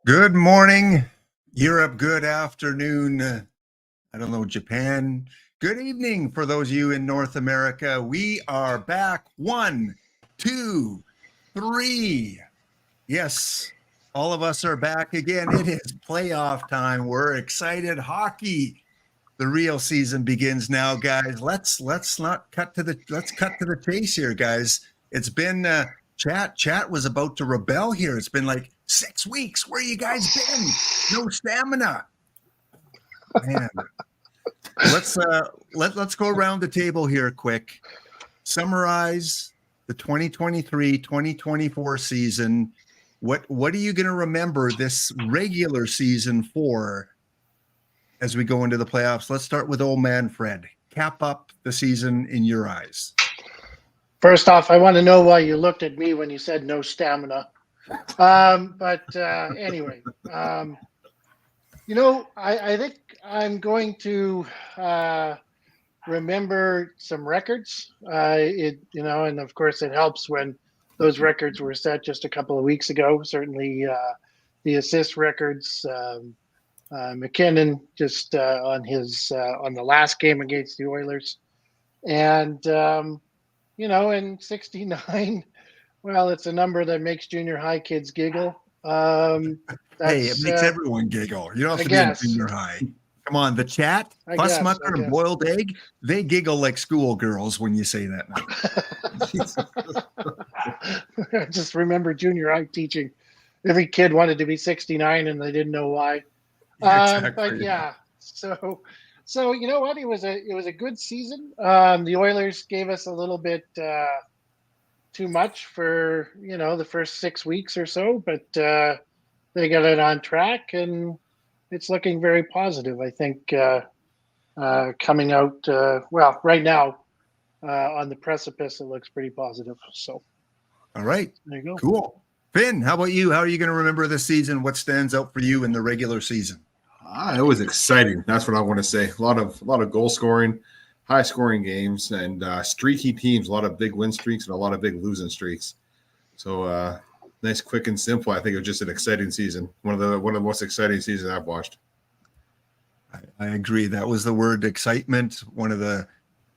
Good morning, Europe. Good afternoon. I don't know, Japan. Good evening for those of you in North America. We are back. 1, 2, 3. Yes, all of us are back again. It is playoff time. We're excited. Hockey. The real season begins now, guys. Let's cut to the chase here, guys. It's been chat was about to rebel here. It's been like 6 weeks. Where you guys been? No stamina. Man. Let's go around the table here quick. Summarize the 2023-2024 season. What are you going to remember this regular season for as we go into the playoffs? Let's start with old man Fred. Cap up the season in your eyes. First off, I want to know why you looked at me when you said no stamina. Anyway, I think I'm going to remember some records. And of course it helps when those records were set just a couple of weeks ago. Certainly the assist records, McKinnon just on the last game against the Oilers. And, in 69, well, it's a number that makes junior high kids giggle. Hey, it makes everyone giggle. You don't have to be in junior high. Come on, the chat, Fuss Mucker and Boiled Egg, they giggle like schoolgirls when you say that now. I just remember junior high teaching. Every kid wanted to be 69 and they didn't know why. Exactly. But yeah, so you know what? It was a good season. The Oilers gave us a little bit too much for the first 6 weeks or so, but they got it on track and it's looking very positive. I think coming out right now on the precipice, it looks pretty positive. So, all right, there you go. Cool. Finn, how about you? How are you going to remember this season? What stands out for you in the regular season? It was exciting. That's what I want to say. A lot of goal scoring, high scoring games, and streaky teams. A lot of big win streaks and a lot of big losing streaks. So nice, quick, and simple. I think it was just an exciting season. One of the most exciting seasons I've watched. I agree. That was the word, excitement. Can't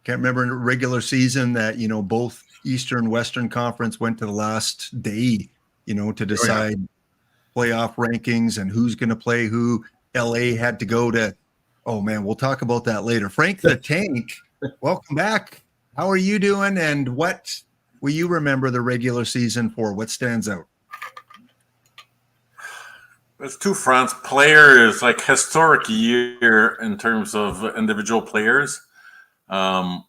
remember in a regular season that both Eastern Western Conference went to the last day, to decide playoff rankings and who's going to play who. LA had to go to, oh man, we'll talk about that later. Frank the Tank, welcome back. How are you doing? And what will you remember the regular season for? What stands out? There's two fronts. Players, like historic year in terms of individual players. We have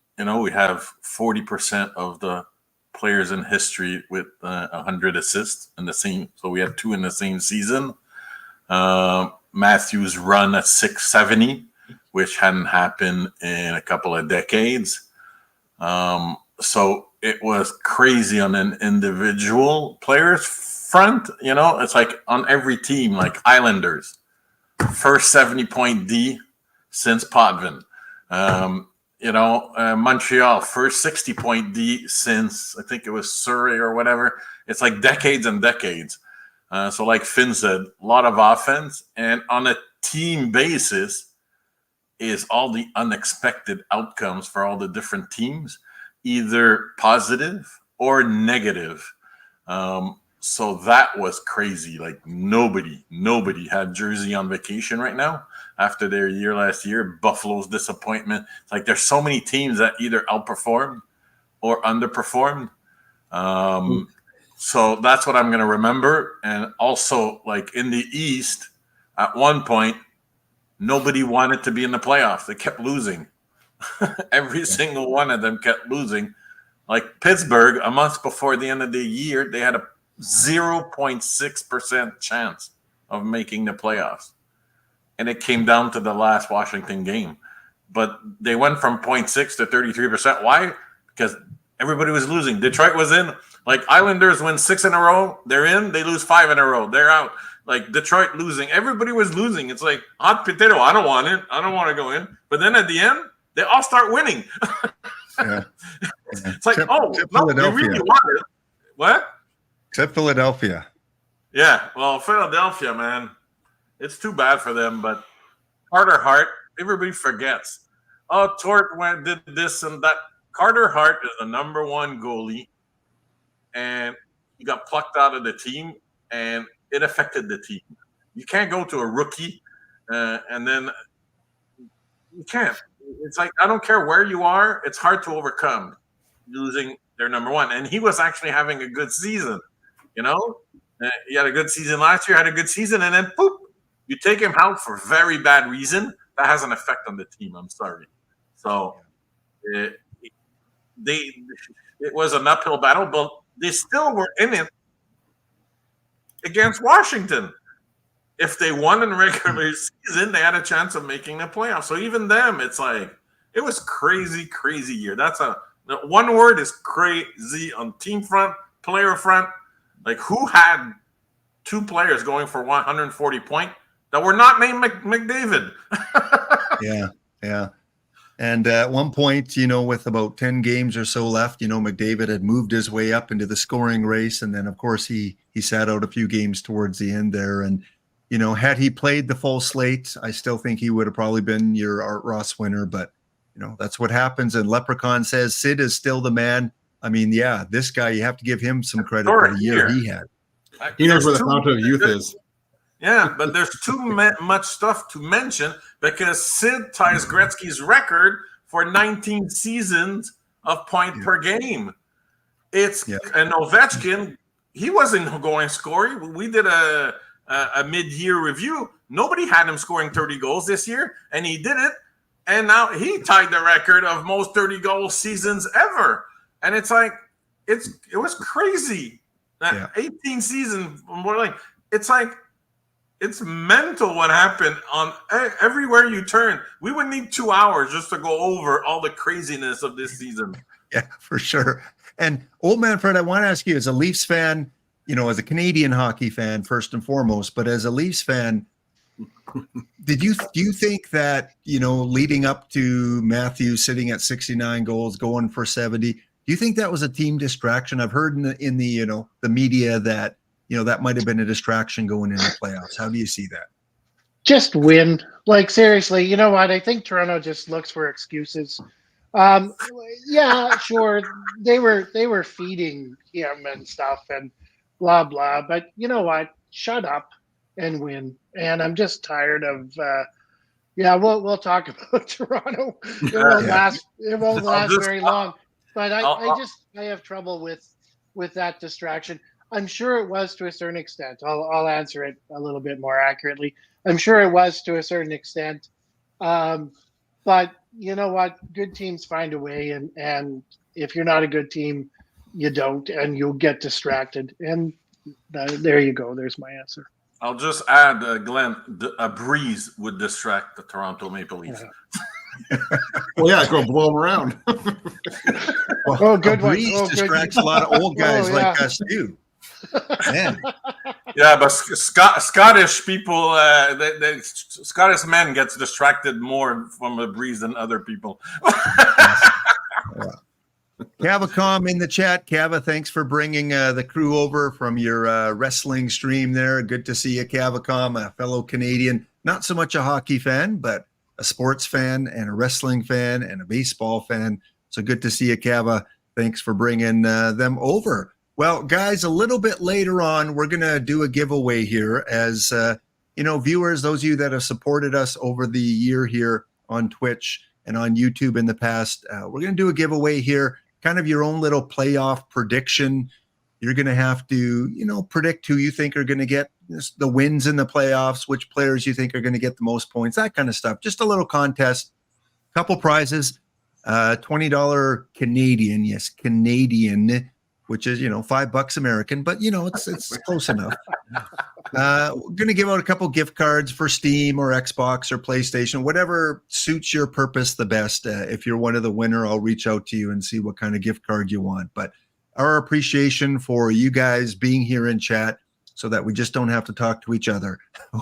40% of the players in history with 100 assists in the same. So we have two in the same season. Matthews' run at 670, which hadn't happened in a couple of decades. So it was crazy on an individual players front. It's like on every team, like Islanders, first 70-point D since Potvin. Montreal, first 60-point D since I think it was Surrey or whatever. It's like decades and decades. So like Finn said, a lot of offense. And on a team basis is all the unexpected outcomes for all the different teams, either positive or negative. So that was crazy. Like nobody had Jersey on vacation right now after their year last year. Buffalo's disappointment. It's like there's so many teams that either outperformed or underperformed. So that's what I'm going to remember. And also, like in the East, at one point, nobody wanted to be in the playoffs. They kept losing. Every single one of them kept losing. Like Pittsburgh, a month before the end of the year, they had a 0.6% chance of making the playoffs. And it came down to the last Washington game. But they went from 0.6 to 33%. Why? Because everybody was losing. Detroit was in. Like Islanders win 6 in a row, they're in. They lose 5 in a row, they're out. Like Detroit losing. Everybody was losing. It's like hot potato. I don't want it. I don't want to go in. But then at the end, they all start winning. Yeah. It's like, no, you really want it. What? Except Philadelphia. Yeah, well, Philadelphia, man, it's too bad for them. But Carter Hart, everybody forgets. Oh, Tort did this and that. Carter Hart is the number one goalie, and he got plucked out of the team, and it affected the team. You can't go to a rookie, and then you can't. It's like I don't care where you are; it's hard to overcome losing their number one. And he was actually having a good season. You know, he had a good season last year, had a good season, and then poop, you take him out for very bad reason. That has an effect on the team. I'm sorry. So it was an uphill battle, but they still were in it against Washington. If they won in regular season, they had a chance of making the playoffs. So even them, it's like it was crazy, crazy year. That's one word is crazy on team front, player front. Like who had two players going for 140 points that were not named McDavid? Yeah. And at one point, with about 10 games or so left, McDavid had moved his way up into the scoring race. And then, of course, he sat out a few games towards the end there. And, had he played the full slate, I still think he would have probably been your Art Ross winner. But, that's what happens. And Leprechaun says Sid is still the man. I mean, yeah, this guy, you have to give him some credit for the year he had. He knows where the fountain of youth is. Yeah, but there's too much stuff to mention because Sid ties Gretzky's record for 19 seasons of point per game. And Ovechkin, he wasn't going scoring. We did a mid-year review. Nobody had him scoring 30 goals this year, and he did it. And now he tied the record of most 30-goal seasons ever. And it's like, it was crazy. 18 seasons, it's mental what happened on everywhere you turn. We would need 2 hours just to go over all the craziness of this season. Yeah, for sure. And old man Fred, I want to ask you, as a Leafs fan, as a Canadian hockey fan, first and foremost, but as a Leafs fan, do you think that, leading up to Matthews sitting at 69 goals, going for 70, do you think that was a team distraction? I've heard in the media that, that might have been a distraction going into the playoffs. How do you see that? Just win. Like, seriously, you know what? I think Toronto just looks for excuses. Yeah, sure. They were feeding him and stuff and blah, blah. But you know what? Shut up and win. And I'm just tired of we'll talk about Toronto. It won't last very long. But I have trouble with that distraction. I'm sure it was to a certain extent. I'll answer it a little bit more accurately. I'm sure it was to a certain extent. But you know what? Good teams find a way. And if you're not a good team, you don't, and you'll get distracted. And there you go. There's my answer. I'll just add, Glenn, a breeze would distract the Toronto Maple Leafs. Well, yeah, it's going to blow them around. Good one. Breeze distracts a lot of old guys like us too. Man. Yeah, but Scottish people, Scottish men gets distracted more from a breeze than other people. Cavacom in the chat. Cava, thanks for bringing the crew over from your wrestling stream there. Good to see you, Cavacom, a fellow Canadian. Not so much a hockey fan, but a sports fan and a wrestling fan and a baseball fan. So good to see you, Cava. Thanks for bringing them over. Well, guys, a little bit later on, we're going to do a giveaway here as, viewers, those of you that have supported us over the year here on Twitch and on YouTube in the past, we're going to do a giveaway here, kind of your own little playoff prediction. You're going to have to, predict who you think are going to get the wins in the playoffs, which players you think are going to get the most points, that kind of stuff. Just a little contest, couple prizes, $20 Canadian, yes, Canadian, which is, $5 American, but it's close enough. We're going to give out a couple gift cards for Steam or Xbox or PlayStation, whatever suits your purpose the best. If you're one of the winner, I'll reach out to you and see what kind of gift card you want. But our appreciation for you guys being here in chat so that we just don't have to talk to each other.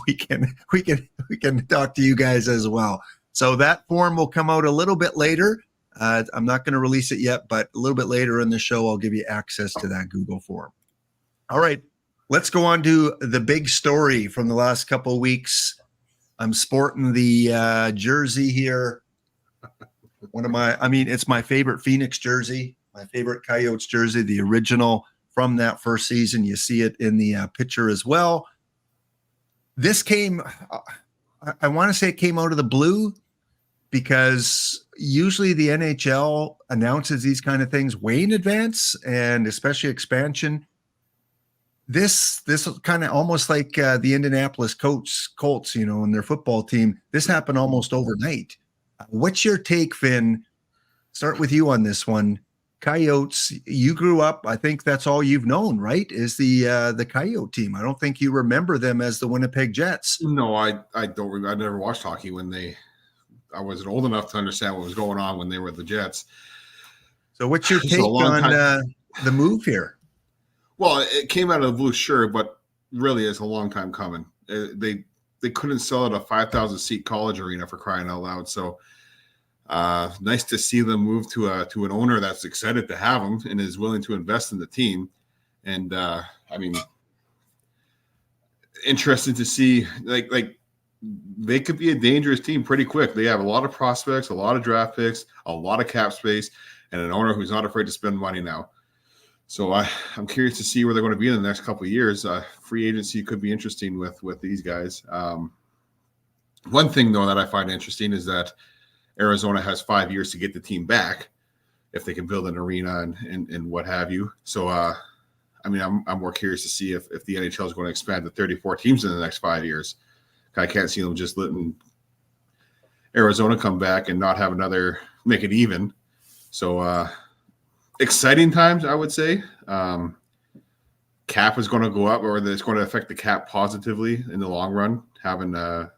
We can talk to you guys as well. So that form will come out a little bit later. I'm not going to release it yet, but a little bit later in the show, I'll give you access to that Google form. All right. Let's go on to the big story from the last couple of weeks. I'm sporting the jersey here. It's my favorite Phoenix jersey, my favorite Coyotes jersey, the original from that first season. You see it in the picture as well. This came, I want to say it came out of the blue, because usually the NHL announces these kind of things way in advance, and especially expansion. This kind of almost like the Indianapolis Colts, and their football team. This happened almost overnight. What's your take, Finn? Start with you on this one. Coyotes, you grew up, I think that's all you've known, right? Is the Coyote team. I don't think you remember them as the Winnipeg Jets. No, I don't. I never watched hockey I wasn't old enough to understand what was going on when they were the Jets. So what's your take on the move here? Well, it came out of the blue, sure, but really it's a long time coming. They couldn't sell at a 5,000 seat college arena, for crying out loud. So nice to see them move to an owner that's excited to have them and is willing to invest in the team. And interesting to see like they could be a dangerous team pretty quick. They have a lot of prospects, a lot of draft picks, a lot of cap space, and an owner who's not afraid to spend money now. So I'm curious to see where they're going to be in the next couple of years. Free agency could be interesting with these guys. One thing, though, that I find interesting is that Arizona has 5 years to get the team back if they can build an arena and what have you. So, I'm more curious to see if the NHL is going to expand to 34 teams in the next 5 years. I can't see them just letting Arizona come back and not have another make it even. So exciting times, I would say. Cap is going to go up, or it's going to affect the cap positively in the long run, having a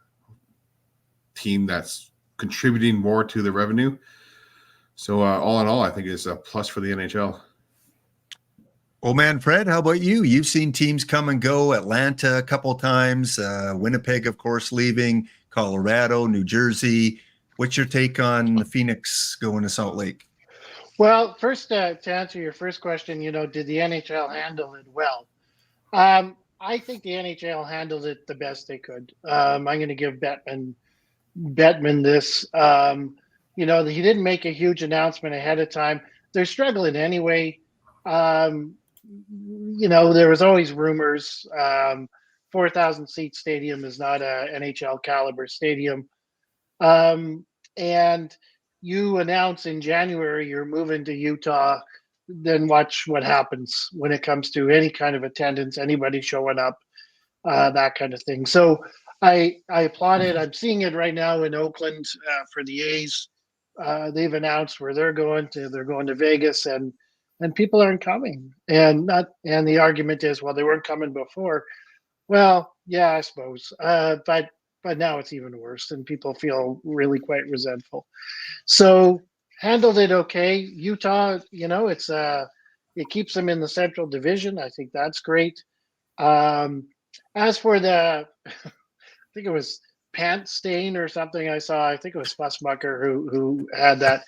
team that's contributing more to the revenue. So all in all, I think it's a plus for the NHL. Old man Fred, how about you? You've seen teams come and go, Atlanta a couple times, Winnipeg, of course, leaving, Colorado, New Jersey. What's your take on the Phoenix going to Salt Lake? Well, first, to answer your first question, did the NHL handle it well? I think the NHL handled it the best they could. I'm going to give Bettman this. He didn't make a huge announcement ahead of time. They're struggling anyway. There was always rumors. 4,000 seat stadium is not a NHL caliber stadium. And you announce in January you're moving to Utah, then watch what happens when it comes to any kind of attendance, anybody showing up, that kind of thing. So I applaud it. I'm seeing it right now in Oakland for the A's. They've announced where they're going to. They're going to Vegas, and people aren't coming. And the argument is, well, they weren't coming before. Well, yeah, I suppose. But now it's even worse, and people feel really quite resentful. So handled it okay. Utah, it keeps them in the Central Division. I think that's great. As for I think it was pant stain or something I saw. I think it was Fussmucker who had that.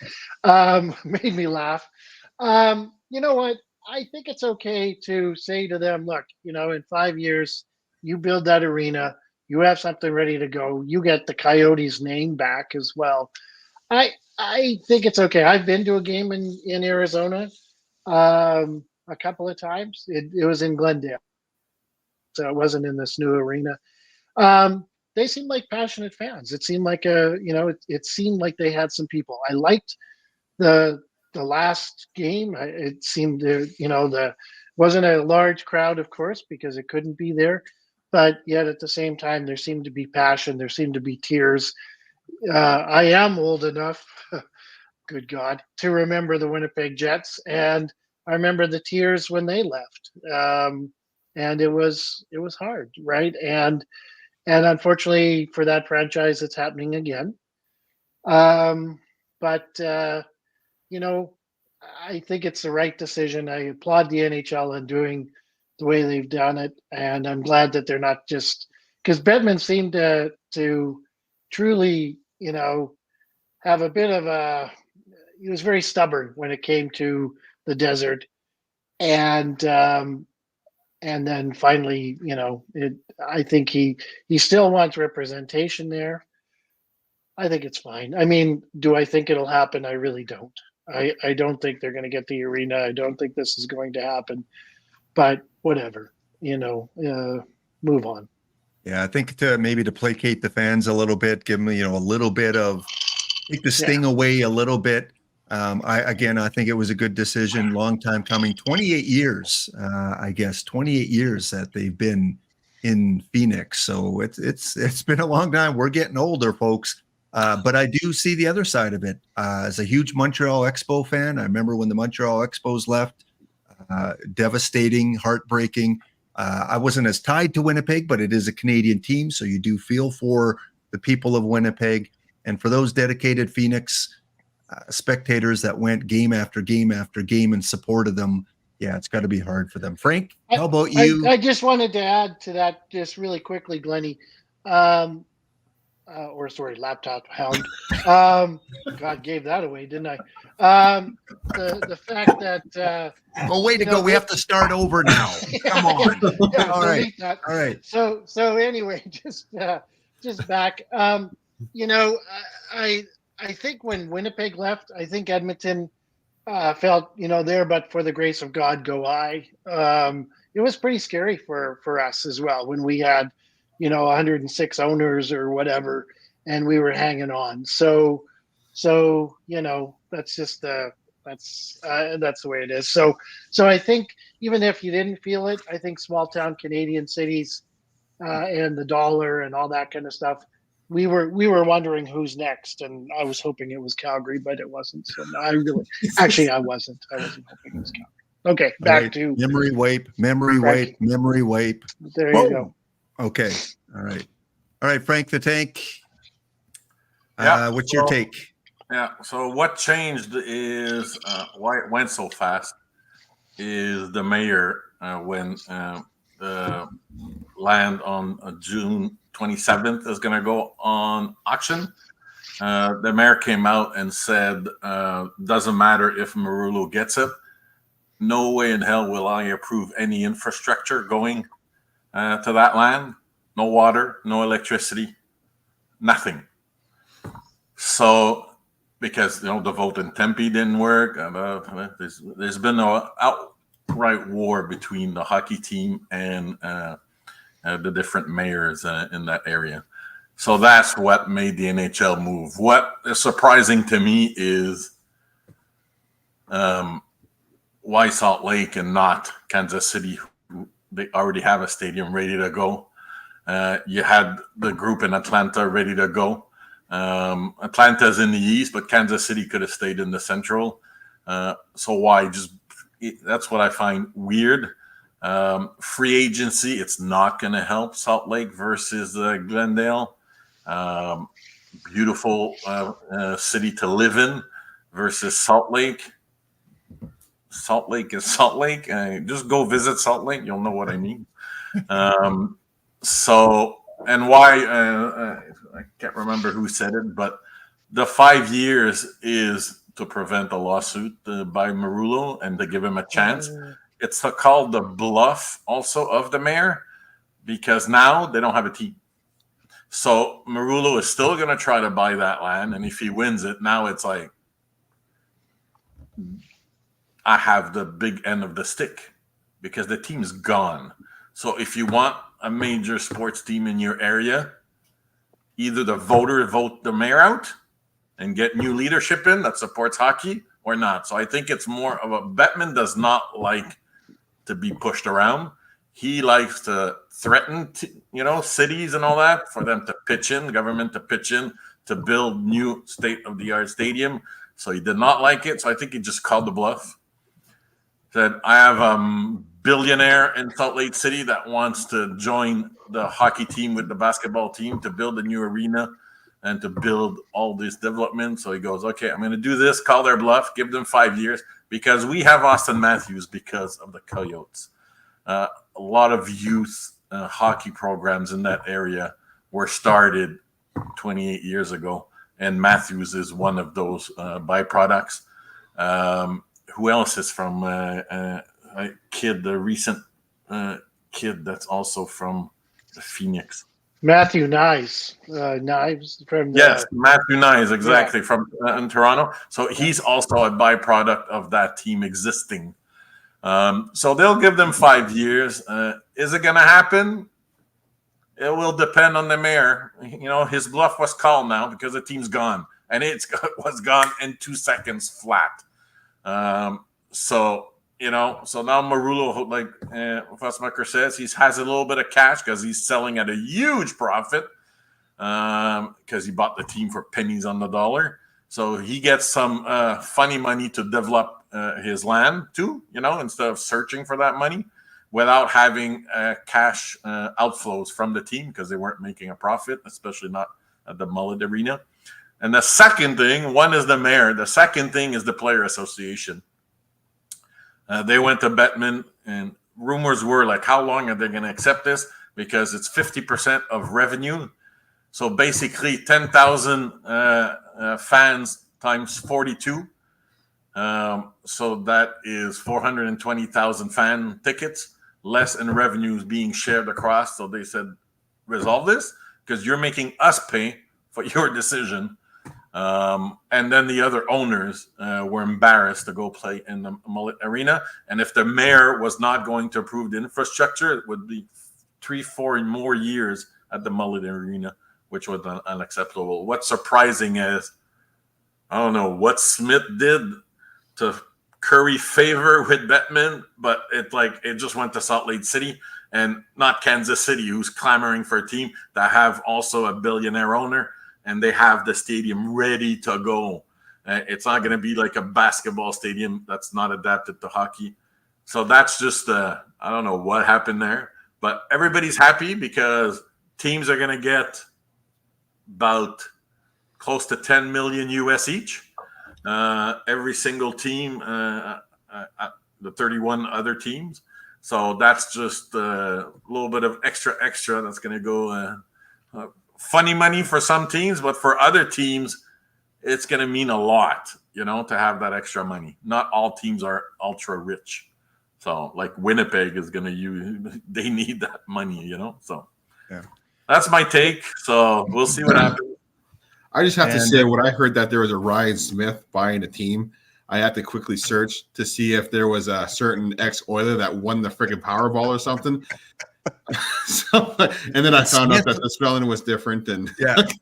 Made me laugh. You know what? I think it's okay to say to them, look, in 5 years, you build that arena, you have something ready to go, you get the Coyotes name back as well. I think it's okay. I've been to a game in Arizona a couple of times. It was in Glendale, so it wasn't in this new arena. They seemed like passionate fans. It seemed like it seemed like they had some people. I liked the last game. It seemed wasn't a large crowd, of course, because it couldn't be there, but yet at the same time there seemed to be passion. There seemed to be tears. I am old enough, good God, to remember the Winnipeg Jets, and I remember the tears when they left. And it was hard, right? And unfortunately for that franchise, it's happening again. But I think it's the right decision. I applaud the NHL in doing the way they've done it, and I'm glad that they're not just because Bettman seemed to truly, have a bit of he was very stubborn when it came to the desert, and and then finally, I think he still wants representation there. I think it's fine. I mean, do I think it'll happen? I really don't. I don't think they're going to get the arena. I don't think this is going to happen. But whatever, move on. Yeah, I think to placate the fans a little bit, give them a little bit of take the sting away a little bit. I think it was a good decision. Long time coming. 28 years, 28 years that they've been in Phoenix. So it's been a long time. We're getting older, folks. But I do see the other side of it. As a huge Montreal Expo fan, I remember when the Montreal Expos left. Devastating, heartbreaking. I wasn't as tied to Winnipeg, but it is a Canadian team, so you do feel for the people of Winnipeg. And for those dedicated Phoenix spectators that went game after game after game and supported them, yeah, it's got to be hard for them. Frank, how about you? I just wanted to add to that just really quickly, Glennie. Laptop hound. God gave that away, didn't I? The fact that way to go. We have to start over now. Come on. Yeah, All right. That. All right. So anyway, just back. I think when Winnipeg left, I think Edmonton felt, there, but for the grace of God go I. It was pretty scary for us as well when we had 106 owners or whatever, and we were hanging on. So that's just that's the way it is. So I think even if you didn't feel it, I think small town Canadian cities and the dollar and all that kind of stuff, we were wondering who's next, and I was hoping it was Calgary, but it wasn't. So I wasn't hoping it was Calgary. Okay, back to memory wipe. There you go. Okay. All right, Frank the Tank. What's your take? Yeah. So what changed is why it went so fast is the mayor when the land on June 27th is going to go on auction. The mayor came out and said, doesn't matter if Marulu gets it. No way in hell will I approve any infrastructure going to that land. No water, no electricity, nothing. So, because the vote in Tempe didn't work, there's been an outright war between the hockey team and the different mayors in that area. So that's what made the NHL move. What is surprising to me is why Salt Lake and not Kansas City? They already have a stadium ready to go. You had the group in Atlanta ready to go. Atlanta's in the east, but Kansas City could have stayed in the central. So why? That's what I find weird. Free agency, it's not going to help Salt Lake versus Glendale. Beautiful city to live in versus Salt Lake. Salt Lake is Salt Lake. Just go visit Salt Lake. You'll know what I mean. So, and why, I can't remember who said it, but the 5 years is to prevent a lawsuit by Marulu and to give him a chance. It's called the bluff also of the mayor because now they don't have a team. So Marulu is still going to try to buy that land. And if he wins it, now it's like, I have the big end of the stick because the team's gone. So if you want a major sports team in your area, either the voter vote the mayor out and get new leadership in that supports hockey or not. So I think it's more of a Bettman does not like to be pushed around. He likes to threaten, cities and all that for them to pitch in, government to pitch in to build new state-of-the-art stadium. So he did not like it. So I think he just called the bluff. Said, I have a billionaire in Salt Lake City that wants to join the hockey team with the basketball team to build a new arena and to build all this development. So he goes, okay, I'm going to do this, call their bluff, give them 5 years because we have Austin Matthews because of the Coyotes. A lot of youth hockey programs in that area were started 28 years ago, and Matthews is one of those byproducts. Who else is from the recent kid that's also from the Phoenix. Matthew Knives from the, Yes, Matthew Nyes, exactly, from in Toronto. So he's also a byproduct of that team existing. So they'll give them 5 years. Is it going to happen? It will depend on the mayor. His bluff was called now because the team's gone, and it was gone in 2 seconds flat. So now Marulo, like Fussmacher says, he has a little bit of cash because he's selling at a huge profit because he bought the team for pennies on the dollar. So he gets some funny money to develop his land too, instead of searching for that money without having cash outflows from the team because they weren't making a profit, especially not at the Mullet Arena. And the second thing, one is the mayor. The second thing is the player association. They went to Bettman, and rumors were like, how long are they going to accept this? Because it's 50% of revenue. So basically 10,000 fans times 42. So that is 420,000 fan tickets, less in revenues being shared across. So they said, resolve this because you're making us pay for your decision. And then the other owners were embarrassed to go play in the Mullet Arena. And if the mayor was not going to approve the infrastructure, it would be 3-4 more years at the Mullet Arena, which was unacceptable. What's surprising is, I don't know what Smith did to curry favor with Bettman, but it just went to Salt Lake City and not Kansas City, who's clamoring for a team that have also a billionaire owner. And they have the stadium ready to go. It's not going to be like a basketball stadium that's not adapted to hockey. So that's just, I don't know what happened there. But everybody's happy because teams are going to get about close to 10 million US each. Every single team, the 31 other teams. So that's just a little bit of extra that's going to go funny money for some teams, but for other teams, it's going to mean a lot, to have that extra money. Not all teams are ultra rich. So like Winnipeg is going to use, they need that money, So yeah, that's my take. So we'll see what happens. I just have to say, when I heard that there was a Ryan Smith buying a team, I had to quickly search to see if there was a certain ex-Oiler that won the freaking Powerball or something. And then I found out that the spelling was different. And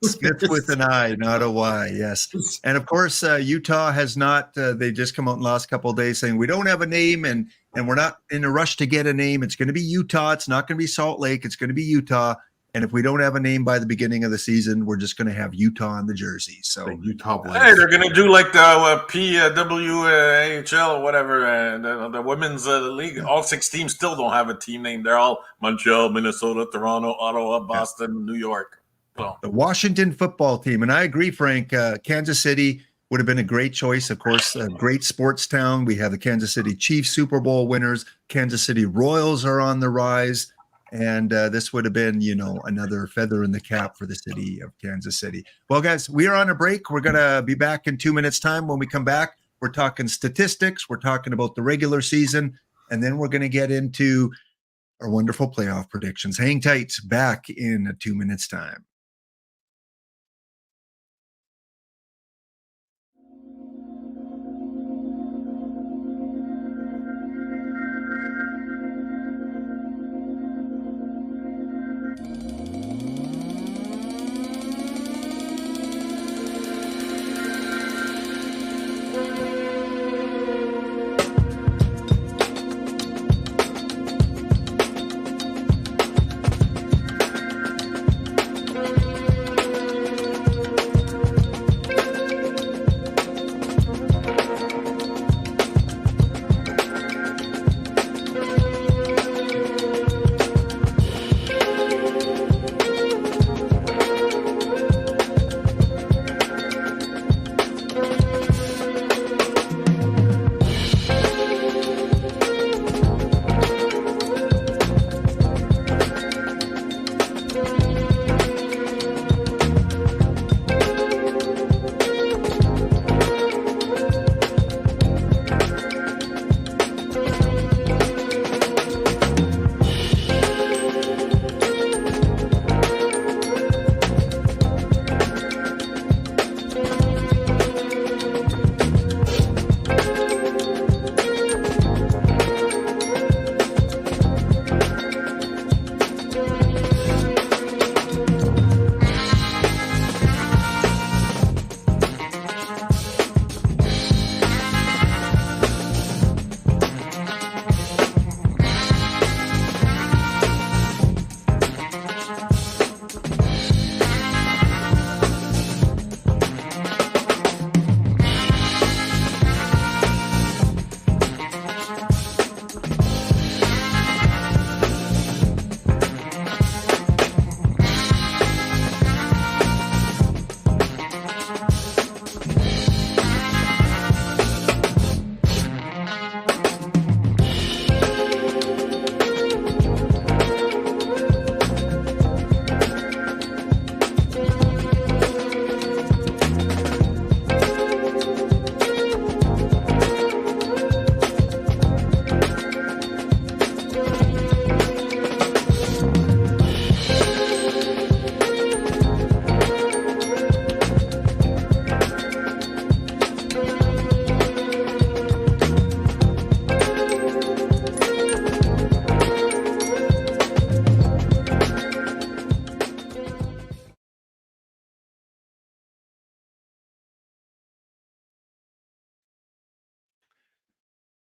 Smith with an I, not a Y. Yes, and of course Utah has not. They just come out in the last couple of days saying we don't have a name, and we're not in a rush to get a name. It's going to be Utah. It's not going to be Salt Lake. It's going to be Utah. And if we don't have a name by the beginning of the season, we're just going to have Utah on the jersey. So Utah Blaze. Hey, they're going to do like the PWHL or whatever, the women's league. All 6 teams still don't have a team name. They're all Montreal, Minnesota, Toronto, Ottawa, Boston, New York. So the Washington football team, and I agree, Frank. Kansas City would have been a great choice. Of course, a great sports town. We have the Kansas City Chiefs Super Bowl winners. Kansas City Royals are on the rise. And this would have been, another feather in the cap for the city of Kansas City. Well, guys, we are on a break. We're going to be back in 2 minutes' time. When we come back, we're talking statistics. We're talking about the regular season. And then we're going to get into our wonderful playoff predictions. Hang tight. Back in 2 minutes' time.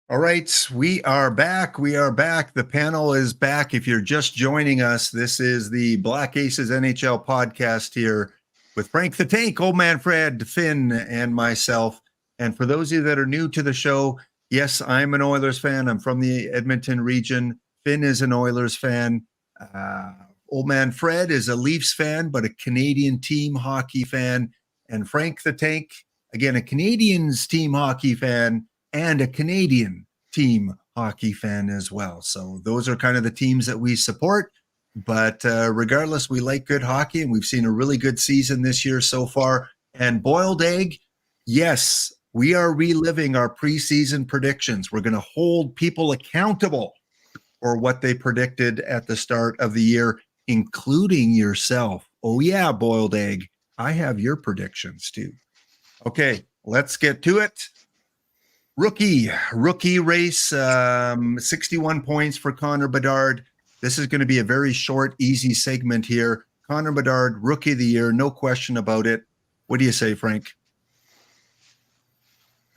All right, we are back. We are back. The panel is back. If you're just joining us, this is the Black Aces NHL podcast here with Frank the Tank, Old Man Fred, Finn, and myself. And for those of you that are new to the show, yes, I'm an Oilers fan. I'm from the Edmonton region. Finn is an Oilers fan. Old Man Fred is a Leafs fan, but a Canadian team hockey fan. And Frank the Tank, again, a Canadians team hockey fan and a Canadian team hockey fan as well. So those are kind of the teams that we support. But regardless, we like good hockey, and we've seen a really good season this year so far. And boiled egg, yes, we are reliving our preseason predictions. We're going to hold people accountable for what they predicted at the start of the year, including yourself. Oh, yeah, boiled egg. I have your predictions too. Okay, let's get to it. Rookie race, 61 points for Connor Bedard. This is going to be a very short, easy segment here. Connor Bedard, Rookie of the Year, no question about it. What do you say, Frank?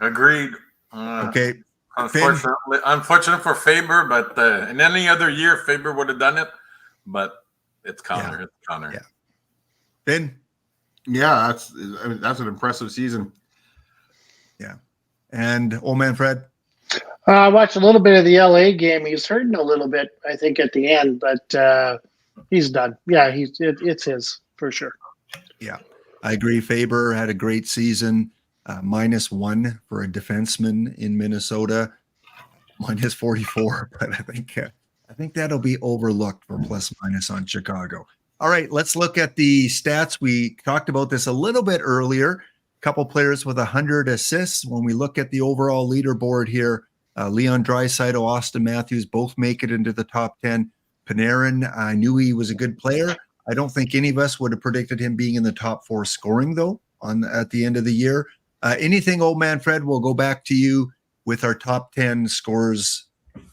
Agreed. Okay. Unfortunate for Faber, but in any other year, Faber would have done it. But it's Connor. Yeah. It's Connor. Yeah. Finn? Yeah, that's an impressive season. Yeah. And Old Man Fred? I watched a little bit of the LA game. He was hurting a little bit, I think, at the end, but he's done. Yeah, it's his for sure. Yeah, I agree. Faber had a great season. -1 for a defenseman in Minnesota, -44. But I think that'll be overlooked for plus-minus on Chicago. All right, let's look at the stats. We talked about this a little bit earlier. A couple players with 100 assists. When we look at the overall leaderboard here, Leon Draisaitl, Austin Matthews both make it into the top 10. Panarin, I knew he was a good player. I don't think any of us would have predicted him being in the top 4 scoring, though, at the end of the year. Anything, Old Man Fred, we'll go back to you with our top 10 scores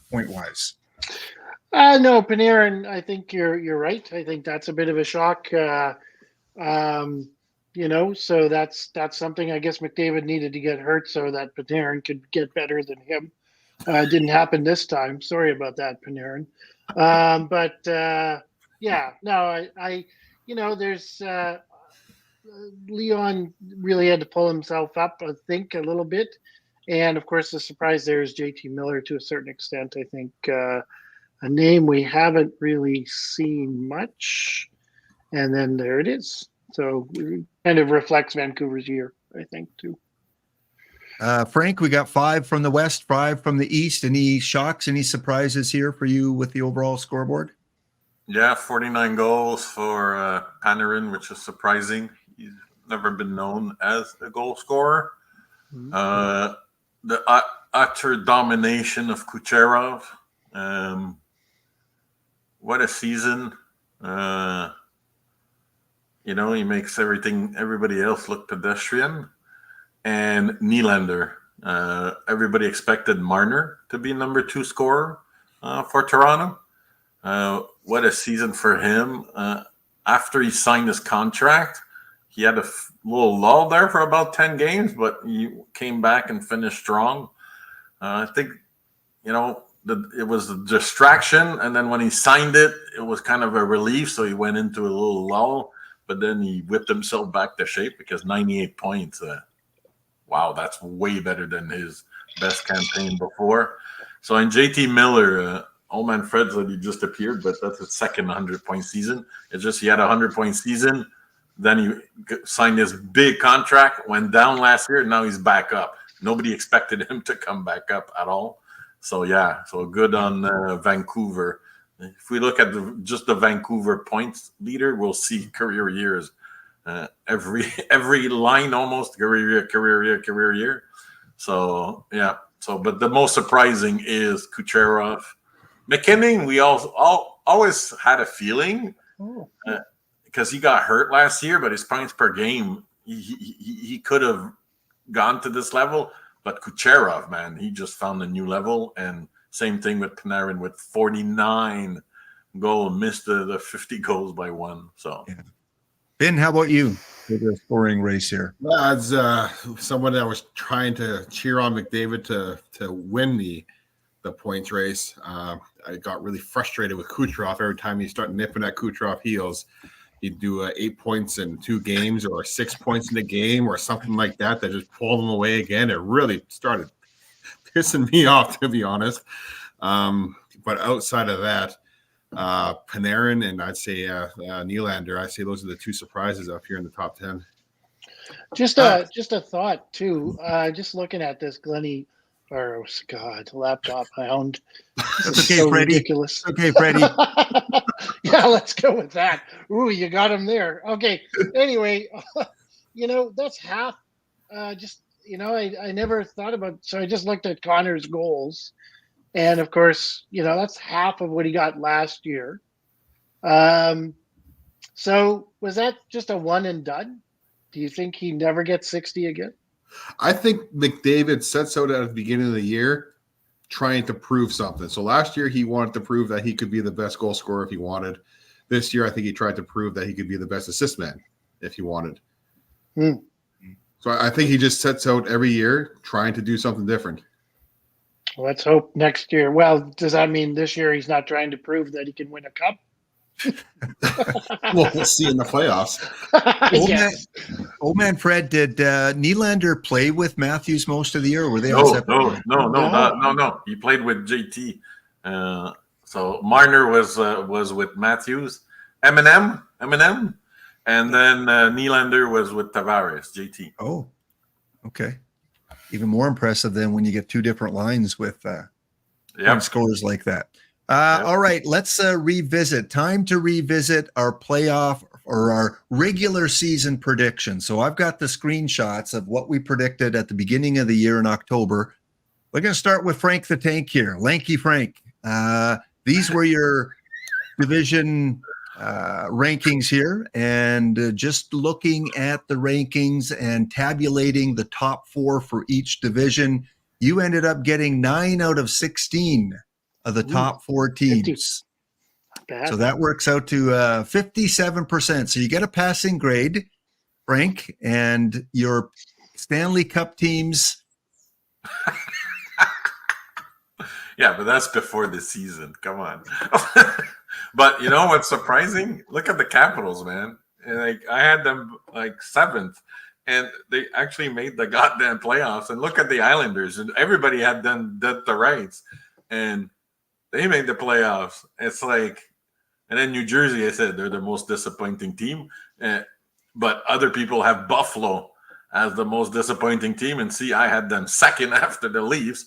point-wise. No, Panarin, I think you're right. I think that's a bit of a shock. So that's something. I guess McDavid needed to get hurt so that Panarin could get better than him. It didn't happen this time. Sorry about that, Panarin. There's Leon really had to pull himself up, I think, a little bit. And of course, the surprise there is JT Miller to a certain extent. I think a name we haven't really seen much. And then there it is. So it kind of reflects Vancouver's year, I think, too. Frank, we got 5 from the West, 5 from the East. Any shocks, any surprises here for you with the overall scoreboard? Yeah, 49 goals for Panarin, which is surprising. He's never been known as a goal scorer. Mm-hmm. The utter domination of Kucherov. What a season. He makes everybody else look pedestrian. And Nylander. Everybody expected Marner to be number 2 scorer for Toronto. What a season for him. After he signed his contract, he had a little lull there for about 10 games, but he came back and finished strong. I think, it was a distraction. And then when he signed it, it was kind of a relief. So he went into a little lull, but then he whipped himself back to shape because 98 points. Wow, that's way better than his best campaign before. So in JT Miller, Old Man Fred said he just appeared, but that's his second 100-point season. It's just he had a 100-point season. Then he signed his big contract, went down last year, and now he's back up. Nobody expected him to come back up at all. So, so good on Vancouver. If we look at just the Vancouver points leader, we'll see career years. Every line almost career year. So, yeah. But the most surprising is Kucherov. McKinnon, we always had a feeling because he got hurt last year, but his points per game, he could have gone to this level. But Kucherov, man, he just found a new level. And same thing with Panarin with 49 goals, missed the 50 goals by 1. So, Ben, how about you for the scoring race here? As someone that was trying to cheer on McDavid to win the points race, I got really frustrated with Kucherov. Every time you start nipping at Kucherov heels, he'd do 8 points in 2 games or 6 points in a game or something like that just pulled him away again. It really started pissing me off, to be honest. But outside of that, Panarin and I'd say Nylander, I'd say those are the 2 surprises up here in the top 10. Just a thought too. Just looking at this Glennie, or God, laptop I owned. This is Okay, so Freddie. ridiculous. Okay, Freddie. Yeah, let's go with that. Ooh, you got him there. Okay. Anyway, that's half. I never thought about. So I just looked at Connor's goals, and of course, that's half of what he got last year. So was that just a one and done? Do you think he never gets 60 again? I think McDavid sets out at the beginning of the year trying to prove something. So last year he wanted to prove that he could be the best goal scorer if he wanted. This year I think he tried to prove that he could be the best assist man if he wanted. So I think he just sets out every year trying to do something different. Let's hope next year. Well, does that mean this year he's not trying to prove that he can win a cup? Well, we'll see in the playoffs. Yes. Old man Fred, did Nylander play with Matthews most of the year, or were they all No, separate? no. He played with JT. So Marner was with Matthews, Eminem, and then Nylander was with Tavares, JT. Oh, okay. Even more impressive than when you get 2 different lines with scores like that. All right, let's revisit. Time to revisit our playoff or our regular season prediction. So I've got the screenshots of what we predicted at the beginning of the year in October. We're going to start with Frank the Tank here, Lanky Frank. These were your division rankings here, and just looking at the rankings and tabulating the top 4 for each division, you ended up getting 9 out of 16 of the top 4 teams. So that works out to 57%. So you get a passing grade, Frank, and your Stanley Cup teams. Yeah, but that's before the season. Come on. But you know what's surprising? Look at the Capitals, man. And I had them 7th, and they actually made the goddamn playoffs. And look at the Islanders, and everybody had done the rights, and they made the playoffs. It's and then New Jersey, I said they're the most disappointing team, but other people have Buffalo as the most disappointing team, and see, I had them second after the Leafs.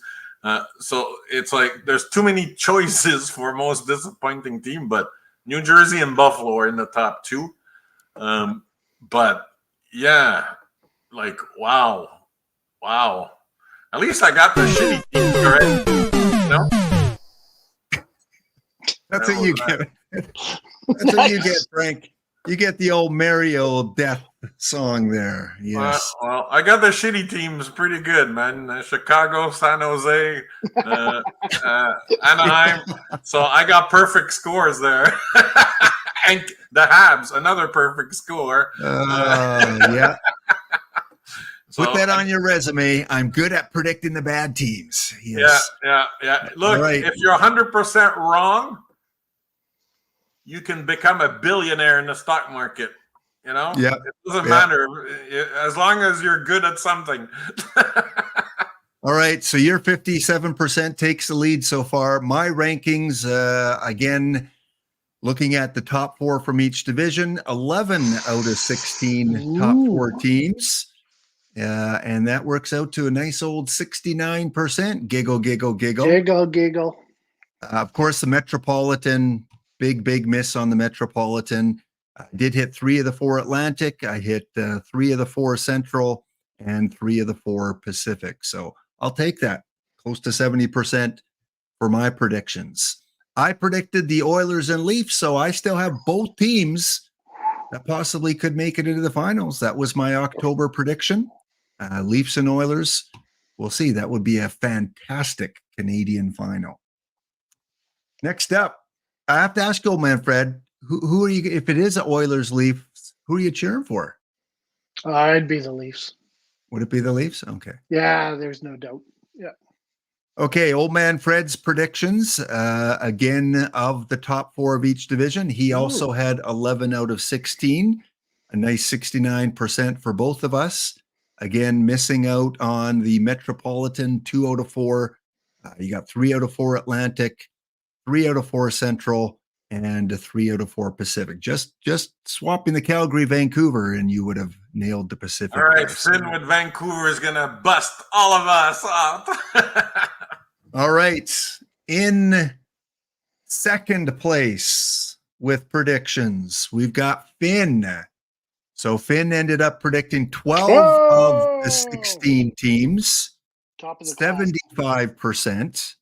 So it's there's too many choices for most disappointing team, but New Jersey and Buffalo are in the top 2. But yeah, wow. At least I got the shitty team correct. That's what you get. That's what you get, Frank. You get the old Mario death song there. Yes. Well, I got the shitty teams pretty good, man. Chicago, San Jose, Anaheim. So I got perfect scores there. And the Habs, another perfect score. Yeah. Put that on your resume. I'm good at predicting the bad teams. Yes. Yeah. Look, if you're 100% wrong, you can become a billionaire in the stock market. Yeah. It doesn't matter as long as you're good at something. All right. So your 57% takes the lead so far. My rankings, again, looking at the top 4 from each division, 11 out of 16 top 4 teams. And that works out to a nice old 69%. Giggle, giggle, giggle. Giggle, giggle. Of course, the Metropolitan, big miss on the Metropolitan. I did hit 3 of the 4 Atlantic. I hit 3 of the 4 Central and 3 of the 4 Pacific. So I'll take that. Close to 70% for my predictions. I predicted the Oilers and Leafs, so I still have both teams that possibly could make it into the finals. That was my October prediction. Leafs and Oilers. We'll see. That would be a fantastic Canadian final. Next up, I have to ask you, old man Fred, who are you? If it is Oilers Leafs, Who are you cheering for? I'd be the Leafs. Would it be the Leafs? Okay. Yeah, there's no doubt. Yeah. Okay, old man Fred's predictions, again, of the top 4 of each division. He also had 11 out of 16, a nice 69% for both of us. Again, missing out on the Metropolitan, 2 out of 4. You got 3 out of 4 Atlantic, 3 out of 4 Central, and 3 out of 4 Pacific. Just swapping the Calgary, Vancouver, and you would have nailed the Pacific. All right, Finn with Vancouver is going to bust all of us out. All right. In second place with predictions, we've got Finn. So Finn ended up predicting 12 of the 16 teams, Top of the class. 75%.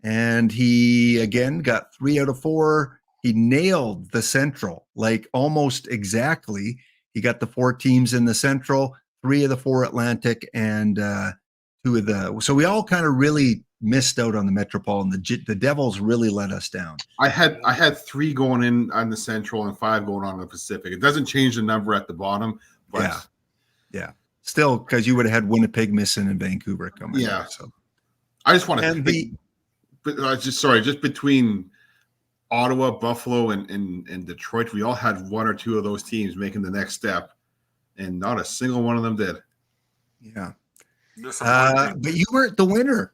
And he, again, got 3 out of 4. He nailed the Central, like almost exactly. He got the 4 teams in the Central, 3 of the 4 Atlantic, and 2 of the. So we all kind of really missed out on the Metropolitan. The Devils really let us down. I had 3 going in on the Central and 5 going on the Pacific. It doesn't change the number at the bottom, but yeah. Still, because you would have had Winnipeg missing and Vancouver coming. Yeah. Out, so I just want to and think, just between Ottawa, Buffalo, and Detroit, we all had 1 or 2 of those teams making the next step, and not a single one of them did. Yeah. But you weren't the winner.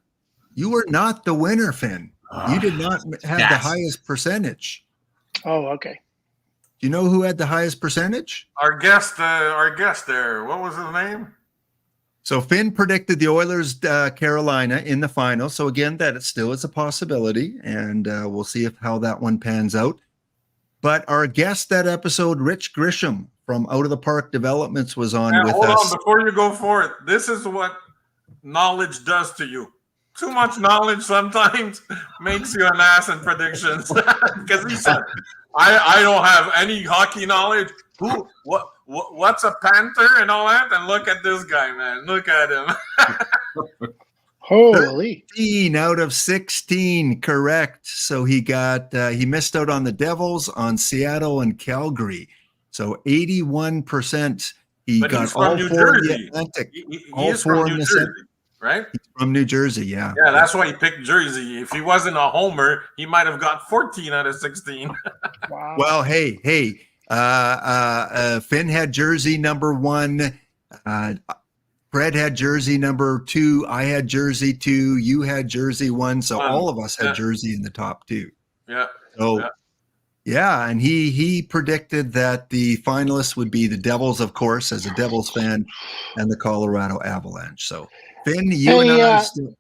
You were not the winner, Finn. You did not have the highest percentage. Oh, okay. Do you know who had the highest percentage? Our guest there. What was his name? So Finn predicted the Oilers, Carolina in the final. So again, that it still is a possibility, and we'll see how that one pans out. But our guest that episode, Rich Grisham from Out of the Park Developments, was on with hold us. on, before you go for it, this is what knowledge does to you. Too much knowledge sometimes makes you an ass in predictions. Because he said, I don't have any hockey knowledge. What's a Panther and all that? And look at this guy, man. Look at him. Holy. 13 out of 16, correct. So he missed out on the Devils, on Seattle, and Calgary. So 81%. He got all 4 in the Atlantic. He is from New Jersey, right? He's from New Jersey, yeah. Yeah, that's why he picked Jersey. If he wasn't a homer, he might have got 14 out of 16. Wow. Well, hey. Finn had jersey number 1. Fred had jersey number 2. I had jersey 2. You had jersey 1. So all of us had jersey in the top 2. Yeah. So yeah, and he predicted that the finalists would be the Devils, of course, as a Devils fan, and the Colorado Avalanche. So Finn, you and I still.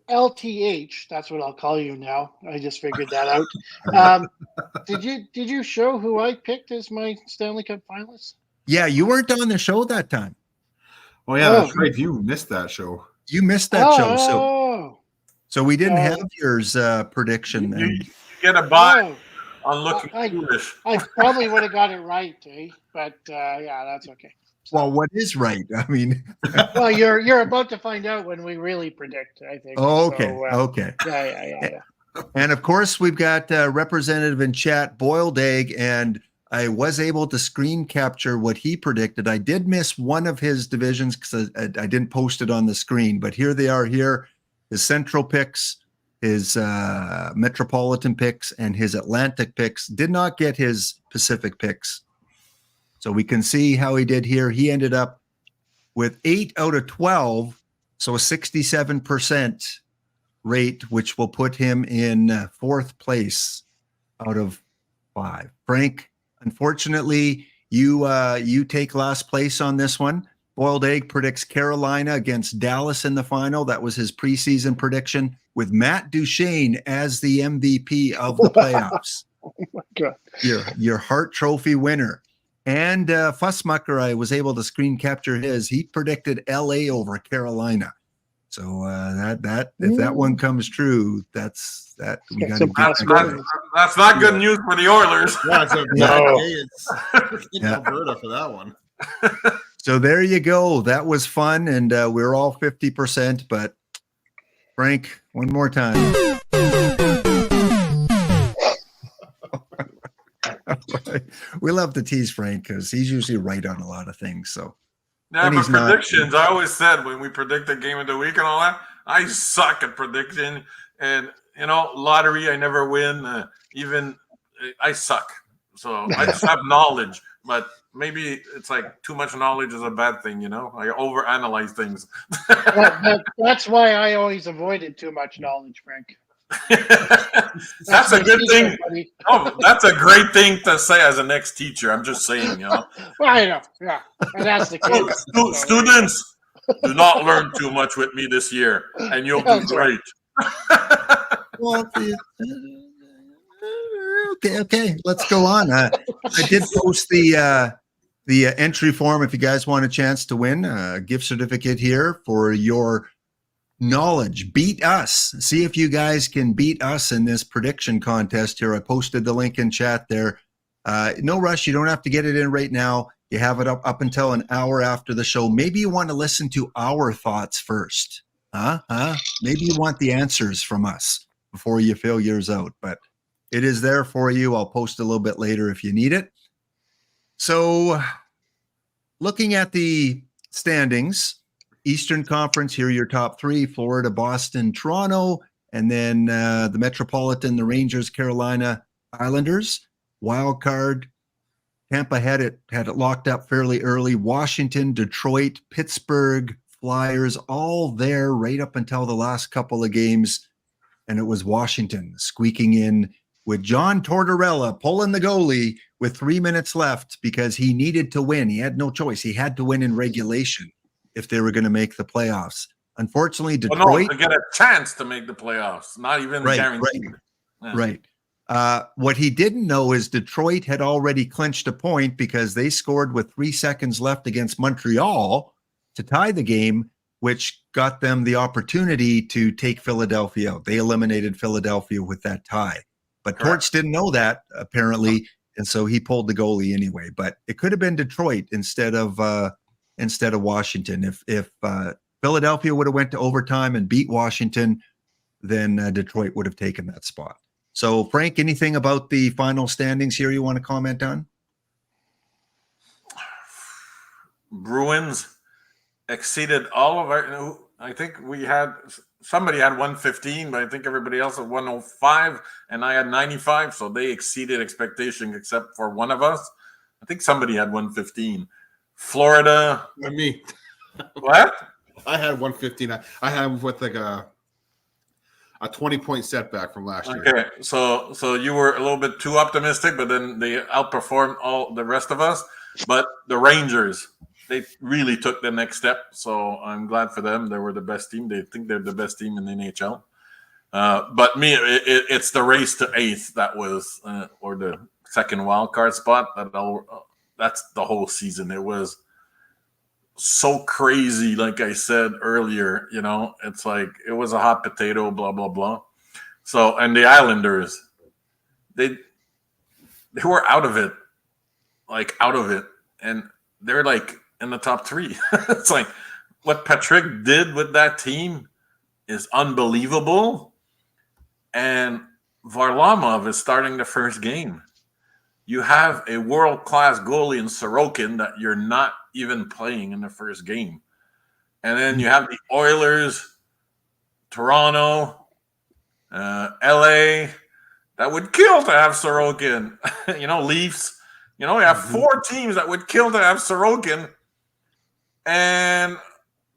LTH, that's what I'll call you now. I just figured that out. Did you show who I picked as my Stanley Cup finalists? Yeah, you weren't on the show that time. Oh yeah, that's right. You missed that show. You missed that show. So we didn't have yours prediction then. You get a buy on looking foolish. I probably would have got it right, but yeah, that's okay. Well, what is right? I mean, well, you're about to find out when we really predict, I think. Oh, okay. So, okay. Yeah. And of course, we've got representative in chat, Boiled Egg, and I was able to screen capture what he predicted. I did miss one of his divisions because I didn't post it on the screen, but here they are here. His Central picks, his Metropolitan picks, and his Atlantic picks. Did not get his Pacific picks. So we can see how he did here. He ended up with 8 out of 12, so a 67% rate, which will put him in 4th place out of 5. Frank, unfortunately, you take last place on this one. Boiled Egg predicts Carolina against Dallas in the final. That was his preseason prediction, with Matt Duchene as the MVP of the playoffs. Oh my God. Your Hart Trophy winner. And Fussmucker, I was able to screen capture his. He predicted LA over Carolina. So that if that one comes true, that's we got to. That's not good news for the Oilers. It's Alberta for that one. So there you go. That was fun, and we're all 50%. But Frank, one more time. we love to tease Frank because he's usually right on a lot of things. So Yeah, when but he's not- predictions, I always said when we predict the game of the week and all that, I suck at prediction. And, lottery, I never win. I suck. So I just have knowledge. But maybe it's like too much knowledge is a bad thing, I overanalyze things. That's why I always avoided too much knowledge, Frank. That's a good thing. Buddy. Oh, that's a great thing to say as an ex-teacher. I'm just saying, Well, I know, yeah, and that's the case. Students, do not learn too much with me this year, and you'll do great. Well, okay. Let's go on. I did post the entry form if you guys want a chance to win a gift certificate here for your knowledge. Beat us. See if you guys can beat us in this prediction contest here. I posted the link in chat there. No rush. You don't have to get it in right now. You have it up until an hour after the show. Maybe you want to listen to our thoughts first. Maybe you want the answers from us before you fill yours out. But it is there for you. I'll post a little bit later if you need it. So looking at the standings, Eastern Conference, here are your top three: Florida, Boston, Toronto, and then the Metropolitan, the Rangers, Carolina, Islanders. Wild card, Tampa had it locked up fairly early. Washington, Detroit, Pittsburgh, Flyers, all there right up until the last couple of games. And it was Washington squeaking in with John Tortorella pulling the goalie with 3 minutes left because he needed to win. He had no choice. He had to win in regulation if they were going to make the playoffs. Unfortunately, Detroit to get a chance to make the playoffs, not even guaranteed. Right. What he didn't know is Detroit had already clinched a point because they scored with 3 seconds left against Montreal to tie the game, which got them the opportunity to take Philadelphia out. They eliminated Philadelphia with that tie. But Torch didn't know that, apparently, and so he pulled the goalie anyway. But it could have been Detroit instead of Washington. If Philadelphia would have went to overtime and beat Washington, then Detroit would have taken that spot. So, Frank, anything about the final standings here you want to comment on? Bruins exceeded all of our. I think somebody had 115, but I think everybody else had 105, and I had 95. So they exceeded expectation, except for one of us. I think somebody had 115. Florida. Me. What? I had 115. I had with like a 20-point setback from last year. Okay, so you were a little bit too optimistic, but then they outperformed all the rest of us. But the Rangers, they really took the next step. So I'm glad for them. They were the best team. They think they're the best team in the NHL. But it's the race to eighth that was, or the second wild card spot. That's the whole season. It was so crazy, like I said earlier, it's like it was a hot potato, blah blah blah. So, and the Islanders, they were out of it, and they're like in the top three. It's like what Patrick did with that team is unbelievable, and Varlamov is starting the first game. You have a world-class goalie in Sorokin that you're not even playing in the first game. And then you have the Oilers, Toronto, LA. That would kill to have Sorokin. Leafs. You have 4 teams that would kill to have Sorokin. And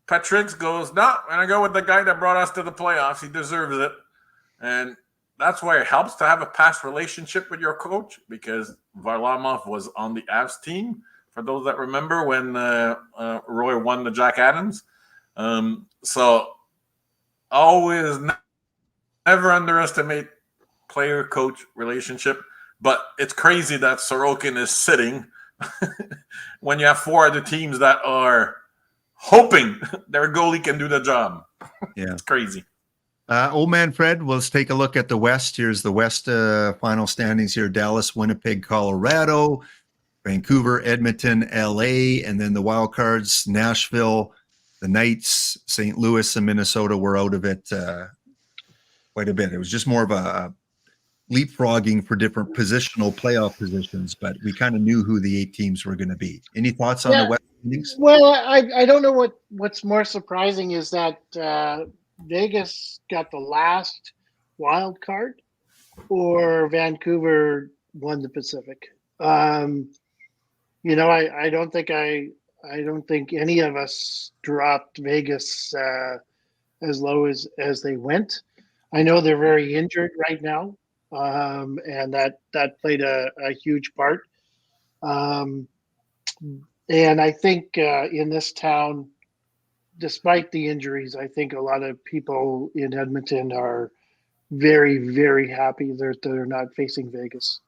Patrick goes, no, I'm going to go with the guy that brought us to the playoffs. He deserves it. And that's why it helps to have a past relationship with your coach, because Varlamov was on the Avs team, for those that remember when Roy won the Jack Adams. So always never underestimate player-coach relationship. But it's crazy that Sorokin is sitting when you have 4 other teams that are hoping their goalie can do the job. Yeah. It's crazy. Old man Fred, let's take a look at the West. Here's the West final standings here. Dallas, Winnipeg, Colorado, Vancouver, Edmonton, LA, and then the wild cards, Nashville, the Knights, St. Louis, and Minnesota were out of it quite a bit. It was just more of a leapfrogging for different positional playoff positions, but we kind of knew who the 8 teams were going to be. Any thoughts on the West standings? Well, I don't know what's more surprising is that Vegas got the last wild card, or Vancouver won the Pacific. You know, I don't think any of us dropped Vegas as low as they went. I know they're very injured right now, and that played a huge part. And I think in this town, despite the injuries, I think a lot of people in Edmonton are very, very happy that they're not facing Vegas.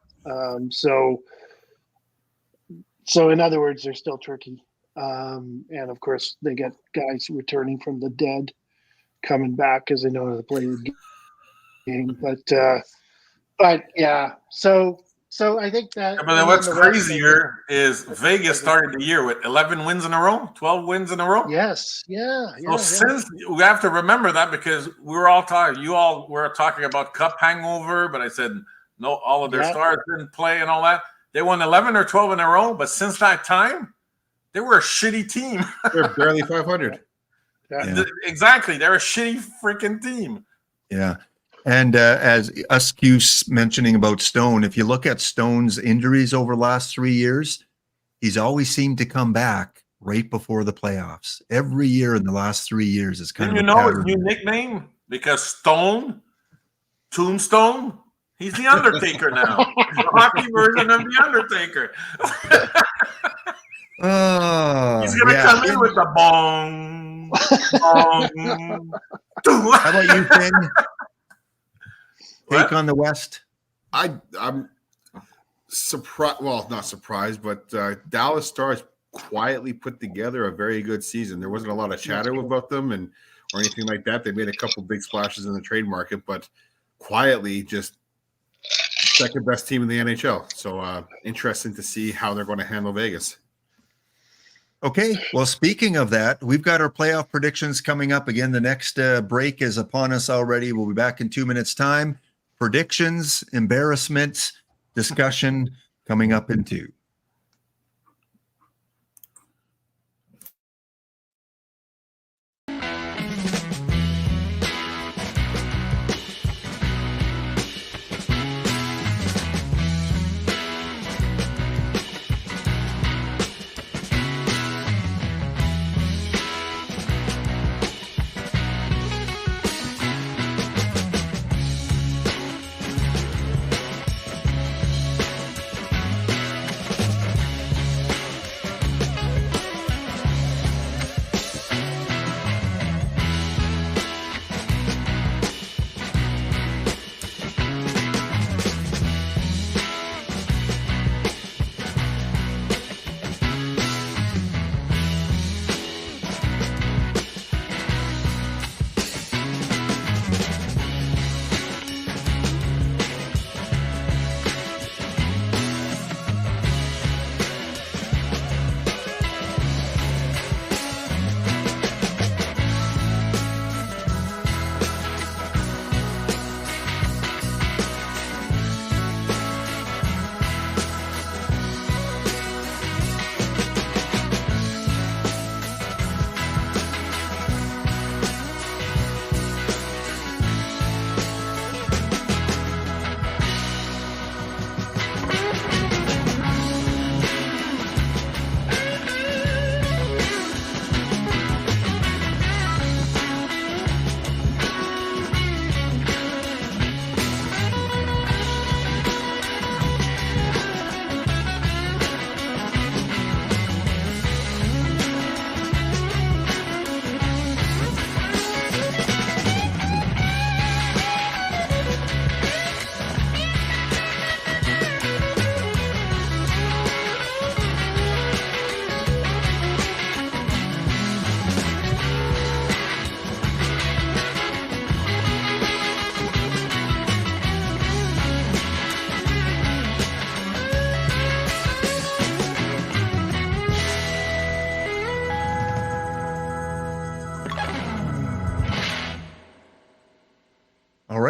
So in other words, they're still tricky. And of course, they get guys returning from the dead coming back because they know how to play the game. But yeah, so I think that. Yeah, but what's crazier is Vegas started the year with 11 wins in a row, 12 wins in a row. Yes, Since we have to remember that, because we were all talking, you all were talking about cup hangover, but I said no, all of their stars didn't play and all that. They won 11 or 12 in a row, but since that time, they were a shitty team. They're barely 500. Yeah. Exactly, they're a shitty freaking team. Yeah. And as Uske's mentioning about Stone, if you look at Stone's injuries over the last 3 years, he's always seemed to come back right before the playoffs. Every year in the last 3 years is kind of. You know his new nickname? Because Stone, Tombstone, he's the Undertaker now. He's the hockey version of the Undertaker. Oh, he's gonna come in with the bong, bong. How about you, Finn? Take on the West. I'm surprised. Well, not surprised, but Dallas Stars quietly put together a very good season. There wasn't a lot of chatter about them or anything like that. They made a couple big splashes in the trade market, but quietly just second best team in the NHL. So interesting to see how they're going to handle Vegas. Okay, well, speaking of that, we've got our playoff predictions coming up. Again, the next break is upon us already. We'll be back in 2 minutes' time. Predictions, embarrassments, discussion coming up in 2.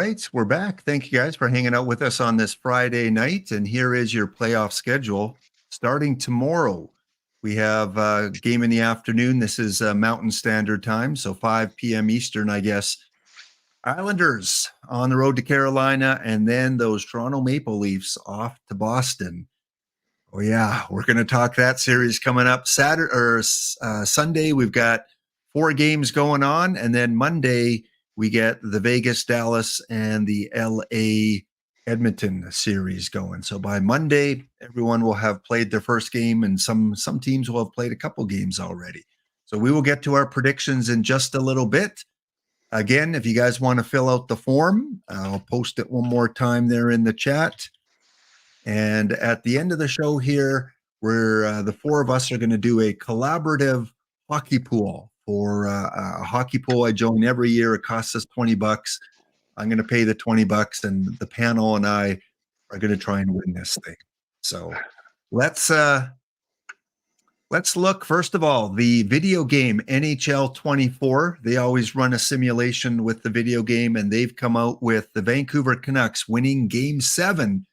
right, we're back. Thank you guys for hanging out with us on this Friday night. And here is your playoff schedule. Starting tomorrow, we have a game in the afternoon. This is Mountain Standard Time, so 5 p.m. Eastern, I guess. Islanders on the road to Carolina, and then those Toronto Maple Leafs off to Boston. Oh yeah, we're going to talk that series coming up Saturday or Sunday. We've got 4 games going on, and then Monday we get the Vegas, Dallas, and the LA Edmonton series going. So by Monday, everyone will have played their first game, and some teams will have played a couple games already. So we will get to our predictions in just a little bit. Again, if you guys want to fill out the form, I'll post it one more time there in the chat. And at the end of the show here, we're the 4 of us are going to do a collaborative hockey pool for a hockey pool I join every year. It costs us $20. I'm going to pay the $20, and the panel and I are going to try and win this thing. So let's look, first of all, the video game NHL 24. They always run a simulation with the video game, and they've come out with the Vancouver Canucks winning Game 7,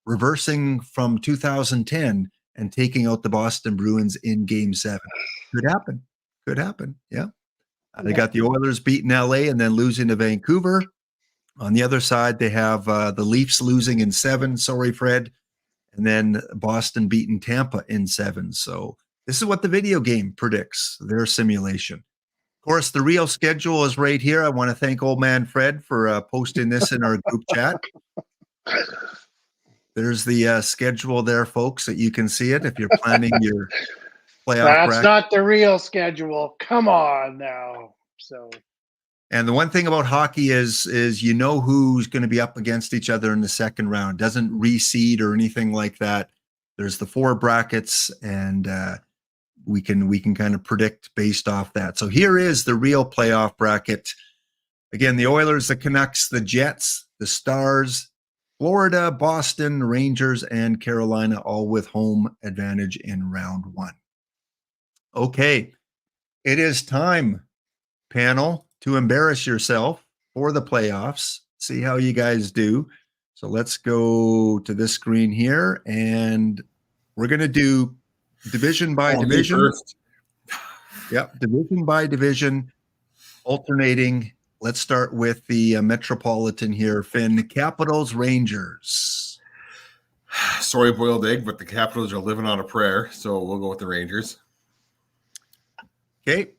reversing from 2010 and taking out the Boston Bruins in Game 7. Could happen. Could happen. Yeah. They got the Oilers beating LA and then losing to Vancouver. On the other side, they have the Leafs losing in 7. Sorry, Fred. And then Boston beating Tampa in 7. So this is what the video game predicts, their simulation. Of course, the real schedule is right here. I want to thank Old Man Fred for posting this in our group chat. There's the schedule there, folks, that you can see it if you're planning your playoff That's bracket. not the real schedule. Come on now. So, and the one thing about hockey is you know who's going to be up against each other in the second round. Doesn't reseed or anything like that. There's the 4 brackets, and we can kind of predict based off that. So here is the real playoff bracket. Again, the Oilers, the Canucks, the Jets, the Stars, Florida, Boston, Rangers, and Carolina, all with home advantage in round 1. Okay, it is time, panel, to embarrass yourself for the playoffs. See how you guys do. So let's go to this screen here, and we're going to do division by division. Yep, division by division, alternating. Let's start with the Metropolitan here. Finn, Capitals, Rangers. Sorry, boiled egg, but the Capitals are living on a prayer, so we'll go with the Rangers. Okay,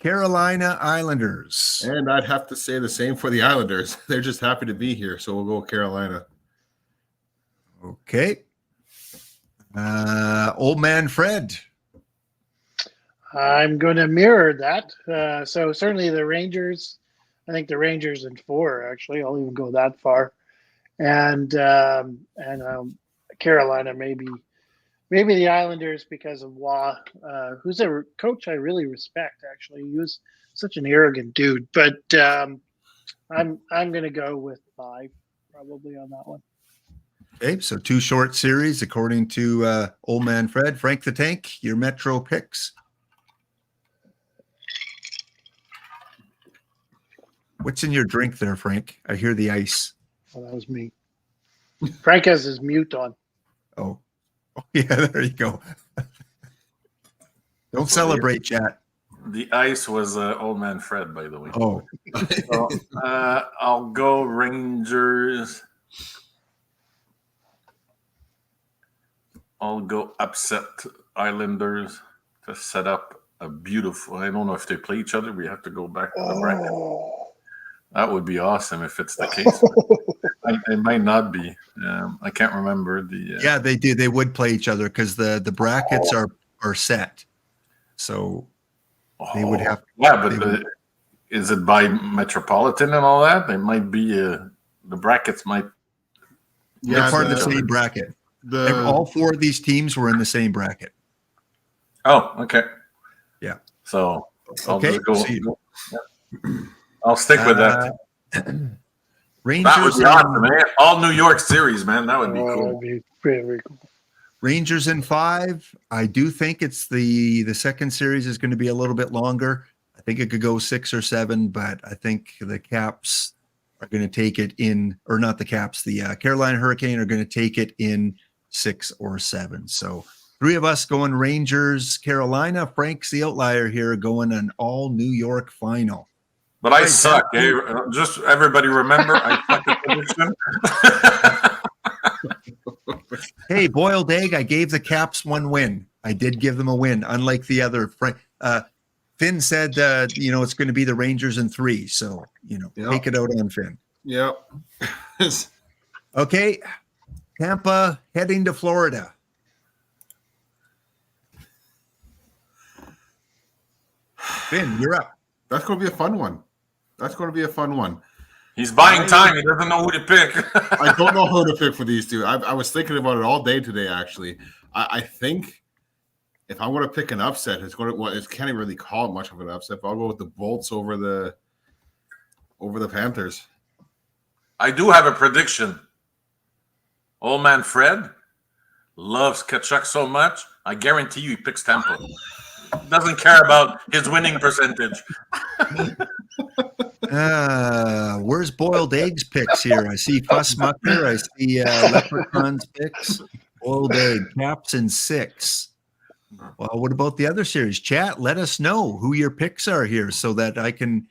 Carolina Islanders. And I'd have to say the same for the Islanders. They're just happy to be here, so we'll go with Carolina. Okay. Old Man Fred. I'm going to mirror that. So certainly the Rangers. I think the Rangers in 4, actually. I'll even go that far. And Carolina, maybe the Islanders because of Waugh, who's a coach I really respect, actually. He was such an arrogant dude. But I'm going to go with 5 probably on that one. Okay, so 2 short series according to Old Man Fred. Frank the Tank, your Metro picks. What's in your drink there, Frank? I hear the ice. Oh, that was me. Frank has his mute on. Oh yeah, there you go. Don't celebrate, chat. The ice was Old Man Fred, by the way. Oh. So, I'll go Rangers. I'll go upset Islanders to set up a beautiful. I don't know if they play each other. We have to go back to the bracket. That would be awesome if it's the case. It might not be. I can't remember the. Yeah, they do. They would play each other because the brackets are set. So they would have. Yeah, but is it by Metropolitan and all that? They might be. The brackets might. They're part of the same bracket. All 4 of these teams were in the same bracket. Oh, okay. Yeah. So I'll okay. just go. I'll stick with that. Rangers. That would be awesome, man. All New York series, man. That would be cool. That'd be very cool. Rangers in 5. I do think it's the second series is going to be a little bit longer. I think it could go 6 or 7, but I think the Caps are going to take it in, or not the Caps, the Carolina Hurricane are going to take it in 6 or 7. So 3 of us going Rangers, Carolina. Frank's the outlier here, going an all New York final. But I suck. Eh? Just everybody remember, I suck at prediction. Hey, boiled egg, I gave the Caps 1 win. I did give them a win, unlike the other. Finn said, it's going to be the Rangers in 3. So, take it out on Finn. Yep. Okay. Tampa heading to Florida. Finn, you're up. That's going to be a fun one. He's buying time. He doesn't know who to pick. I don't know who to pick for these two. I was thinking about it all day today, actually. I think if I want to pick an upset, it can't even really call it much of an upset, but I'll go with the Bolts over the Panthers. I do have a prediction. Old man Fred loves Tkachuk so much, I guarantee you he picks Tampa. Doesn't care about his winning percentage. Where's Boiled Eggs picks here? I see Fuss Mucker. I see Leprechaun's picks. Boiled Egg, Caps in 6. Well, what about the other series? Chat, let us know who your picks are here so that I can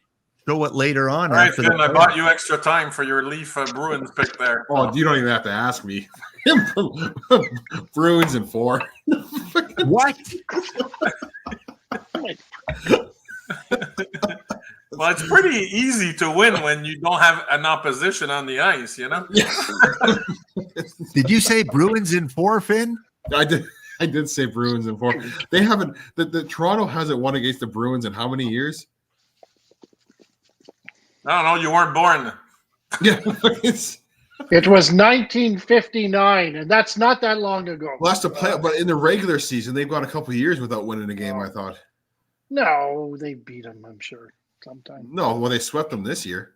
show it later on. All right, Finn, I bought you extra time for your Leaf Bruins pick there. Oh, you don't even have to ask me. Bruins in 4. What? Well, it's pretty easy to win when you don't have an opposition on the ice, Did you say Bruins in 4, Finn? I did say Bruins in 4. They haven't. The Toronto hasn't won against the Bruins in how many years? I don't know. You weren't born. Yeah, It was 1959, and that's not that long ago. Well, that's the play, but in the regular season, they've gone a couple of years without winning a game. I thought. No, they beat them. I'm sure sometime. No, well, they swept them this year.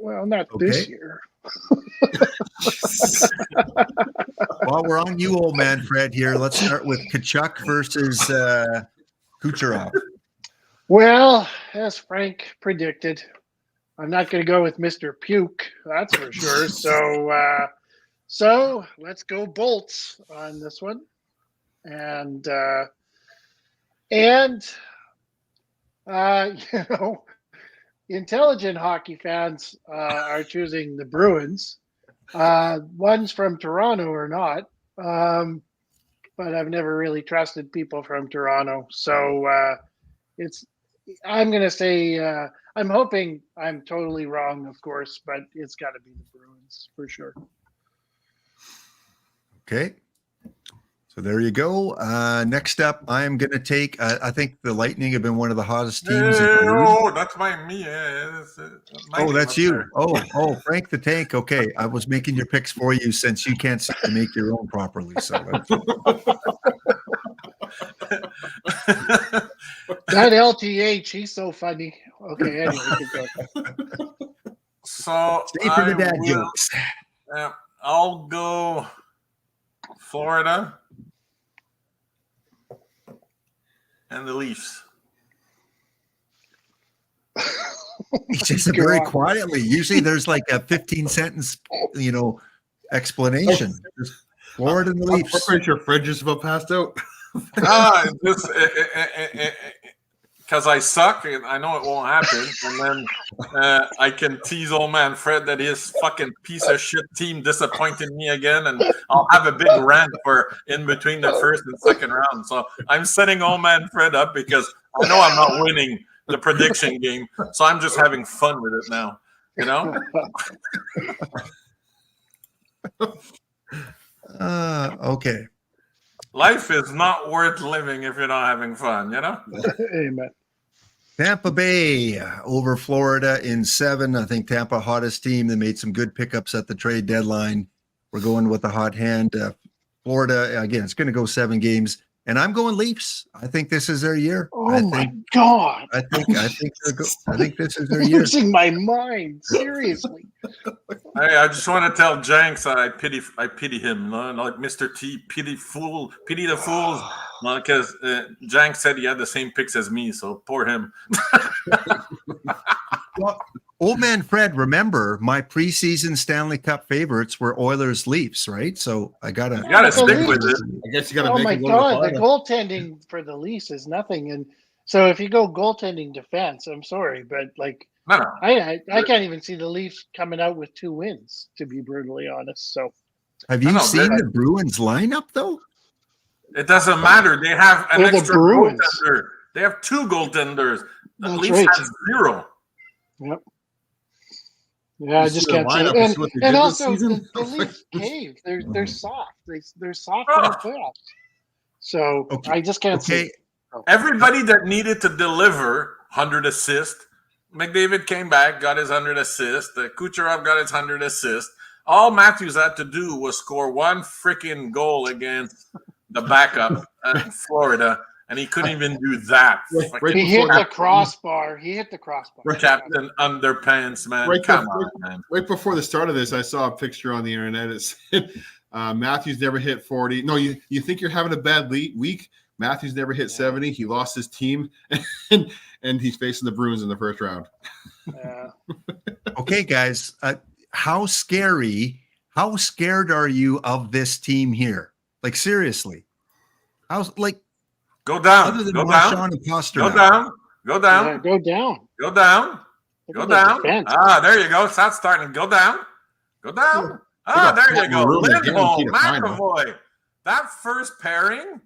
Well, not this year. While we're on you, old man Fred, here, let's start with Tkachuk versus Kucherov. Well, as Frank predicted, I'm not going to go with Mr. Puke, that's for sure. So let's go Bolts on this one, and intelligent hockey fans are choosing the Bruins. Ones from Toronto or not, but I've never really trusted people from Toronto. So I'm going to say, I'm hoping I'm totally wrong, of course, but it's got to be the Bruins for sure. Okay. So there you go. Next up, I am going to take, I think the Lightning have been one of the hottest teams. That's me. That's you. There. Oh, Frank the Tank. Okay. I was making your picks for you since you can't make your own properly. So that LTH, he's so funny. Okay, anyway. So stay for the dad jokes. I'll go Florida and the Leafs. He says it very quietly. Usually there's like a 15-sentence, explanation. Florida and the Leafs. I'm pretty sure Fred just about passed out. Because I suck, and I know it won't happen. And then I can tease old man Fred that his fucking piece of shit team disappointed me again, and I'll have a big rant for in between the first and second round. So I'm setting old man Fred up because I know I'm not winning the prediction game, so I'm just having fun with it now. Okay. Life is not worth living if you're not having fun, Amen. Tampa Bay over Florida in 7. I think Tampa, hottest team. They made some good pickups at the trade deadline. We're going with the hot hand. Florida, again, it's going to go 7 games. And I'm going Leafs. I think this is their year. My God! I think this is their I'm year. losing my mind. Seriously. Hey, I just want to tell Jenks I pity him, like Mr. T, pity the fools, because Jenks said he had the same picks as me, so poor him. Old man Fred, remember my preseason Stanley Cup favorites were Oilers Leafs, right? So I gotta You gotta The stick Leafs- with it. I guess you got to Oh make my it go God, to the the goaltending for the Leafs is nothing. And so if you go goaltending defense, I'm sorry, but like No. I can't even see the Leafs coming out with 2 wins, to be brutally honest. So have you No, seen but- the Bruins lineup though? It doesn't matter. They have an They're the extra Bruins. goaltender. They have 2 goaltenders. The That's Leafs right. have 0. Yep. Yeah, I You just see the can't see lineup it. and see what they did And this also season? the Leafs cave. They're soft. They're soft in the playoffs. So Okay. I just can't see Okay, it. Everybody that needed to deliver 100 assists, McDavid came back, got his 100 assists. Kucherov got his 100 assists. All Matthews had to do was score 1 freaking goal against the backup in Florida, and he couldn't even do that. Right Fucking He hit before the crossbar. He hit the crossbar. Right. Captain Underpants, man. Right Come before- on, man. Right before the start of this, I saw a picture on the internet. It said Matthews never hit 40. No, you think you're having a bad week? Matthews never hit 70. He lost his team, and he's facing the Bruins in the first round. okay, guys. How scared are you of this team here? Like seriously, how's like Go down. other than Go Marchand down. and Go Pasternak? down. Go Yeah, down. go down. Go down. Look Go at the down. defense. Ah, there you go. Start starting. Go down. Go down. Ah, Look there at you go. Maroon, Lindholm, guaranteed a final. McAvoy. That first pairing,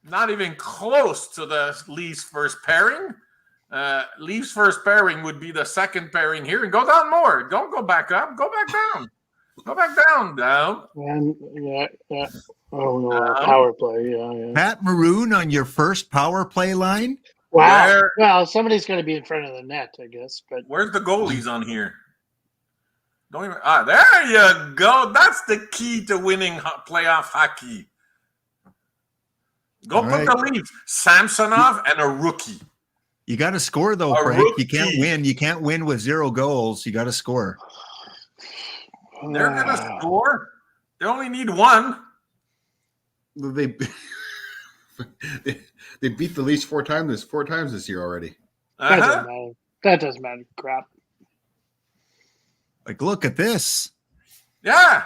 not even close to the Leafs' first pairing. Leafs' first pairing would be the second pairing here. And go down more. Don't go back up. Go back down. Go back down. And yeah. Oh no, Down. power play. Yeah. Pat Maroon on your first power play line. Wow. Where- Well, somebody's going to be in front of the net, I guess. But Where's the goalies on here? Don't even. Ah, there you go. That's the key to winning playoff hockey. Go All put right. the Leafs, Samsonov, and a rookie. You got to score though, A Frank. You can't rookie. win. You can't win with 0 goals. You got to score. They're gonna score. They only need 1. They they beat the Leafs 4 times this year already. that Uh-huh. doesn't matter. That doesn't matter. Crap. Like, look at this. Yeah,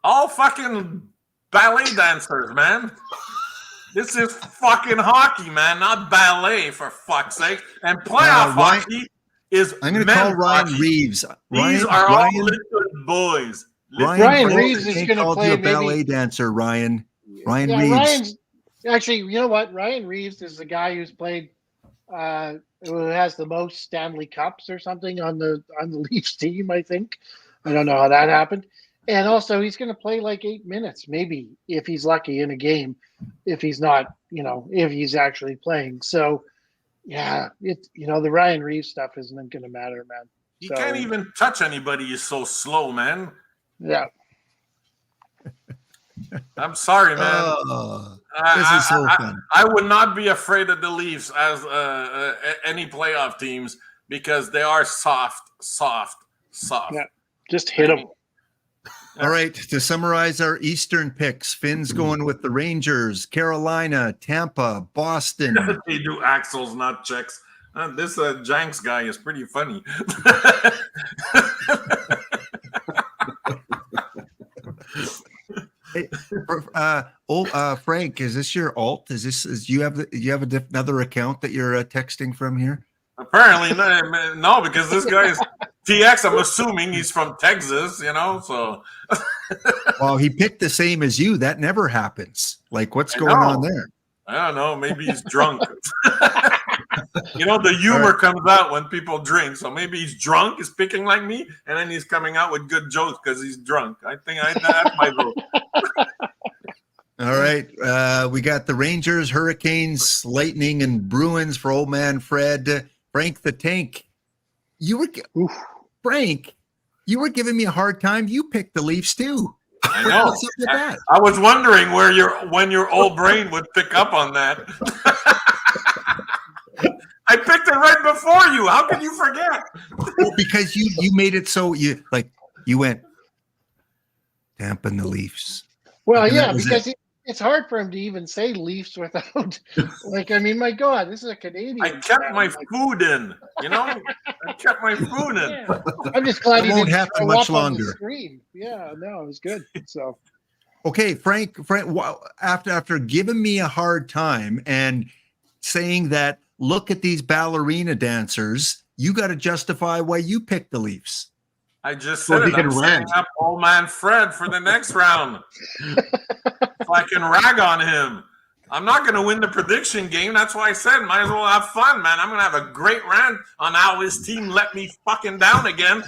all fucking ballet dancers, man. This is fucking hockey, man, not ballet, for fuck's sake. And playoff Ryan- hockey is. I'm going to men's call Ryan hockey. Reeves. These are all little boys. Ryan Frank Reeves is ain't gonna called play you a maybe- ballet dancer, Ryan. Ryan Yeah, Reeves. Ryan's actually. You know what? Ryan Reeves is the guy who's played. Who has the most Stanley Cups or something on the Leafs team? I think. I don't know how that happened. And also, he's going to play like 8 minutes, maybe if he's lucky in a game. If he's not, if he's actually playing. So, yeah, the Ryan Reeves stuff isn't going to matter, man. He So- can't even touch anybody. He's so slow, man. Yeah. I'm sorry, man. Oh, this is so fun. I would not be afraid of the Leafs as any playoff teams because they are soft. Yeah. Just hit him. All right. To summarize our Eastern picks, Finn's going with the Rangers, Carolina, Tampa, Boston. They do axles, not checks. This Janks guy is pretty funny. Hey, Frank, is this your alt? Do you have another account that you're texting from here? Apparently, no, because this guy is TX. I'm assuming he's from Texas, so. Well, he picked the same as you. That never happens. Like, what's I going know. on there? I don't know. Maybe he's drunk. The humor comes out when people drink. So maybe he's drunk, he's picking like me, and then he's coming out with good jokes because he's drunk. I think that's my vote. All right. We got the Rangers, Hurricanes, Lightning, and Bruins for old man Fred. Frank the Tank. Frank, you were giving me a hard time. You picked the Leafs too. I know. What's up with that? I was wondering when your old brain would pick up on that. I picked it right before you. How could you forget? Well, because you made it so you went Tampa and the Leafs. Well, And yeah, that was because it's hard for him to even say Leafs without, like, I mean, my God, this is a Canadian. I kept fan. my Like, food in, you know? I kept my food in. yeah. I'm just glad It he won't didn't happen show much up on the longer. screen. Yeah, no, it was good. So Okay, Frank, after giving me a hard time and saying that, look at these ballerina dancers, you got to justify why you picked the Leafs. I just So said he it. I'm can setting rant. up old man Fred for the next round. So I can rag on him. I'm not going to win the prediction game. That's why I said might as well have fun, man. I'm going to have a great rant on how his team let me fucking down again.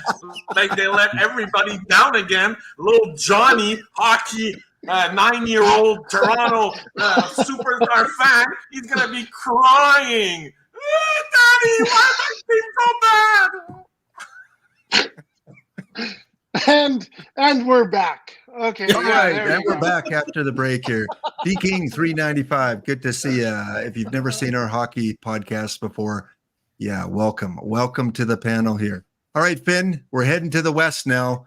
Like they let everybody down again. Little Johnny, hockey, 9-year-old Toronto superstar fan. He's going to be crying. Daddy, why is my team so bad? and we're back. Okay, All yeah, right, there and you we're go. back after the break here. D King 395. Good to see you. If you've never seen our hockey podcast before, yeah, welcome. Welcome to the panel here. All right, Finn, we're heading to the West now.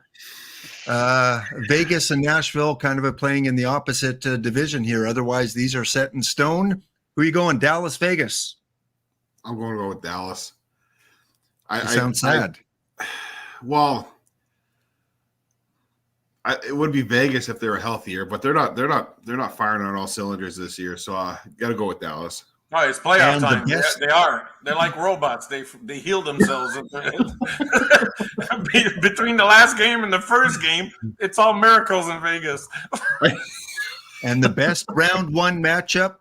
Vegas and Nashville kind of playing in the opposite division here. Otherwise, these are set in stone. Who are you going? Dallas, Vegas? I'm going to go with Dallas. You sound sad. It would be Vegas if they were healthier, but they're not firing on all cylinders this year. So got to go with Dallas. Oh, it's playoff And the time. best- They are. They're like robots. They heal themselves. Between the last game and the first game, it's all miracles in Vegas. And the best round one matchup,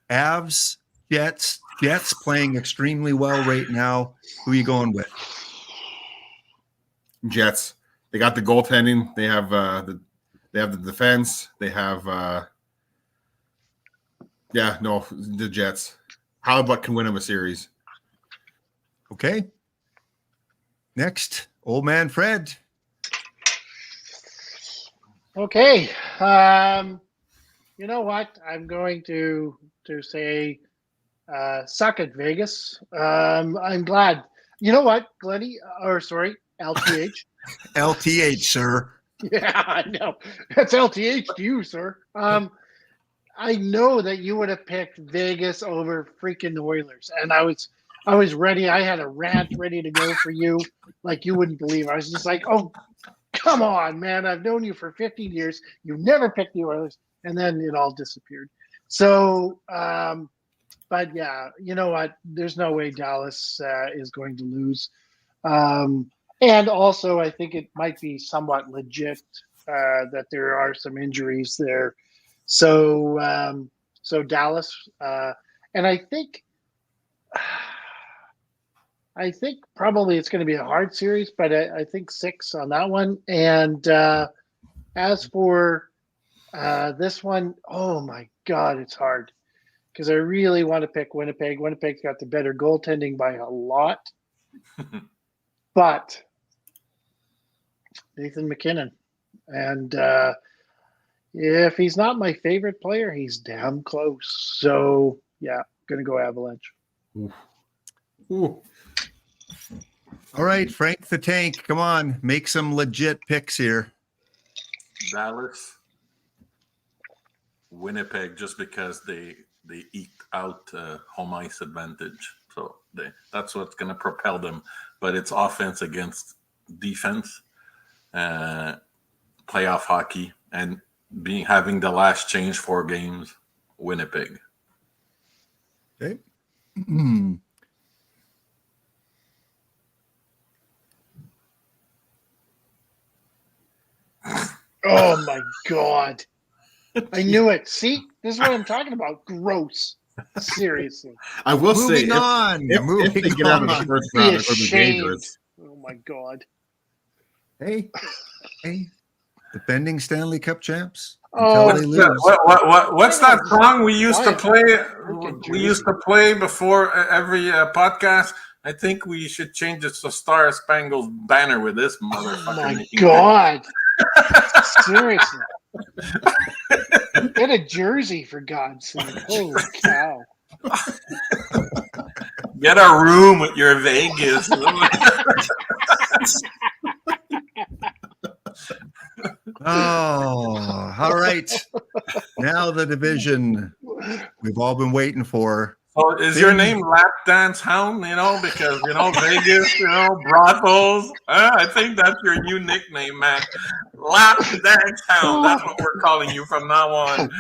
Avs, Jets. Jets playing extremely well right now. Who are you going with? Jets. They got the goaltending. They have the defense. They have the Jets. Halibut can win them a series. Okay. Next, old man Fred. Okay. You know what? I'm going to say suck it, Vegas. I'm glad. You know what, Glenny? LTH. LTH, sir. Yeah, I know. That's LTH to you, sir. I know that you would have picked Vegas over freaking the Oilers, and I was ready. I had a rant ready to go for you, like you wouldn't believe. I was just like, "Oh, come on, man! I've known you for 15 years. You never picked the Oilers," and then it all disappeared. So, but yeah, you know what? There's no way Dallas is going to lose. And also, I think it might be somewhat legit that there are some injuries there. So Dallas, and I think probably it's going to be a hard series, but I think 6 on that one. And as for this one, oh my God, it's hard because I really want to pick Winnipeg. Winnipeg's got the better goaltending by a lot, but Nathan McKinnon, and if he's not my favorite player, he's damn close. So yeah, gonna go Avalanche. Ooh. All right, Frank the Tank, come on, make some legit picks here. Dallas, Winnipeg, just because they eked out home ice advantage. So that's what's going to propel them. But it's offense against defense, playoff hockey, and having the last change 4 games, Winnipeg. Okay. Oh my God. I knew it. See, this is what I'm talking about. Gross. Seriously. I will say, Moving on. if they get out of the first round, it's going to be dangerous. Oh my God. Hey, defending Stanley Cup champs. Oh, Until they lose. What's that song we used to play? Freaking We used to play before every podcast. I think we should change it to Star Spangled Banner with this Oh motherfucker. my God. Seriously. Get a jersey for God's sake. Holy cow. Get a room with your Vegas. Oh, all right. Now the division we've all been waiting for. So is your name Lap Dance Hound? Because Vegas, brothels. I think that's your new nickname, man. Lap Dance Hound. That's what we're calling you from now on.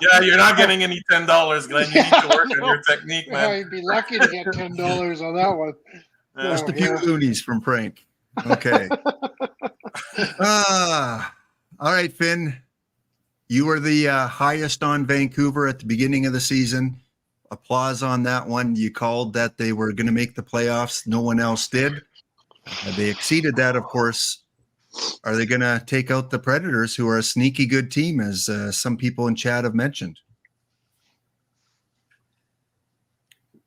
Yeah, you're not getting any $10, Glenn. You need to work on your technique, man. You'd be lucky to get $10 on that one. Just a few loonies from Frank. Okay. All right, Finn. You were the highest on Vancouver at the beginning of the season. Applause on that one. You called that they were going to make the playoffs. No one else did. They exceeded that, of course. Are they going to take out the Predators, who are a sneaky good team, as some people in chat have mentioned?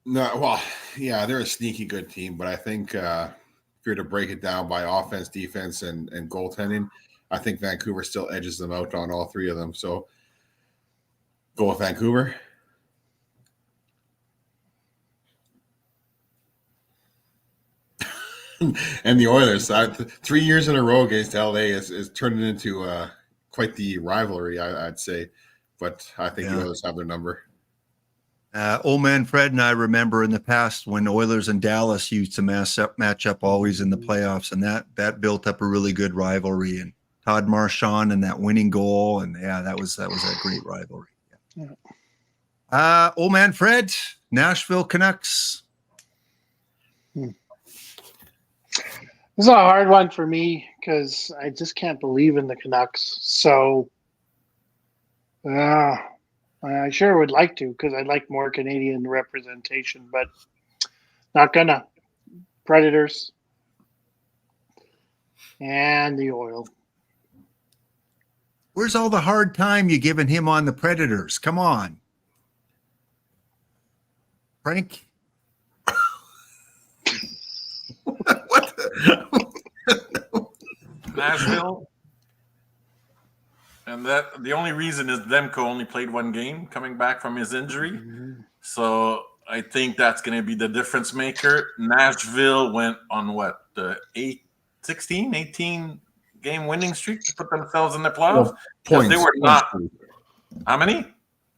No, well, yeah, they're a sneaky good team, but I think if you're to break it down by offense, defense, and goaltending, I think Vancouver still edges them out on all three of them. So go with Vancouver. And the Oilers, 3 years in a row against LA is turning into quite the rivalry, I'd say. But I think the Oilers have their number. Old man Fred and I remember in the past when Oilers and Dallas used to match up always in the playoffs, and that built up a really good rivalry. And Todd Marchand and that winning goal, and that was a great rivalry. Yeah. Old man Fred, Nashville Canucks. This is a hard one for me because I just can't believe in the Canucks. So I sure would like to, because I'd like more Canadian representation, but not gonna. Predators and the Oil. Where's all the hard time you giving him on the Predators? Come on, Frank. What? Nashville. And that the only reason is Demko only played one game coming back from his injury. Mm-hmm. So I think that's going to be the difference maker. Nashville went on what, 18 game winning streak to put themselves in the playoffs? Points. They were not. How many?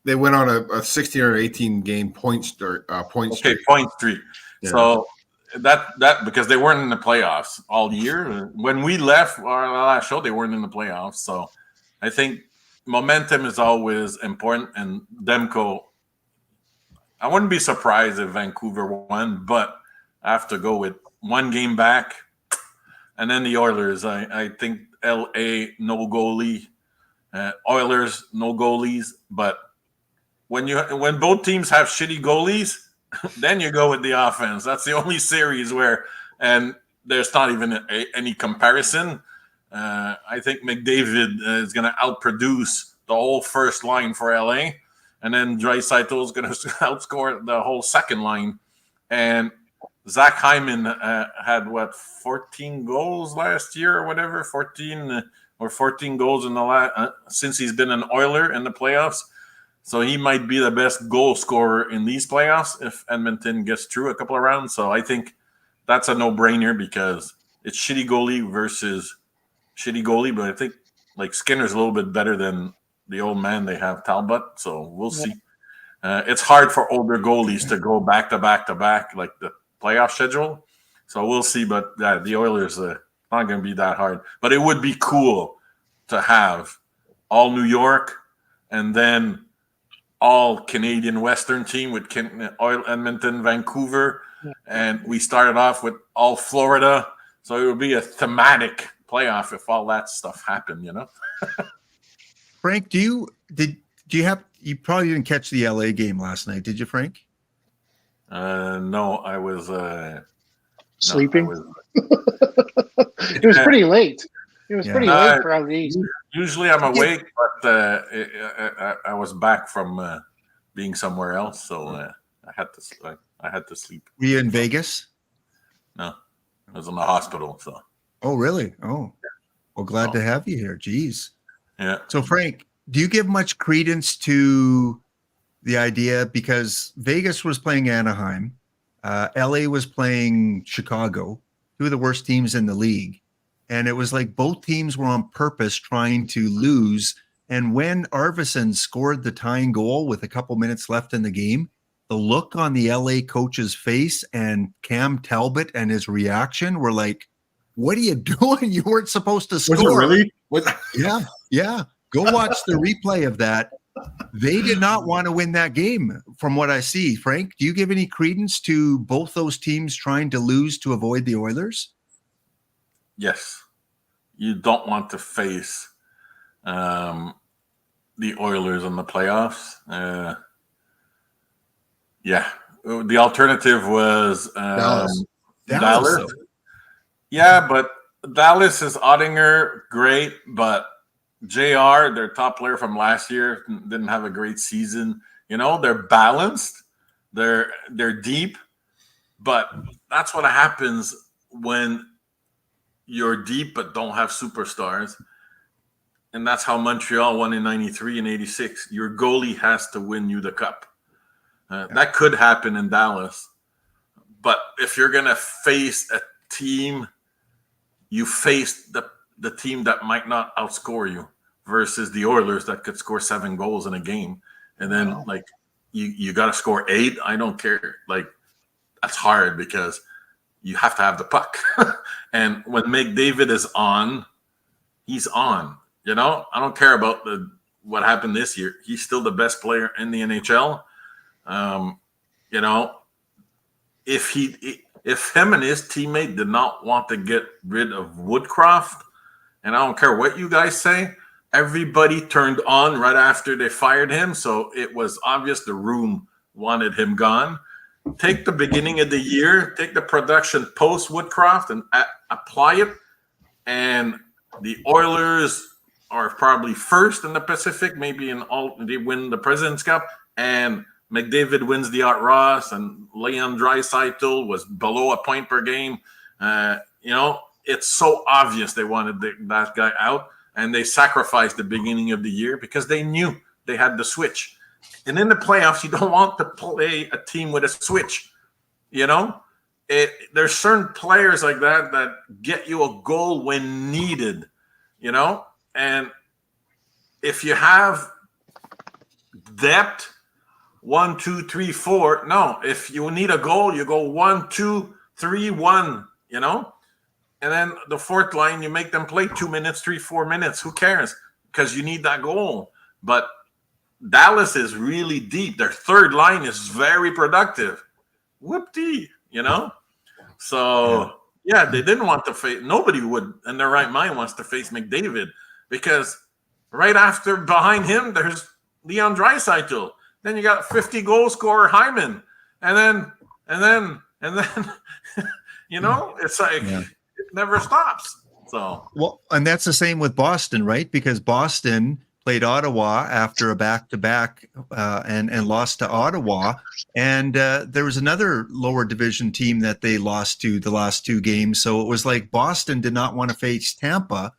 They went on a 16 or 18 game point streak. Okay, point streak. Yeah. So that because they weren't in the playoffs all year. When we left our last show, they weren't in the playoffs. So I think momentum is always important, and Demko, I wouldn't be surprised if Vancouver won, but I have to go with one game back. And then the Oilers, I think LA, no goalie. Oilers, no goalies. But when both teams have shitty goalies, then you go with the offense. That's the only series where, and there's not even any comparison. I think McDavid is going to outproduce the whole first line for LA, and then Draisaitl is going to outscore the whole second line. And Zach Hyman had 14 goals last year or whatever, 14 goals in the since he's been an Oiler in the playoffs. So he might be the best goal scorer in these playoffs if Edmonton gets through a couple of rounds. So I think that's a no-brainer because it's shitty goalie versus shitty goalie. But I think like Skinner's a little bit better than the old man they have, Talbot. So we'll see. It's hard for older goalies to go back to back to back like the playoff schedule. So we'll see. But the Oilers not going to be that hard. But it would be cool to have all New York and then all Canadian Western team with Edmonton, Vancouver, and we started off with all Florida. So it would be a thematic playoff if all that stuff happened, Frank, you probably didn't catch the LA game last night, did you, Frank? No, I was sleeping. No, it was pretty late. It was pretty late for out east. Usually I'm awake, but I was back from being somewhere else, so I had to sleep. Were you in Vegas? No, I was in the hospital. So. Oh, really? Oh, well, glad to have you here. Jeez. Yeah. So, Frank, do you give much credence to the idea, because Vegas was playing Anaheim, LA was playing Chicago, two of the worst teams in the league. And it was like both teams were on purpose trying to lose. And when Arvidsson scored the tying goal with a couple minutes left in the game, the look on the LA coach's face and Cam Talbot and his reaction were like, what are you doing? You weren't supposed to score. Was it really? Yeah. Go watch the replay of that. They did not want to win that game from what I see. Frank, do you give any credence to both those teams trying to lose to avoid the Oilers? Yes. You don't want to face the Oilers in the playoffs. Yeah. The alternative was Dallas. Yeah, but Dallas is Ottinger, great, but JR, their top player from last year, didn't have a great season. You know, they're balanced, they're deep, but that's what happens when you're deep but don't have superstars. And that's how Montreal won in 93 and 86. Your goalie has to win you the cup. That could happen in Dallas. But if you're going to face a team, you face the team that might not outscore you versus the Oilers that could score 7 goals in a game. And then, like, you got to score 8. I don't care. Like, that's hard because you have to have the puck. And when McDavid is on, he's on. You know, I don't care about what happened this year. He's still the best player in the NHL. You know, if him and his teammate did not want to get rid of Woodcroft, and I don't care what you guys say, everybody turned on right after they fired him. So it was obvious the room wanted him gone. Take the beginning of the year, take the production post Woodcroft and apply it. And the Oilers are probably first in the Pacific, maybe they win the President's Cup, and McDavid wins the Art Ross, and Leon Draisaitl was below a point per game. You know, it's so obvious they wanted that guy out, and they sacrificed the beginning of the year because they knew they had the switch. And in the playoffs, you don't want to play a team with a switch. You know, there's certain players like that get you a goal when needed. You know, and if you have depth. 1, 2, 3, 4. No, if you need a goal, you go 1, 2, 3, 1, you know? And then the fourth line, you make them play 2 minutes, 3, 4 minutes. Who cares? Because you need that goal. But Dallas is really deep. Their third line is very productive. Whoop-dee, you know? So, yeah, they didn't want to face – nobody would in their right mind wants to face McDavid because right after behind him, there's Leon Draisaitl. Then you got 50 goal scorer Hyman, and then, you know, it's like it never stops. So well, and that's the same with Boston, right? Because Boston played Ottawa after a back-to-back and lost to Ottawa, and there was another lower division team that they lost to the last 2 games. So it was like Boston did not want to face Tampa;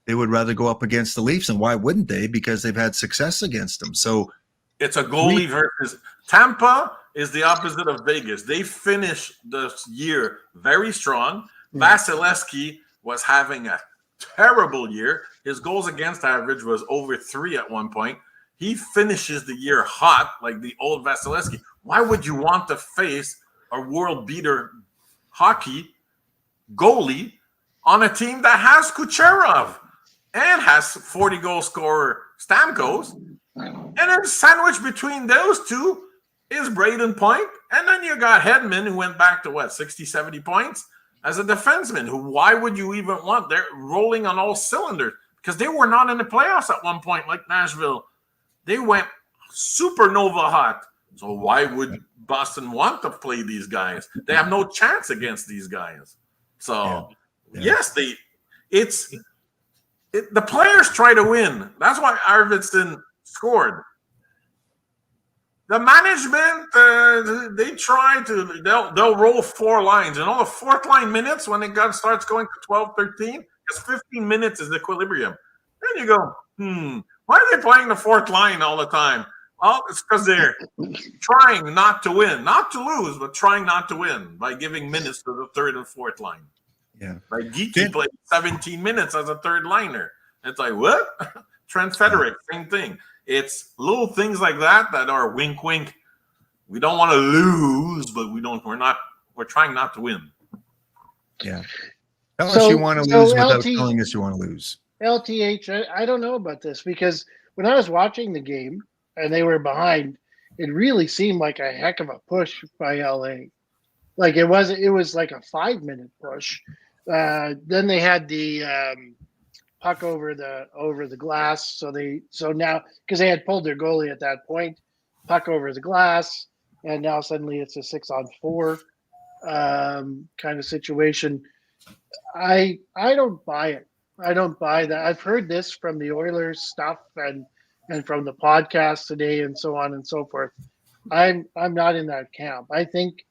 they would rather go up against the Leafs, and why wouldn't they? Because they've had success against them. So. It's a goalie versus Tampa is the opposite of Vegas. They finished this year very strong. Vasilevsky was having a terrible year. His goals against average was over 3 at one point. He finishes the year hot like the old Vasilevsky. Why would you want to face a world beater hockey goalie on a team that has Kucherov and has 40 goal scorer Stamkos? And then sandwiched between those two is Braden Point. And then you got Hedman, who went back to 60, 70 points as a defenseman. Who, why would you even want? They're rolling on all cylinders because they were not in the playoffs at one point like Nashville. They went supernova hot. So why would Boston want to play these guys? They have no chance against these guys. So, yes, the players try to win. That's why Arvidsson scored. The management, they try to, they'll roll 4 lines. And all the fourth line minutes, when it starts going to 12, 13, because 15 minutes is the equilibrium. Then you go, why are they playing the fourth line all the time? Well, it's because they're trying not to win, not to lose, but trying not to win by giving minutes to the third and fourth line. Yeah. Like Geeky Finn- played 17 minutes as a third liner. It's like, what? Trent Frederick, same thing. It's little things like that are wink, wink. We don't want to lose, but we're trying not to win. Yeah. Tell us you want to lose without telling us you want to lose. LTH, I don't know about this because when I was watching the game and they were behind, it really seemed like a heck of a push by LA. Like it was like a 5-minute push. Then they had the puck over the glass. So now because they had pulled their goalie at that point, puck over the glass, and now suddenly it's a 6-on-4 kind of situation. I don't buy it. I don't buy that. I've heard this from the Oilers stuff and from the podcast today and so on and so forth. I'm not in that camp. I think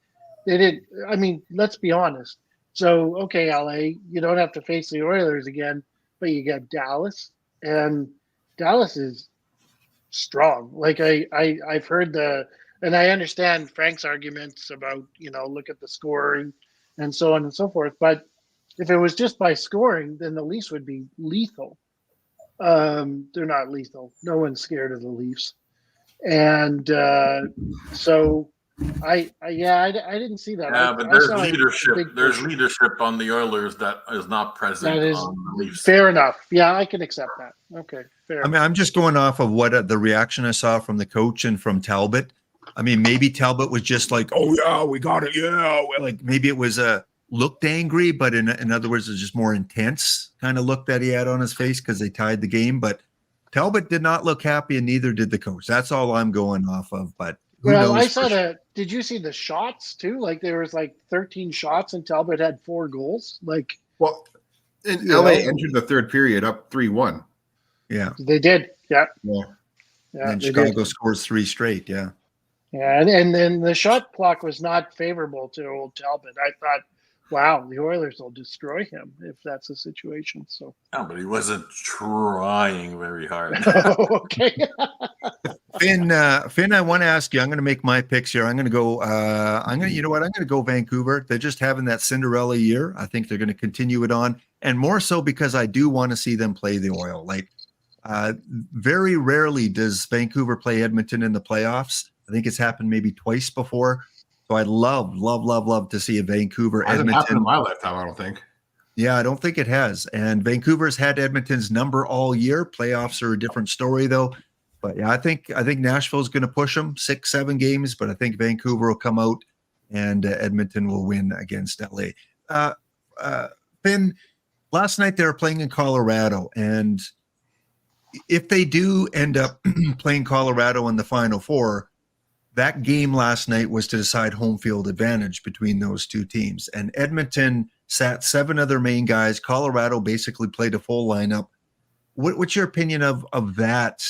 they did. I mean, let's be honest. So okay, LA, you don't have to face the Oilers again, but you get Dallas, and Dallas is strong. Like I've heard and I understand Frank's arguments about look at the scoring and so on and so forth, but if it was just by scoring, then the Leafs would be lethal. They're not lethal. No one's scared of the Leafs, and so I didn't see that. Yeah, but there's leadership. There's leadership on the Oilers that is not present that is on the Leafs. fair enough. Yeah, I can accept that. Okay, fair. I mean, I'm just going off of what the reaction I saw from the coach and from Talbot. I mean, maybe Talbot was just like, "Oh yeah, we got it." Yeah, like maybe it was looked angry, but in other words, it's just more intense kind of look that he had on his face because they tied the game. But Talbot did not look happy, and neither did the coach. That's all I'm going off of. But who knows? I saw that. Did you see the shots too? Like there was like 13 shots, and Talbot had 4 goals. Like, well, and LA entered the third period up 3-1. Yeah, they did. Yeah. And Chicago scores 3 straight. Yeah. Yeah, and then the shot clock was not favorable to old Talbot. I thought, wow, the Oilers will destroy him if that's the situation. So, no, but he wasn't trying very hard. Okay. Finn, I want to ask you. I'm going to make my picks here. I'm going to go. You know what? I'm going to go Vancouver. They're just having that Cinderella year. I think they're going to continue it on, and more so because I do want to see them play the Oil. Like, very rarely does Vancouver play Edmonton in the playoffs. I think it's happened maybe twice before. So I'd love to see a Vancouver Hasn't Edmonton. happened in my lifetime, I don't think. Yeah, I don't think it has. And Vancouver's had Edmonton's number all year. Playoffs are a different story, though. But yeah, I think Nashville's going to push them 6-7 games, but I think Vancouver will come out and Edmonton will win against LA. Finn, last night they were playing in Colorado, and if they do end up playing Colorado in the Final Four, that game last night was to decide home field advantage between those two teams. And Edmonton sat 7 of their main guys. Colorado basically played a full lineup. What's your opinion of that,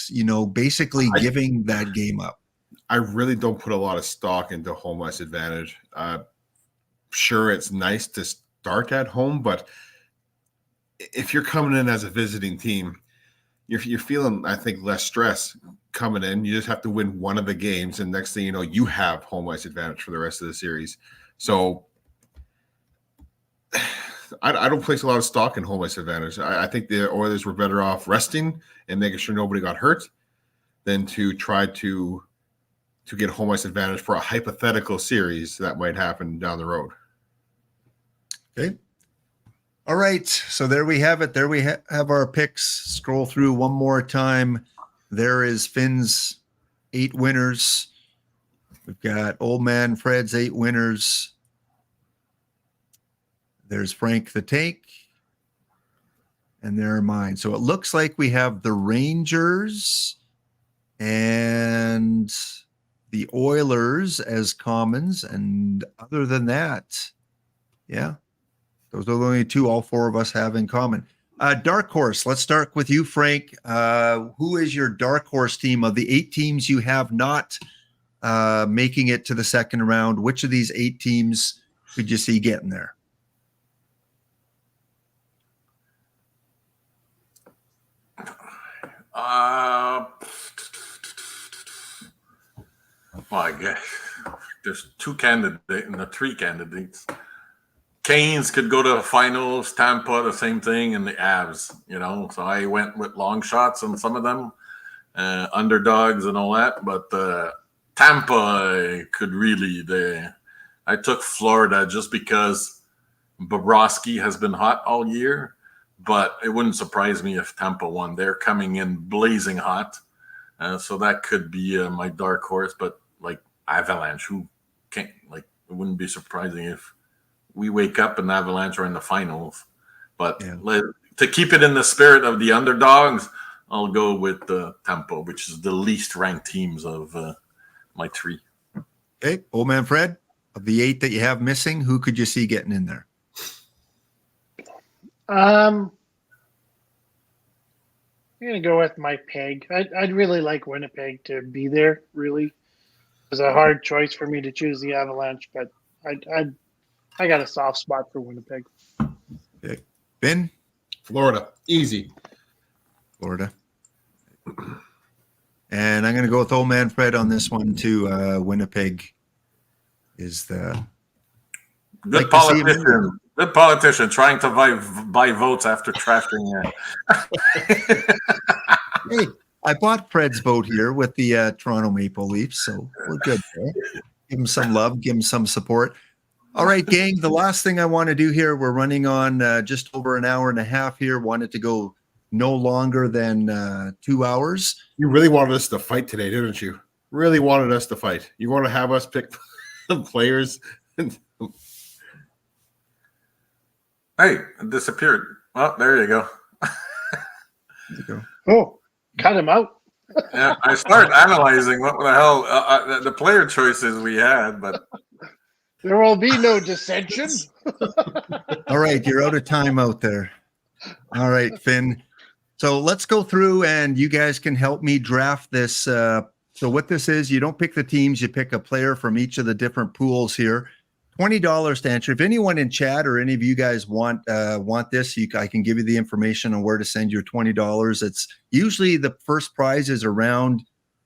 basically giving that game up? I really don't put a lot of stock into home ice advantage. Sure, it's nice to start at home, but if you're coming in as a visiting team, you're feeling, I think, less stress coming in. You just have to win one of the games, and next thing you know, you have home ice advantage for the rest of the series. So I don't place a lot of stock in home ice advantage. I think the Oilers were better off resting and making sure nobody got hurt than to try to get home ice advantage for a hypothetical series that might happen down the road. Okay. All right. So there we have it. There we have our picks. Scroll through one more time. There is Finn's 8 winners. We've got Old Man Fred's 8 winners. There's Frank the Tank. And there are mine. So it looks like we have the Rangers and the Oilers as commons. And other than that, yeah, those are the only 2 all 4 of us have in common. Dark horse. Let's start with you, Frank. Who is your dark horse team of the 8 teams you have not making it to the second round? Which of these 8 teams could you see getting there? Well, I guess there's 2 candidates and the 3 candidates. Canes could go to the finals, Tampa, the same thing, and the Avs, So I went with long shots on some of them, underdogs and all that. But Tampa could really, I took Florida just because Bobrovsky has been hot all year, but it wouldn't surprise me if Tampa won. They're coming in blazing hot. So that could be my dark horse, but like Avalanche, who can't, like, it wouldn't be surprising if we wake up and Avalanche are in the finals. But to keep it in the spirit of the underdogs, I'll go with Tampa, which is the least ranked teams of my 3. Okay, old man Fred, of the 8 that you have missing, who could you see getting in there? I'm gonna go with my peg. I'd really like Winnipeg to be there. Really, it was a hard choice for me to choose the Avalanche, but I got a soft spot for Winnipeg. Okay. Ben? Florida. Easy. Florida. And I'm going to go with old man Fred on this one too. Winnipeg is the good politician. Good politician trying to buy votes after trashing. Hey, I bought Fred's vote here with the Toronto Maple Leafs, so we're good there. Give him some love, give him some support. All right, gang, the last thing I want to do here, we're running on just over an hour and a half here. Wanted to go no longer than 2 hours. You really wanted us to fight today, didn't you? Really wanted us to fight. You want to have us pick the players? Hey, it disappeared. Well, there you go. There you go. Oh, cut him out. Yeah, I started analyzing what the hell the player choices we had, but There will be no dissension. All right, you're out of time out there. All right, Finn. So let's go through and you guys can help me draft this. So what this is, you don't pick the teams, you pick a player from each of the different pools here. $20 to enter. If anyone in chat or any of you guys want this, I can give you the information on where to send your $20. It's usually the first prize is around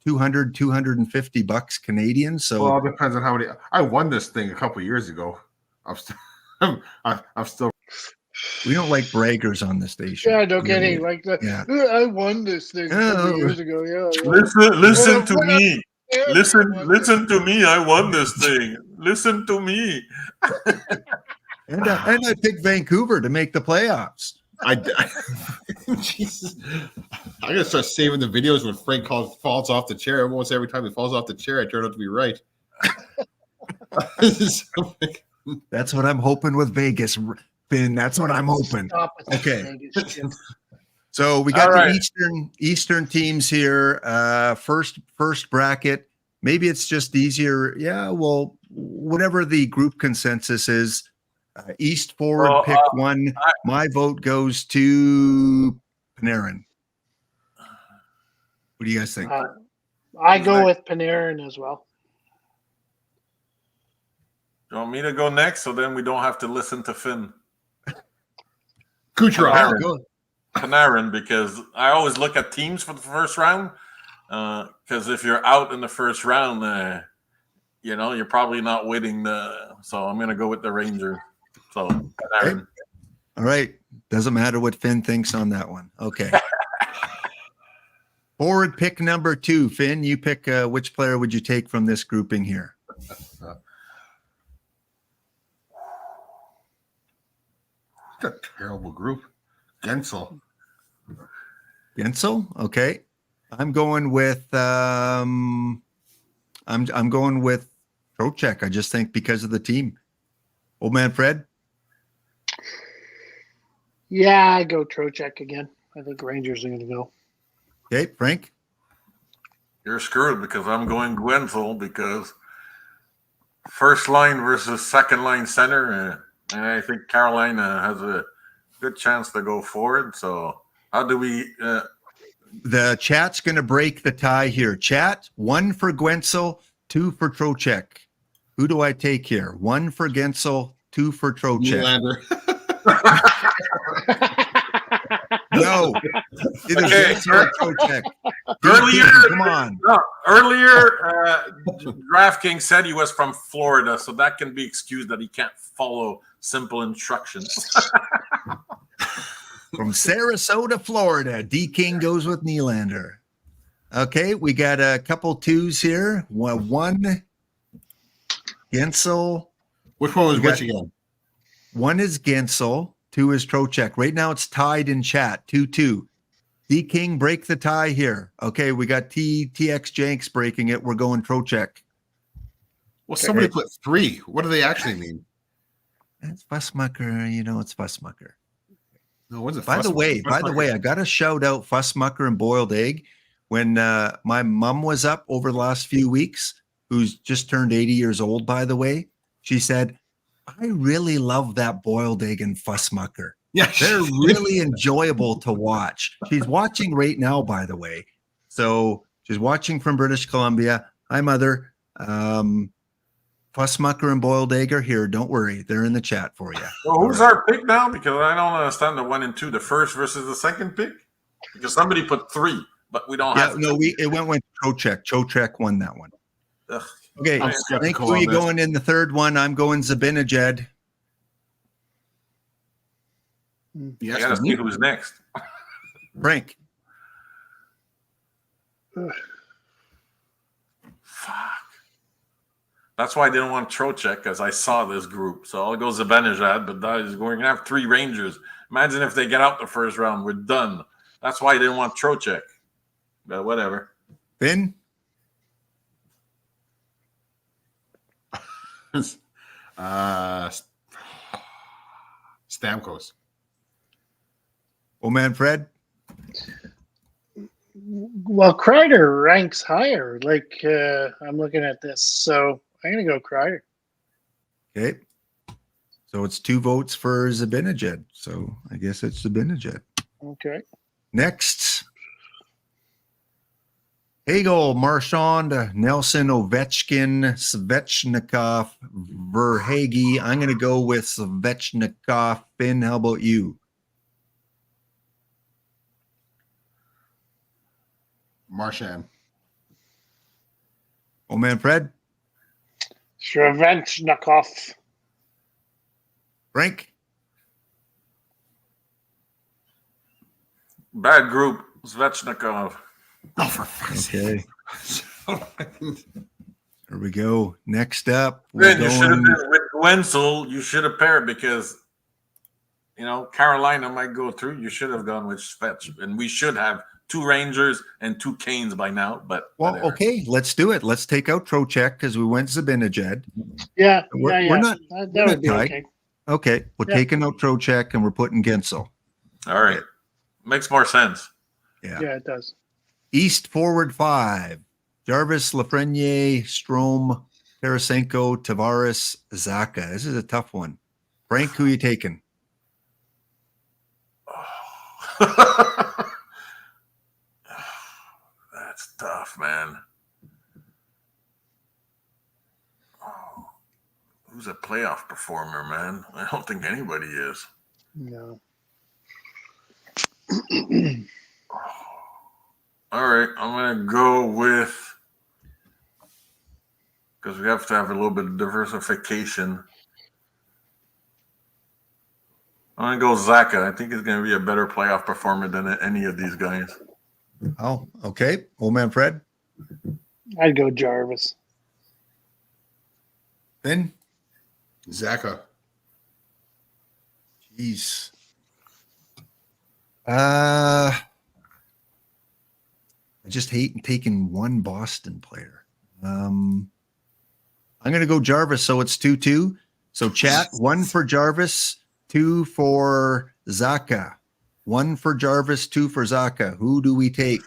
$250 Canadian. So well, it depends on how many. I won this thing a couple years ago. I'm still. We don't like braggers on the station. Yeah, no kidding. Like, I won this thing a couple years ago. Yeah. Listen to me. Listen to me. I won this thing. Listen to me. And I picked Vancouver to make the playoffs. Jesus. I gotta start saving the videos when Frank falls off the chair. Almost every time he falls off the chair, I turn out to be right. That's what I'm hoping with Vegas, Finn. That's what I'm hoping. Okay. So we got the Eastern teams here. First bracket. Maybe it's just easier. Yeah, well, whatever the group consensus is. East forward pick one. My vote goes to Panarin. What do you guys think? I go with Panarin as well. You want me to go next, so then we don't have to listen to Finn? Kucherov. Panarin, because I always look at teams for the first round. Because if you're out in the first round, you're probably not winning So I'm going to go with the Rangers. So Panarin. All right. Doesn't matter what Finn thinks on that one. Okay. Forward pick number 2. Finn, you pick which player would you take from this grouping here? It's a terrible group. Gensel. Okay. I'm going with I'm going with Trocheck. I just think because of the team. Old man Fred? Yeah, I go Trocheck again. I think Rangers are going to go. Okay, Frank? You're screwed because I'm going Gwenzel because first line versus second line center. And I think Carolina has a good chance to go forward. So how do we... the chat's going to break the tie here. Chat, 1 for Gwenzel, 2 for Trocheck. Who do I take here? 1 for Gensel, 2 for Trocheck. No. Okay. Trocheck. Earlier, come on. No, earlier, DraftKings said he was from Florida, so that can be excused that he can't follow simple instructions. From Sarasota, Florida, D King goes with Nylander. Okay, we got a couple twos here. One Gensel. Which one was You got- which again? One is Gensel. Two is Trocheck. Right now it's tied in chat, 2-2. D King, break the tie here. Okay, we got TX Jenks breaking it. We're going Trocheck. Well, somebody put 3. What do they actually mean? It's Fussmucker. You know, it's Fussmucker. No, when's it? By the way, I got to shout out Fussmucker and Boiled Egg. When my mom was up over the last few weeks, who's just turned 80 years old, by the way, she said, I really love that Boiled Egg and Fussmucker. Yeah, They're really enjoyable to watch. She's watching right now, by the way. So she's watching from British Columbia. Hi, Mother. Fussmucker and Boiled Egg are here. Don't worry. They're in the chat for you. Well, who's our pick now? Because I don't understand the 1 and 2, the first versus the second pick. Because somebody put 3, but we don't have. It went with Trocheck. Trocheck won that one. Ugh. Okay. I'm I think skeptical who on you this. going in the third one? I'm going Zabinajed. Yes, I gotta for see me. who's next. Frank. Fuck. That's why I didn't want Trocheck, because I saw this group. So I'll go Zibanejad, but we're going to have 3 Rangers. Imagine if they get out the first round. We're done. That's why I didn't want Trocheck. But whatever. Finn. Stamkos. Oh, man, Fred. Well, Kreider ranks higher. Like I'm looking at this, so I'm gonna go Kreider. Okay. So it's 2 votes for Zabinajed. So I guess it's Zabinajed. Okay. Next. Hagel, Marchand, Nelson, Ovechkin, Svechnikov, Verhage. I'm going to go with Svechnikov. Finn, how about you? Marchand. Oh, man, Fred. Shravensnikov. Frank. Bad group. Svechnikov. Oh, for fuck's sake. Okay. Here we go. Next up. Then you should have been with Wenzel. You should have paired because, Carolina might go through. You should have gone with Svech. And we should have 2 Rangers and 2 Canes by now. But Well, whatever. okay, let's do it. Let's take out Trocheck because we went Zabinajed. Yeah, We're yeah. not- that we're would not be tied. okay. Okay, we're Yeah. taking out Trocheck and we're putting Gensel. All right. Makes more sense. Yeah. Yeah, it does. East forward 5. Jarvis, Lafreniere, Strome, Tarasenko, Tavares, Zaka. This is a tough one. Frank, who you taking? That's tough, man. Oh, who's a playoff performer, man? I don't think anybody is. No. All right, I'm gonna go with because we have to have a little bit of diversification. I'm gonna go Zaka. I think he's gonna be a better playoff performer than any of these guys. Oh, okay. Old man Fred. I'd go Jarvis. Finn. Zaka. Jeez. I just hate taking one Boston player. I'm going to go Jarvis. So it's 2-2. So chat, 1 for Jarvis, 2 for Zaka. 1 for Jarvis, 2 for Zaka. Who do we take?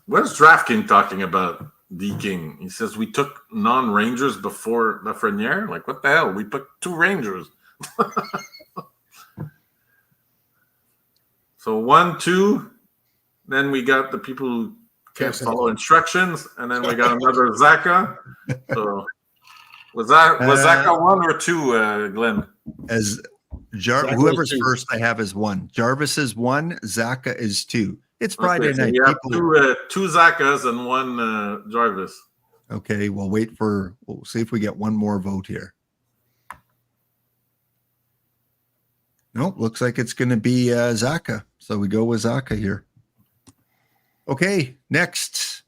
What is DraftKings talking about, D King? He says we took non-Rangers before Lafreniere. Like, what the hell? We took 2 Rangers. So 1, 2. Then we got the people who can't follow instructions, and then we got another Zaka. So was Zaka 1 or 2, Glenn? As Zaka whoever's is 2. first, I have is 1. Jarvis is 1. Zaka is 2. It's Friday Okay, so night. we have People- two Zakas and 1 Jarvis. Okay, we'll see if we get one more vote here. Nope, looks like it's going to be Zaka. So we go with Zaka here. Okay, next.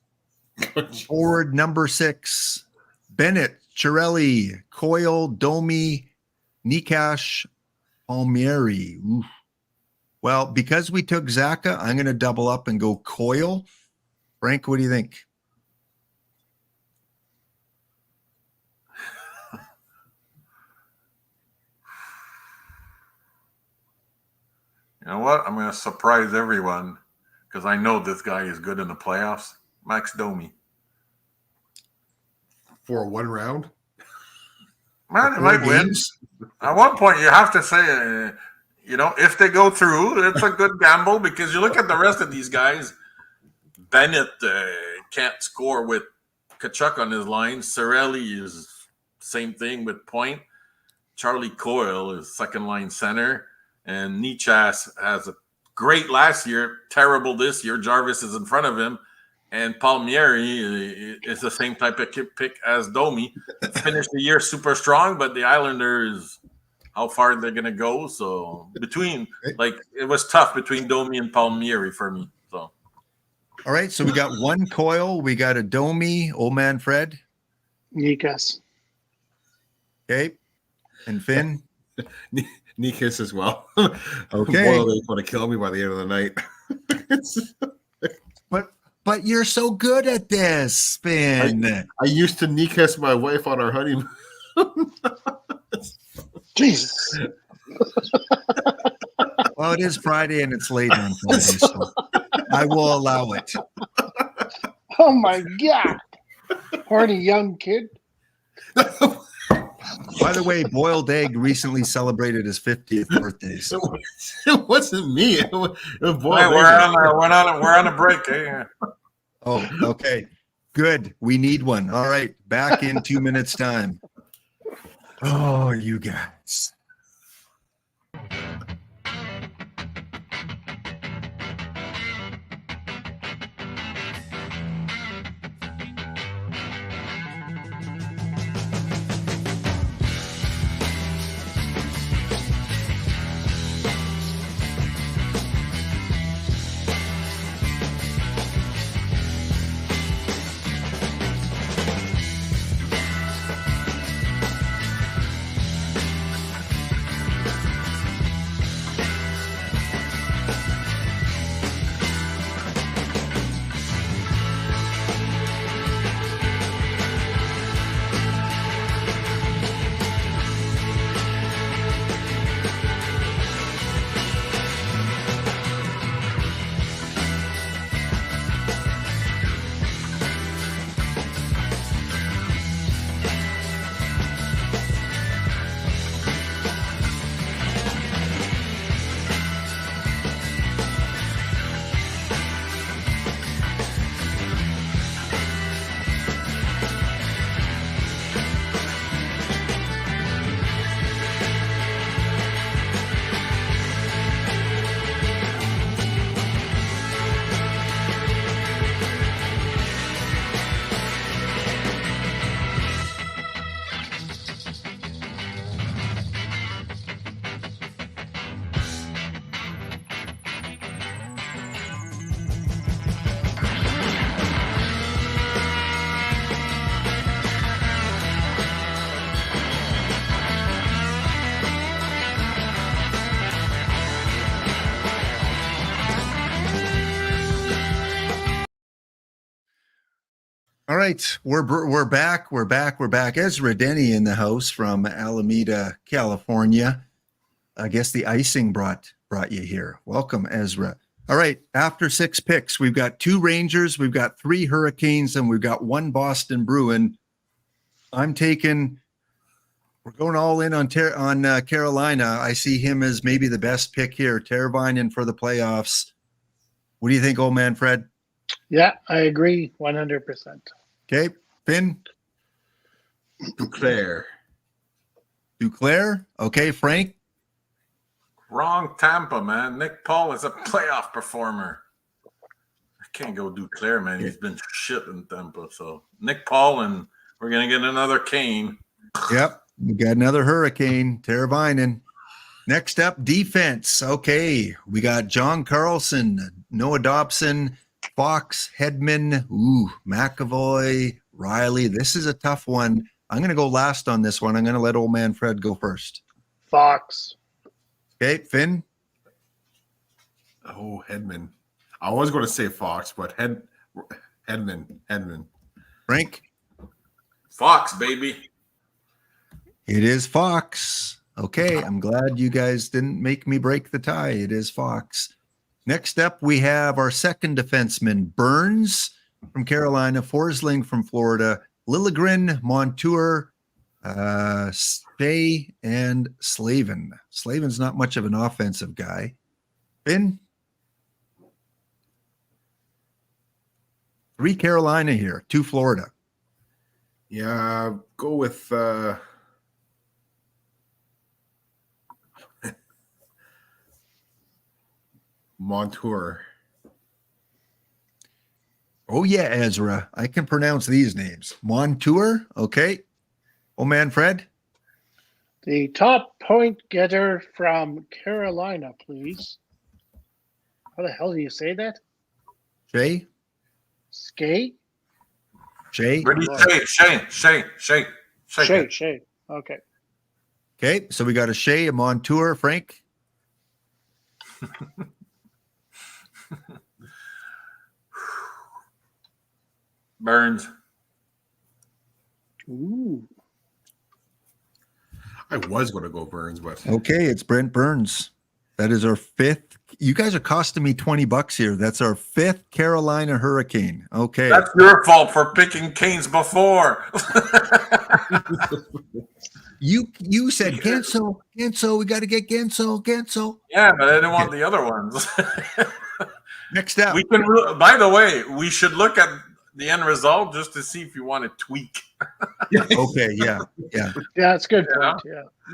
Forward number 6. Bennett, Chiarelli, Coyle, Domi, Nikash, Palmieri. Oof. Well, because we took Zaka, I'm going to double up and go Coyle. Frank, what do you think? You know what? I'm going to surprise everyone because I know this guy is good in the playoffs. Max Domi. For one round? Man, it might win. At one point, you have to say, if they go through, it's a good gamble because you look at the rest of these guys. Bennett can't score with Kachuk on his line. Cirelli is same thing with point. Charlie Coyle is second line center. And Nichas has a great last year, terrible this year. Jarvis is in front of him. And Palmieri is the same type of pick as Domi. Finished the year super strong, but the Islanders, how far they're going to go. So it was tough between Domi and Palmieri for me. So, all right. So we got one Coyle. We got a Domi. Old man Fred. Nikas. Okay. And Finn. Nikas as well. Okay. Boy, they want to kill me by the end of the night. But you're so good at this, Finn. I used to Nikas my wife on our honeymoon. Jesus. Well, it is Friday and it's late on Friday, so I will allow it. Oh my God. Horny young kid. By the way, Boiled Egg recently celebrated his 50th birthday. So. It wasn't me. It was Boiled Hey, Egg. we're on a break. Eh? Oh, okay. Good. We need one. All right. Back in 2 minutes' time. Oh, you guys. All right, we're back. We're back. Ezra Denny in the house from Alameda, California. I guess the icing brought you here. Welcome, Ezra. All right, after 6 picks, we've got 2 Rangers, we've got 3 Hurricanes, and we've got 1 Boston Bruin. We're going all in on Carolina. I see him as maybe the best pick here. Teravainen for the playoffs. What do you think, old man Fred? Yeah, I agree 100%. Okay, Finn? Duclair. Okay, Frank? Wrong Tampa, man. Nick Paul is a playoff performer. I can't go Duclair, man. He's been shit in Tampa. So Nick Paul, and we're going to get another Kane. Yep, we got another Hurricane, Teravainen. Next up, defense. Okay, we got John Carlson, Noah Dobson, Fox, Hedman, McAvoy, Riley. This is a tough one. I'm going to go last on this one. I'm going to let old man Fred go first. Fox. Okay, Finn. Oh, Hedman. I was going to say Fox, but Hedman. Frank. Fox, baby. It is Fox. Okay, I'm glad you guys didn't make me break the tie. It is Fox. Next up, we have our second defenseman, Burns from Carolina, Forsling from Florida, Liljegren, Montour, Stay, and Slavin. Slavin's not much of an offensive guy. Finn? 3 Carolina here, 2 Florida. Yeah, go with Montour. Oh, yeah, Ezra. I can pronounce these names. Montour. Okay. Oh, man, Fred. The top point getter from Carolina, please. How the hell do you say that? Shay. Skate? Shay. Ready? Shay. Shay. Okay. Okay. So we got a Shay, a Montour. Frank. Burns. Ooh. I was going to go Burns, but Okay. It's Brent Burns. That is our 5th. You guys are costing me $20 here. That's our 5th Carolina Hurricane. Okay. That's your fault for picking Canes before. You said Genso. We got to get Genso. Yeah, but I didn't want the other ones. Next up. We can. By the way, we should look at the end result just to see if you want to tweak. Okay. Yeah. Yeah, that's good Yeah. point.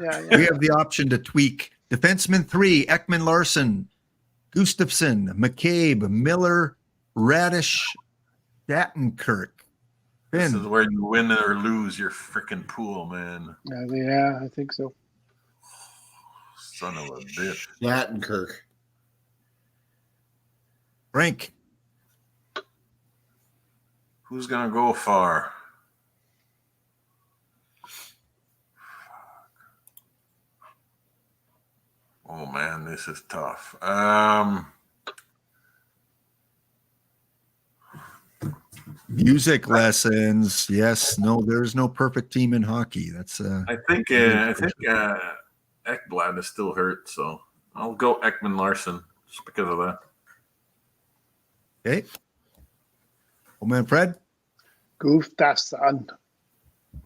Yeah. We have the option to tweak. Defenseman 3, Ekman Larson, Gustafson, McCabe, Miller, Radish, Shattenkirk. This is Finn. where you win or lose your freaking pool, man. Yeah, I think so. Son of a bitch. Shattenkirk. Frank. Who's gonna go far? Oh man, this is tough. Music lessons. Yes. No, there's no perfect team in hockey. That's I think Ekblad is still hurt, so I'll go Ekman Larson just because of that. okay. Oh man, Fred. Gustafson.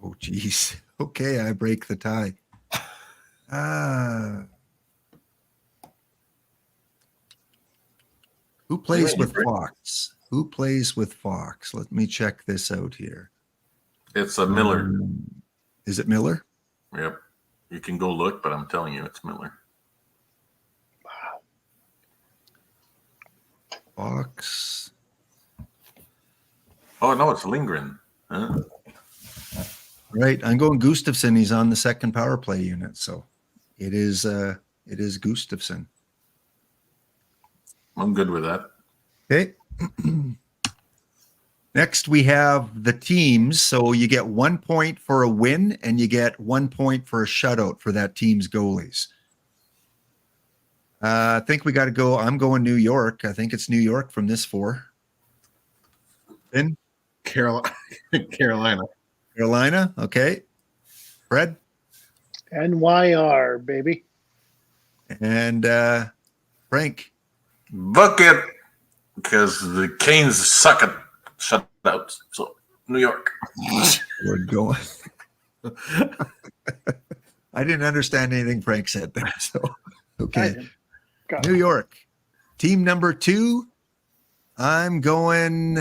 Oh geez. Okay, I break the tie. Who plays with Fox? Who plays with Fox? Let me check this out here. It's a Miller. Is it Miller? Yep. You can go look, but I'm telling you, it's Miller. Fox. Oh no, it's Lindgren. Huh? Right. I'm going Gustafson. He's on the second power play unit. So it is Gustafson. I'm good with that. Okay. Next, we have the teams. So you get 1 point for a win and you get 1 point for a shutout for that team's goalies. I think we got to go. I'm going New York. I think it's New York from this 4. Finn? Carolina. Carolina. Okay. Fred? NYR, baby. And Frank? Bucket, because the Canes suck at shutouts. So New York. We're going. I didn't understand anything Frank said there. So, okay. New York. Team number 2. I'm going.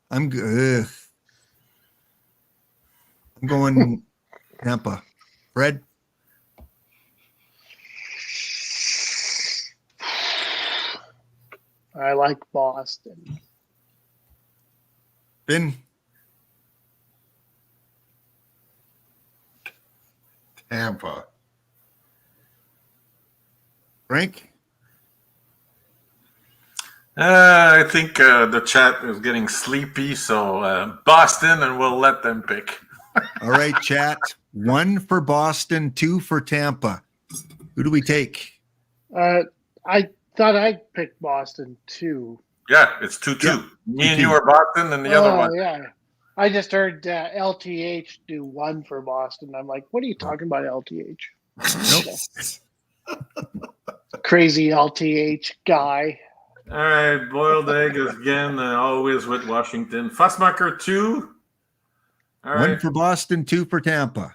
I'm going Tampa. Fred? I like Boston. Finn? Tampa. Frank? I think the chat is getting sleepy, so Boston, and we'll let them pick. All right, chat. 1 for Boston, 2 for Tampa. Who do we take? I thought I picked Boston too. Yeah, it's 2-2. Yeah, Me and 2-2. you are Boston, and the other one. Yeah. I just heard LTH do 1 for Boston. I'm like, what are you talking about, LTH? Nope. Crazy LTH guy. All right, boiled egg is again always with Washington. Fussmacher 2. All 1 right. for Boston, 2 for Tampa.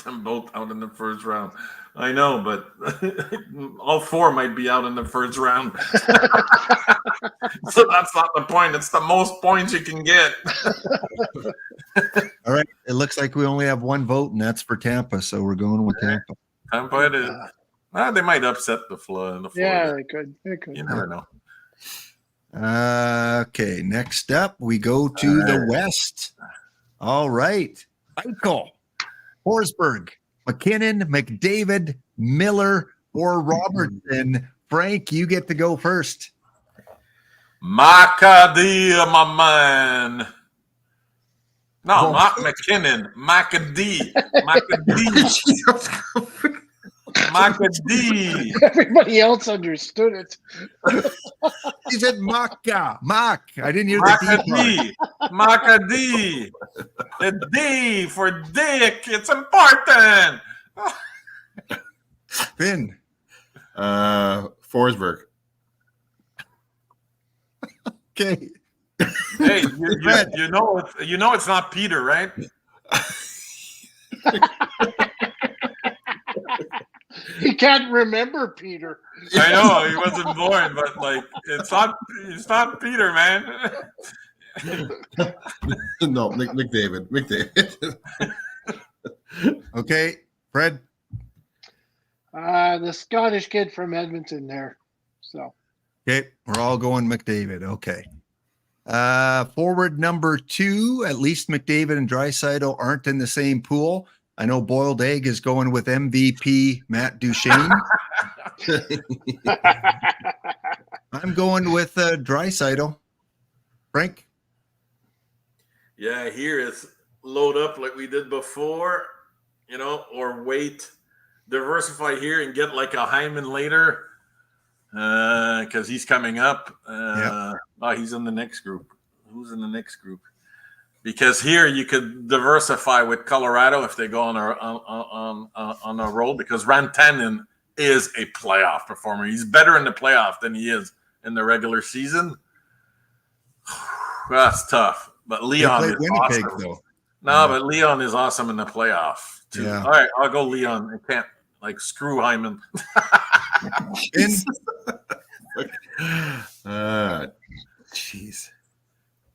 Them both out in the first round. I know, but all 4 might be out in the first round. So that's not the point. It's the most points you can get. All right. It looks like we only have 1 vote, and that's for Tampa. So we're going with Tampa. Tampa, they might upset the Florida. Yeah, they could. They could. You never know. Okay. Next up, we go to the West. All right. Eichel, Forsberg, McKinnon, McDavid, Miller, or Robertson. Frank, you get to go first. McAdee, my man. No, Oh. not McKinnon. McAdee. McAdee. Everybody else understood it. He said Maka. Mock. I didn't hear the D part. McAdee. The D for dick. It's important. Finn. Forsberg. Okay. Hey, you know it's not Peter, right? He can't remember Peter. I know he wasn't born, but like it's not Peter, man. No, McDavid. Okay. Fred. The Scottish kid from Edmonton there. So Okay. We're all going McDavid. Okay. Forward number 2, at least McDavid and Draisaitl aren't in the same pool. I know Boiled Egg is going with MVP Matt Duchene. I'm going with Draisaitl. Frank? Yeah, here is load up like we did before, or wait, diversify here and get like a Hyman later because he's coming up. Oh, he's in the next group. Who's in the next group? Because here you could diversify with Colorado if they go on a roll, because Rantanen is a playoff performer. He's better in the playoff than he is in the regular season. That's tough. But Leon is Winnipeg, awesome. though. No, but Leon is awesome in the playoff too. Yeah. All right, I'll go Leon. I can't screw Hyman. Jeez.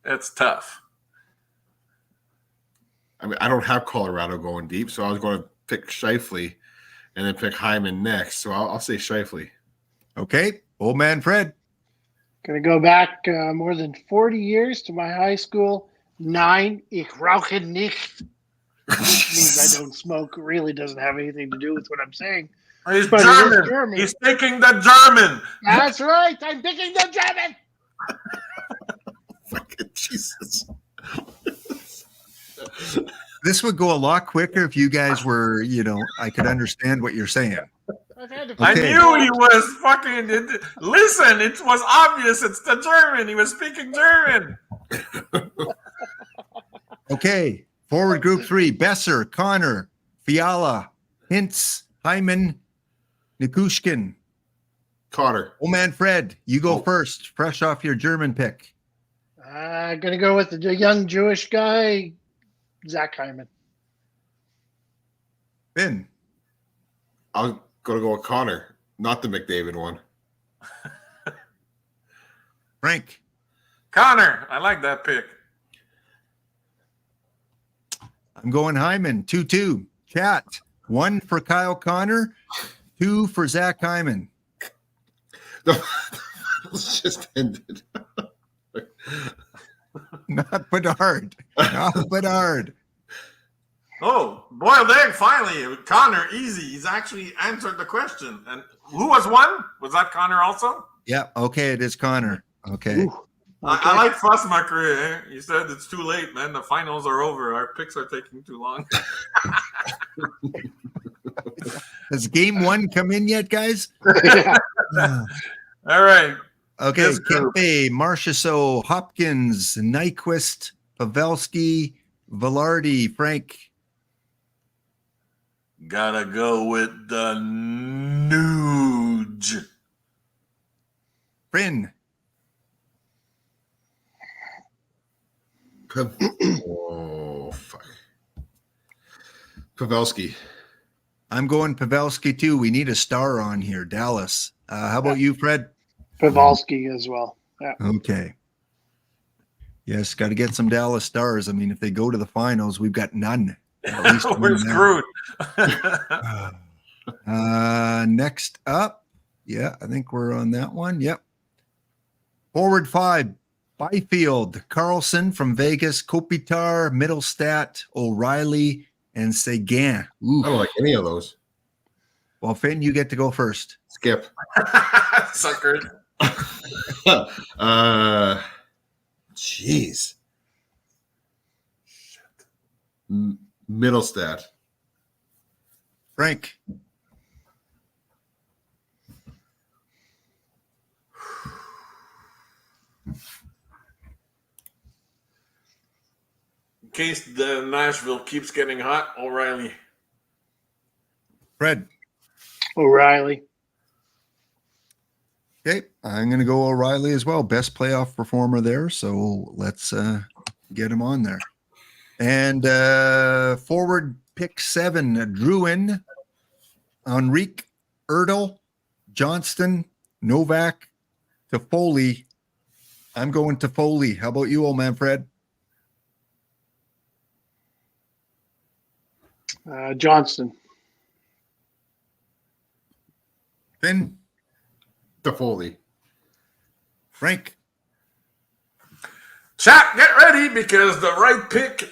It's tough. I mean, I don't have Colorado going deep, so I was going to pick Scheifele and then pick Hyman next. So I'll say Scheifele. Okay. Old man Fred. gonna go back more than 40 years to my high school. 9. Ich rauche nicht. Which means I don't smoke. It really doesn't have anything to do with what I'm saying. He's But it is German. He's taking the German. That's right. I'm picking the German. Fucking Jesus. This would go a lot quicker if you guys were, I could understand what you're saying. I knew he was fucking. Listen, it was obvious. It's the German. He was speaking German. Okay. Forward group 3. Besser, Connor, Fiala, Hintz, Hyman, Nikushkin. Cotter. Old man Fred, you go first. Fresh off your German pick. I'm going to go with the young Jewish guy, Zach Hyman. Finn. I'm going to go with Connor, not the McDavid one. Frank. Connor. I like that pick. I'm going Hyman. 2-2. Chat. 1 for Kyle Connor. 2 for Zach Hyman. It's just ended. Not Bedard. Not Bedard. Oh, boiled egg, finally. Connor, easy. He's actually answered the question. And who was one? Was that Connor also? Yeah. Okay. It is Connor. Okay. Ooh, I like Fussmacher. Eh? He said it's too late, man. The finals are over. Our picks are taking too long. Has game one come in yet, guys? yeah. All right. Okay. This group. Kempe, Marchessault, Hopkins, Nyquist, Pavelski, Velarde, Frank. Gotta go with the Nuge. Finn. Oh, fuck. Pavelski. I'm going Pavelski too. We need a star on here. Dallas. How about you, Fred? Pavelski as well. Yeah. Okay. Yes, got to get some Dallas Stars. I mean, if they go to the finals, we've got none. At least We're one now. screwed. Next up, yeah, I think we're on that one. Yep. Forward 5, Byfield, Carlson from Vegas, Kopitar, Middlestat, O'Reilly, and Seguin. Ooh. I don't like any of those. Well, Finn, you get to go first. Skip. Sucker. Jeez. Middlestat. Frank. In case the Nashville keeps getting hot, O'Reilly. Fred. O'Reilly. Okay, I'm going to go O'Reilly as well. Best playoff performer there. So let's get him on there. And forward pick 7, Druin, Enrique, Erdl, Johnston, Novak, Toffoli. I'm going Toffoli. How about you, old man Fred? Johnston. Finn? Toffoli. Frank? Chat, get ready because the right pick,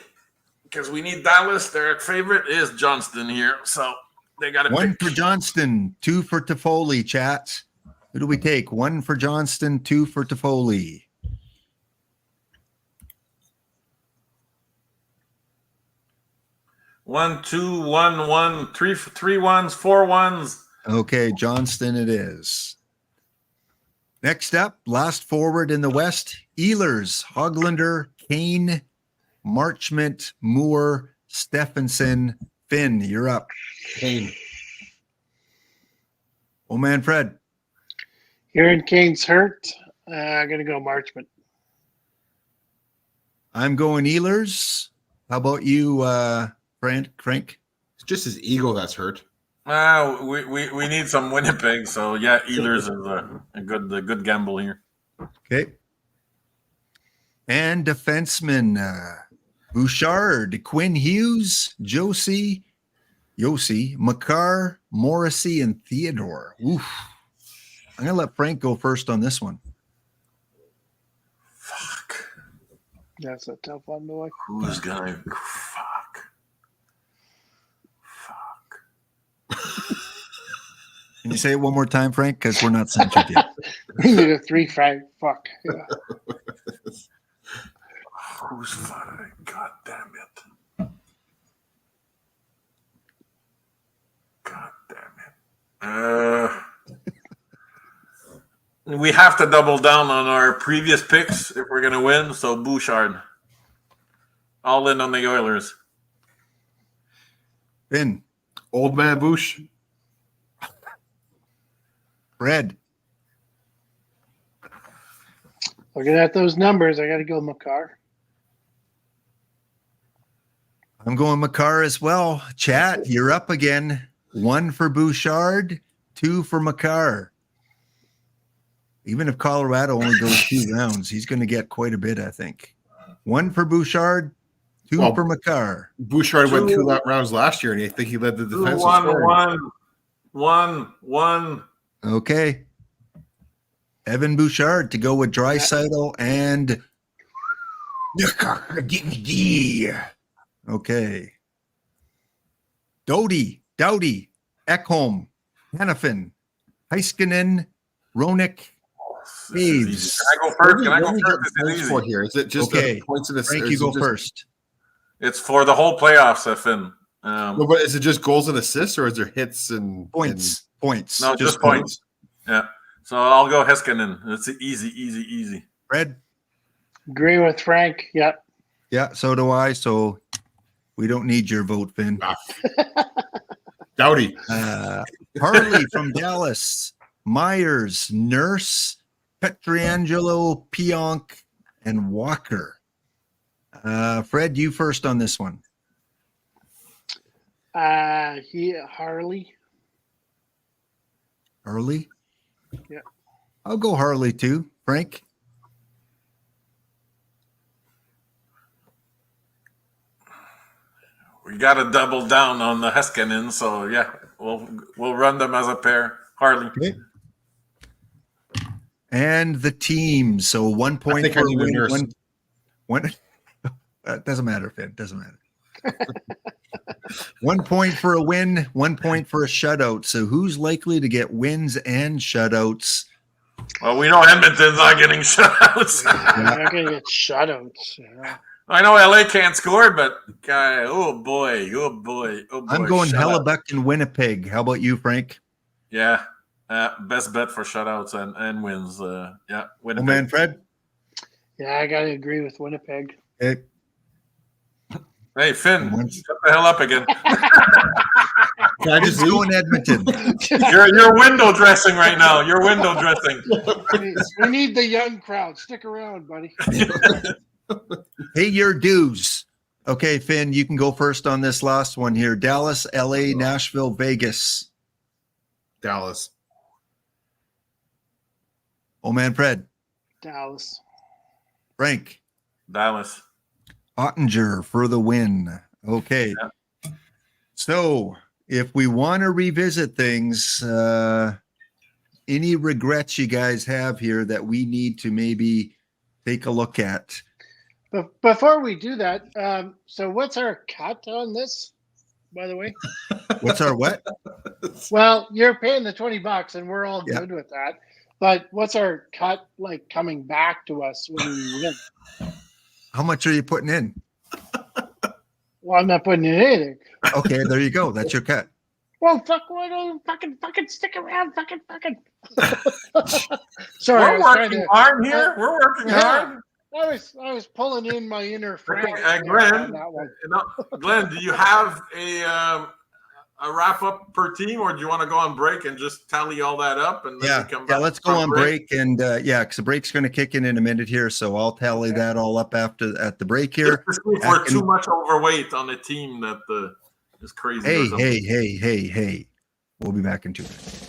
because we need Dallas, their favorite, is Johnston here. So they got to pick. 1 for Johnston, 2 for Toffoli, chat. Who do we take? 1 for Johnston, 2 for Toffoli. One, two, one, one, three ones, 4 ones. Okay, Johnston it is. Next up, last forward in the West, Ehlers, Hoglander, Kane, Marchment, Moore, Stephenson. Finn, you're up. Kane. Oh, man, Fred. Aaron Kane's hurt. I'm going to go Marchment. I'm going Ehlers. How about you, Frank? It's just his ego that's hurt. We need some Winnipeg. So, yeah, Ehlers is a good gamble here. Okay. And defenseman, Bouchard, Quinn Hughes, Yossi, Makar, Morrissey, and Theodore. Oof. I'm going to let Frank go first on this one. Fuck. That's a tough one, boy. Who's going to... Fuck. Can you say it one more time, Frank? Because we're not censored yet. We need a 3-5. Fuck. Yeah. Who's fucking? God damn it. God damn it. We have to double down on our previous picks if we're going to win. So Bouchard. All in on the Oilers. Finn. Old man Bush. Fred. Looking at those numbers, I got to go Makar. I'm going Makar as well. Chat, you're up again. 1 for Bouchard, 2 for Makar. Even if Colorado only goes 2 rounds, he's going to get quite a bit, I think. 1 for Bouchard, 2 for Makar. Bouchard went 2 rounds last year, and I think he led the defense. 1. Okay. Evan Bouchard to go with Draisaitl and okay. Doughty, Ekholm, Hannafin, Heiskanen, Ronick, This is easy. Taves. Can I go first? Can I What go do we first? get This points is for easy. here? Is it just Okay. the points of the? Frank, or you is it go just- first. It's for the whole playoffs, Finn. No, but is it just goals and assists, or is there hits and Points. Points. No, just points. Yeah. So I'll go Heiskanen. It's easy. Fred? Agree with Frank. Yep. Yeah, so do I. So we don't need your vote, Finn. Doughty? Harley from Dallas, Myers, Nurse, Petriangelo, Pionk, and Walker. Fred, you first on this one. Harley. Harley? Yeah. I'll go Harley too. Frank? We got to double down on the Heiskanen, so yeah, we'll run them as a pair. Harley. Okay. And the team. So 1 point think I for a need a win. Nurse. One doesn't matter, Finn. Doesn't matter. 1 point for a win, 1 point for a shutout. So who's likely to get wins and shutouts? Well, we know Edmonton's not getting shutouts. You're not going to get shutouts. Yeah. I know LA can't score, but oh boy. I'm going shutout. Hellebuck and Winnipeg. How about you, Frank? Yeah, best bet for shutouts and wins. Yeah, Oh Winnipeg. man, Fred. Yeah, I got to agree with Winnipeg. Okay. Hey, Finn, Once- shut the hell up again. Can I just Let's go in Edmonton. You're window dressing right now. You're window dressing. We need the young crowd. Stick around, buddy. Pay your dues. Okay, Finn, you can go first on this last one here. Dallas, LA, Nashville, Vegas. Dallas? Oh man, Fred. Dallas. Frank. Dallas. Ottinger for the win. Okay. Yeah. So if we want to revisit things, any regrets you guys have here that we need to maybe take a look at? But before we do that, so what's our cut on this, by the way? What's our what? Well, you're paying the $20 and we're all Yeah. good with that. But what's our cut like coming back to us when we win? How much are you putting in? Well, I'm not putting in anything. Okay, there you go. That's your cut. Well, why don't you fucking stick around, fucking. Sorry, I We're was trying working to. hard here. We're working Yeah. hard. I was pulling in my inner Frank Glenn, on that one. Glenn, do you have a wrap up per team, or do you want to go on break and just tally all that up and then Yeah, we come yeah. back Let's go from on break, and because the break's going to kick in a minute here, so I'll tally that all up at the break here. Just if we're too much overweight on a team that is crazy. or something. Hey. We'll be back in 2 minutes.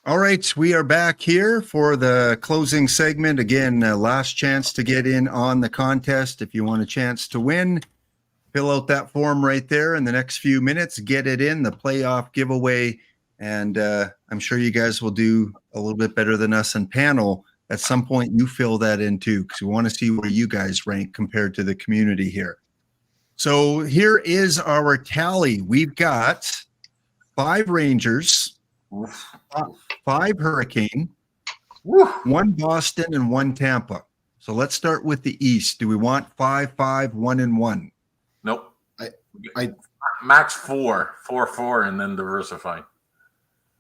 All right, we are back here for the closing segment. Again, last chance to get in on the contest. If you want a chance to win, fill out that form right there in the next few minutes. Get it in, the playoff giveaway. And I'm sure you guys will do a little bit better than us in panel. At some point, you fill that in too, because we want to see where you guys rank compared to the community here. So here is our tally. We've got 5 Rangers, 5 Hurricane, Woo. 1 Boston, and 1 Tampa. So let's start with the East. Do we want 5, 5, 1, and 1? Nope. I Max 4, 4, 4, and then diversify.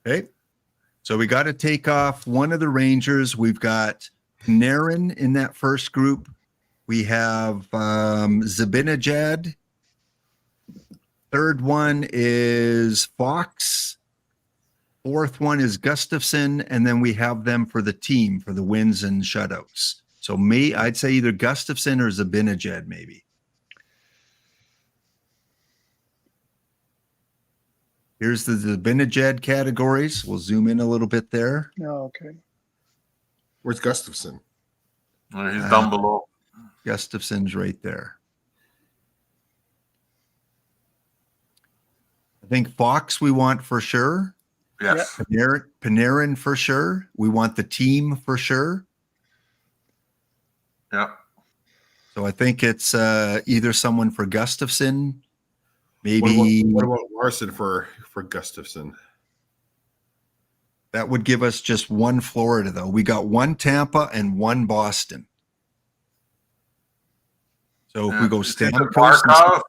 Okay. So we got to take off one of the Rangers. We've got Panarin in that first group. We have Zibanejad. Third one is Fox. Fourth one is Gustafson. And then we have them for the team for the wins and shutouts. So I'd say either Gustafson or Zibanejad maybe. Here's the Zibanejad categories. We'll zoom in a little bit there. Oh, okay. where's Gustafson? He's down below. Gustafson's right there. I think Fox we want for sure. Yes. Panarin for sure. We want the team for sure. Yeah. So I think it's either someone for Gustafson, maybe What about Larson for Gustafson? that would give us just 1 Florida though. We got 1 Tampa and 1 Boston. So if we go Stamkos,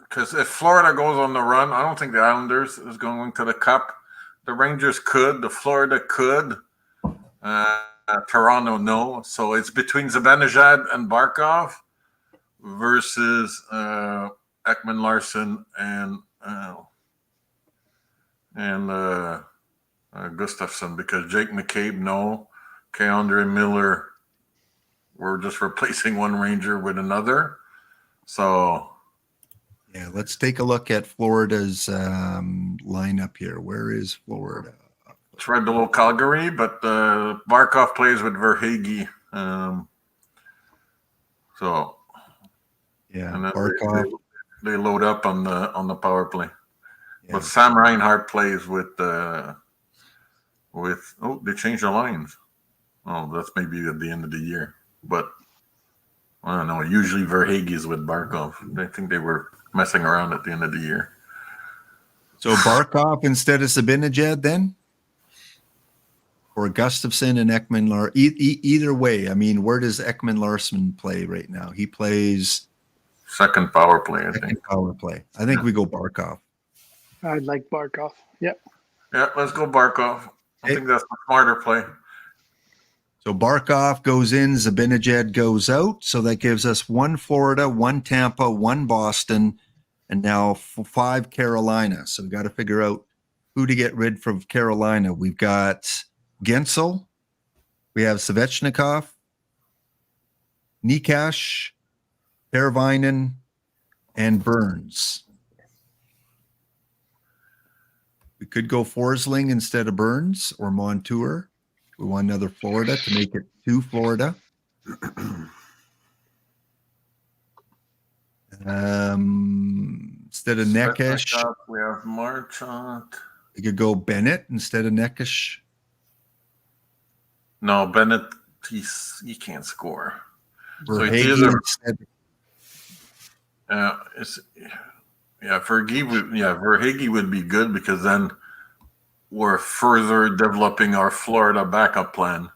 because if Florida goes on the run, I don't think the Islanders is going to the Cup. The Rangers could. The Florida could. Toronto, no. So it's between Zibanejad and Barkov versus Ekman Larson and Gustafson, because Jake McCabe, no. Keandre Miller, we're just replacing one Ranger with another. So yeah, let's take a look at Florida's lineup here. Where is Florida? it's right below Calgary, but Barkov plays with Verhaeghe. So Yeah, and then Barkov. they load up on the power play. Yeah. But Sam Reinhart plays with they changed the lines. Oh, that's maybe at the end of the year. But I don't know. Usually Verhaeghe is with Barkov. I think they were messing around at the end of the year. So Barkov instead of Zibanejad then? Or Gustafson and Ekman Larson? Either way, I mean, where does Ekman Larson play right now? He plays Second power play, I second think. power play. I think we go Barkov. I'd like Barkov. Yep. Yeah, let's go Barkov. I think that's the smarter play. So Barkov goes in, Zibanejad goes out. So that gives us 1 Florida, 1 Tampa, 1 Boston, and now 5 Carolina. So we've got to figure out who to get rid from Carolina. We've got Gensel. We have Svechnikov, Nikash, Teravainen, and Burns. We could go Forsling instead of Burns or Montour. We want another Florida to make it 2 Florida. Instead of Neckish, We have Marchand. we could go Bennett instead of Neckish. No, Bennett, he can't score. Verhaeghe either- instead. Verhaeghe would be good, because then we're further developing our Florida backup plan.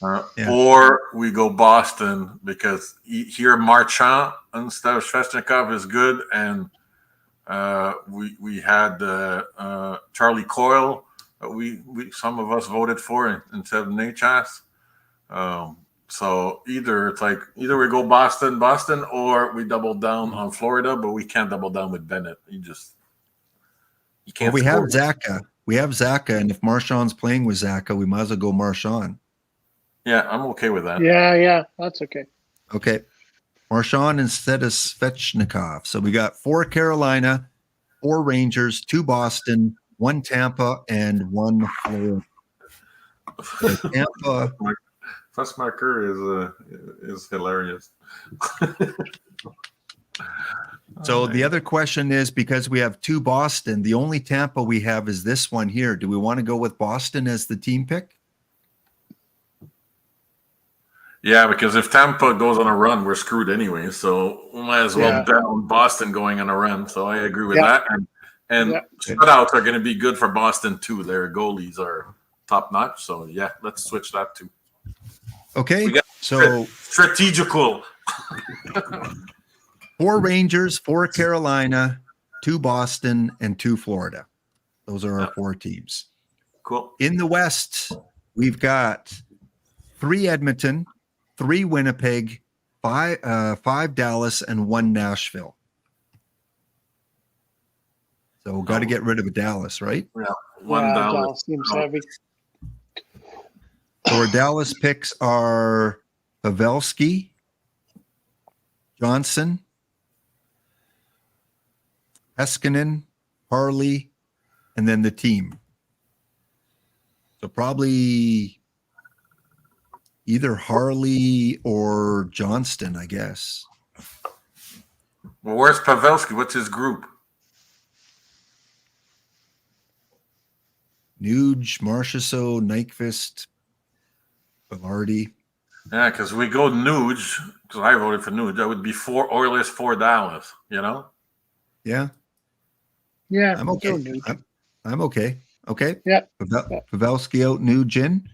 Yeah. Or we go Boston, because here Marchand instead of Svechnikov is good, and we had Charlie Coyle. We some of us voted for instead of Nachas. So either we go Boston, or we double down on Florida, but we can't double down with Bennett. You can't. Well, we have score. Zaka. We have Zaka, and if Marchand's playing with Zaka, we might as well go Marchand. Yeah, I'm okay with that. Yeah, that's okay. Okay. Marchand instead of Svechnikov. So we got 4 Carolina, 4 Rangers, 2 Boston, one Tampa, and one Florida. So Tampa. First marker is hilarious. So the other question is, because we have two Boston, the only Tampa we have is this one here. Do we want to go with Boston as the team pick? Yeah, because if Tampa goes on a run, we're screwed anyway. So we might as well bet on Boston going on a run. So I agree with that. And shutouts are going to be good for Boston too. Their goalies are top notch. So yeah, let's switch that too. Okay. So strategical. 4 Rangers, 4 Carolina, 2 Boston, and 2 Florida. Those are our 4 teams. Cool. In the West, we've got 3 Edmonton, 3 Winnipeg, 5 Dallas, and 1 Nashville. So got to get rid of Dallas, right? Yeah, 1 Dallas. Dallas seems heavy. So our Dallas picks are Pavelski, Johnson, Heiskanen, Harley, and then the team. So probably either Harley or Johnston, I guess. Well, where's Pavelski? What's his group? Nuge, Marchessault, Nyquist, Velarde. Yeah, because we go Nuge, because I voted for Nuge. That would be 4 Oilers, 4 Dallas, you know? Yeah. Yeah, I'm okay. I'm okay. Okay. Yeah. Pavelski out, Nuge in.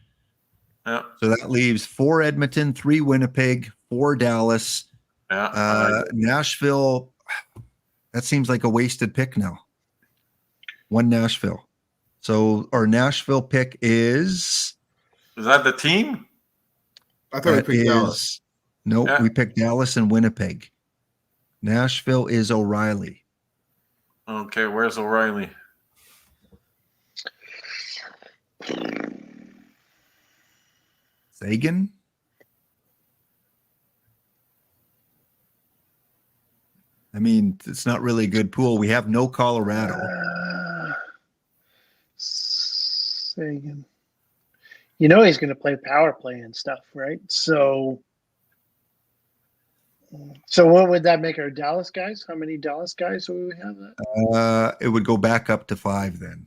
Yeah. So that leaves 4 Edmonton, 3 Winnipeg, 4 Dallas. Yeah. Nashville, that seems like a wasted pick now. 1 Nashville. So our Nashville pick is that the team? I thought we picked Dallas. No, we picked Dallas and Winnipeg. Nashville is O'Reilly. Okay, where's O'Reilly? Sagan? I mean, it's not really a good pool. We have no Colorado. Sagan. You know he's going to play power play and stuff, right? So what would that make our Dallas guys? How many Dallas guys would we have? That? It would go back up to 5 then.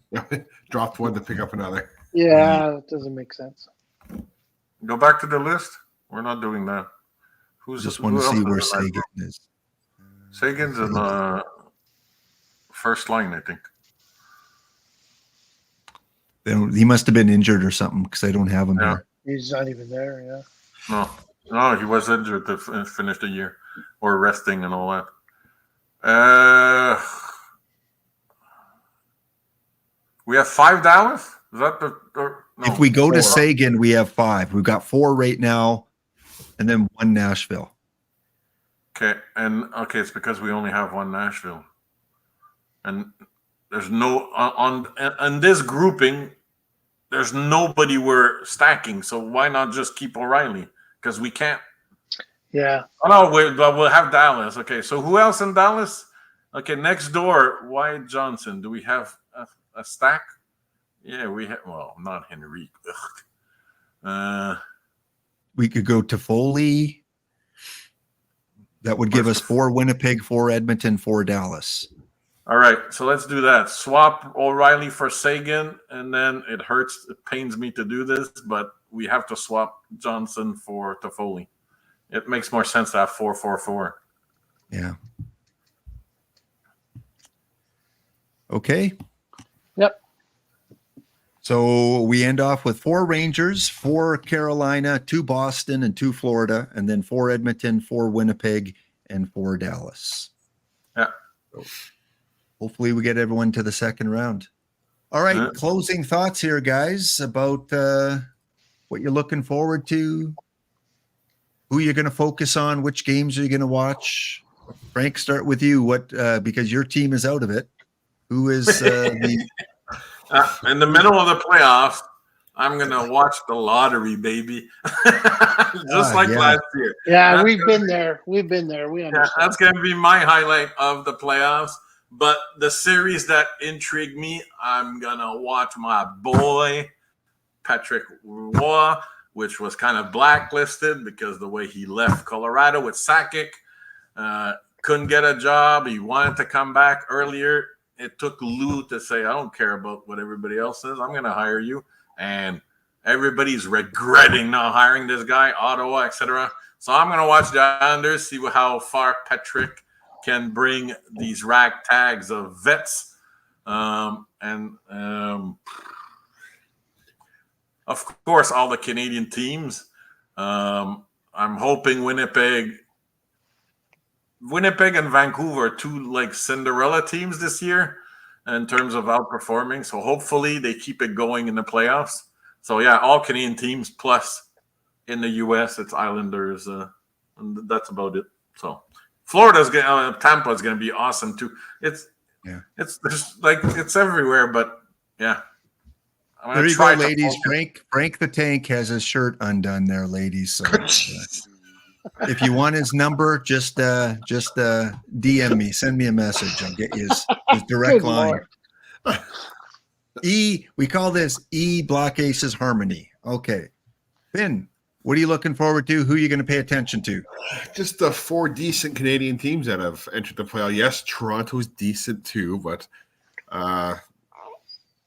Dropped 1 to pick up another. Yeah, that doesn't make sense. Go back to the list. We're not doing that. Just want to see where Sagan is. Sagan's in the first line, I think. He must have been injured or something because I don't have him here. He's not even there, yeah. No, he was injured to finish the year or resting and all that. We have 5 Dallas? Is that no, if we go 4. to Sagan, we have 5. We've got 4 right now, and then 1 Nashville. Okay, it's because we only have 1 Nashville. And there's no on this grouping, there's nobody we're stacking. So why not just keep O'Reilly? Because we can't. Yeah. Oh no, we'll have Dallas. Okay, so who else in Dallas? Okay, next door, Wyatt Johnson. Do we have a stack? Yeah, we have. Well, not Henrique. We could go to Foley. That would give us 4 Winnipeg, 4 Edmonton, 4 Dallas. All right, so let's do that. Swap O'Reilly for Sagan, and then it pains me to do this, but we have to swap Johnson for Toffoli. It makes more sense to have 4-4-4. Yeah. Okay. Yep. So we end off with 4 Rangers, 4 Carolina, 2 Boston, and 2 Florida, and then 4 Edmonton, 4 Winnipeg, and 4 Dallas. Yeah. So hopefully we get everyone to the second round. All right, closing thoughts here, guys, about what you're looking forward to, who you're going to focus on, which games are you going to watch. Frank, start with you. What because your team is out of it. Who is the in the middle of the playoffs? I'm gonna watch the lottery, baby, just like last year. Yeah, we've been there. We understand. Yeah, that's gonna be my highlight of the playoffs. But the series that intrigued me, I'm gonna watch my boy Patrick Roy, which was kind of blacklisted because the way he left Colorado with Sakic, couldn't get a job. He wanted to come back earlier. It took Lou to say, I don't care about what everybody else says. I'm going to hire you. And everybody's regretting not hiring this guy, Ottawa, etc. So I'm going to watch the Islanders, see how far Patrick can bring these ragtags of vets. Of course, all the Canadian teams. I'm hoping Winnipeg and Vancouver are two like Cinderella teams this year in terms of outperforming. So hopefully they keep it going in the playoffs. So yeah, all Canadian teams plus in the US it's Islanders, and that's about it. So Tampa is going to be awesome too. It's everywhere, but yeah. There you go, ladies. Frank the Tank has his shirt undone there, ladies. So if you want his number, just DM me, send me a message. I'll get you his direct line. We call this Block Aces Harmony. Okay. Finn, what are you looking forward to? Who are you going to pay attention to? Just the 4 decent Canadian teams that have entered the playoff. Yes, Toronto's decent too, but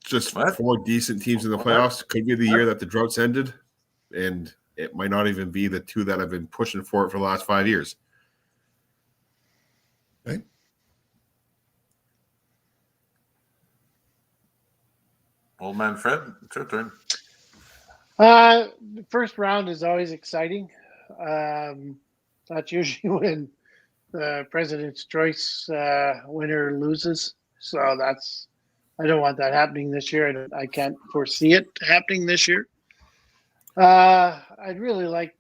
just 4 decent teams in the playoffs. Could be the year that the drought's ended, and it might not even be the 2 that have been pushing for it for the last 5 years. Okay. Old man Fred, it's your turn. The first round is always exciting. That's usually when the President's Choice winner loses. So I don't want that happening this year. I can't foresee it happening this year. I'd really like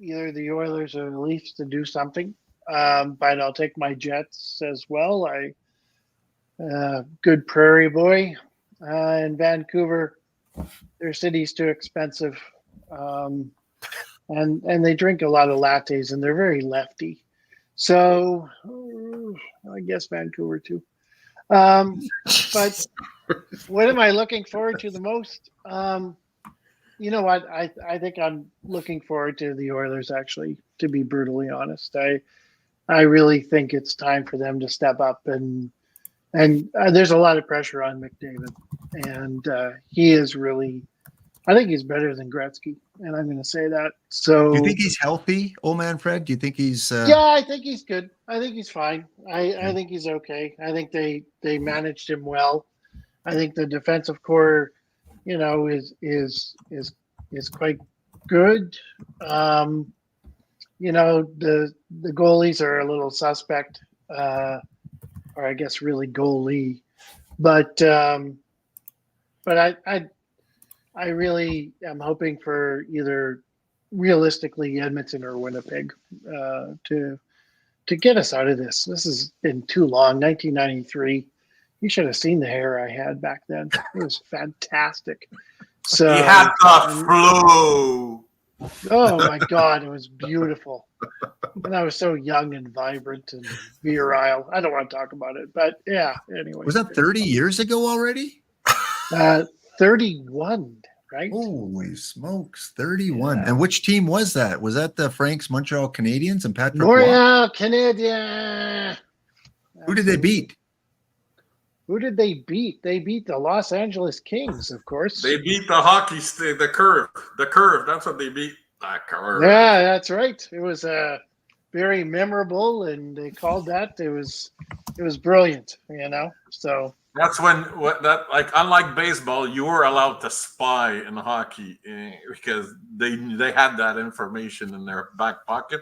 either the Oilers or the Leafs to do something, but I'll take my Jets as well. Good Prairie boy in Vancouver. Their city's too expensive, and they drink a lot of lattes, and they're very lefty. So I guess Vancouver too. But what am I looking forward to the most? You know what? I think I'm looking forward to the Oilers, actually, to be brutally honest. I really think it's time for them to step up, and there's a lot of pressure on McDavid, and he is really, I think he's better than Gretzky, and I'm going to say that. So, do you think he's healthy, old man Fred? Do you think he's? Yeah, I think he's good. I think he's fine. I think he's okay. I think they managed him well. I think the defensive core, is quite good. The goalies are a little suspect, or I guess really goalie, but I really am hoping for either realistically Edmonton or Winnipeg to get us out of this. This has been too long. 1993. You should have seen the hair I had back then. It was fantastic. So he had the flu. Oh my God, it was beautiful. And I was so young and vibrant and virile. I don't want to talk about it, but yeah. Anyway, was that 30 years ago already? 31, right? Holy smokes, 31! Yeah. And which team was that? Was that the Frank's Montreal Canadiens and Patrick? Montreal Canadiens. Who did they beat? Who did they beat? They beat the Los Angeles Kings, of course. They beat the hockey stick, the curve. The curve. That's what they beat. That curve. Yeah, that's right. It was very memorable, and they called that. It was brilliant, So that's when unlike baseball, you were allowed to spy in hockey because they had that information in their back pocket.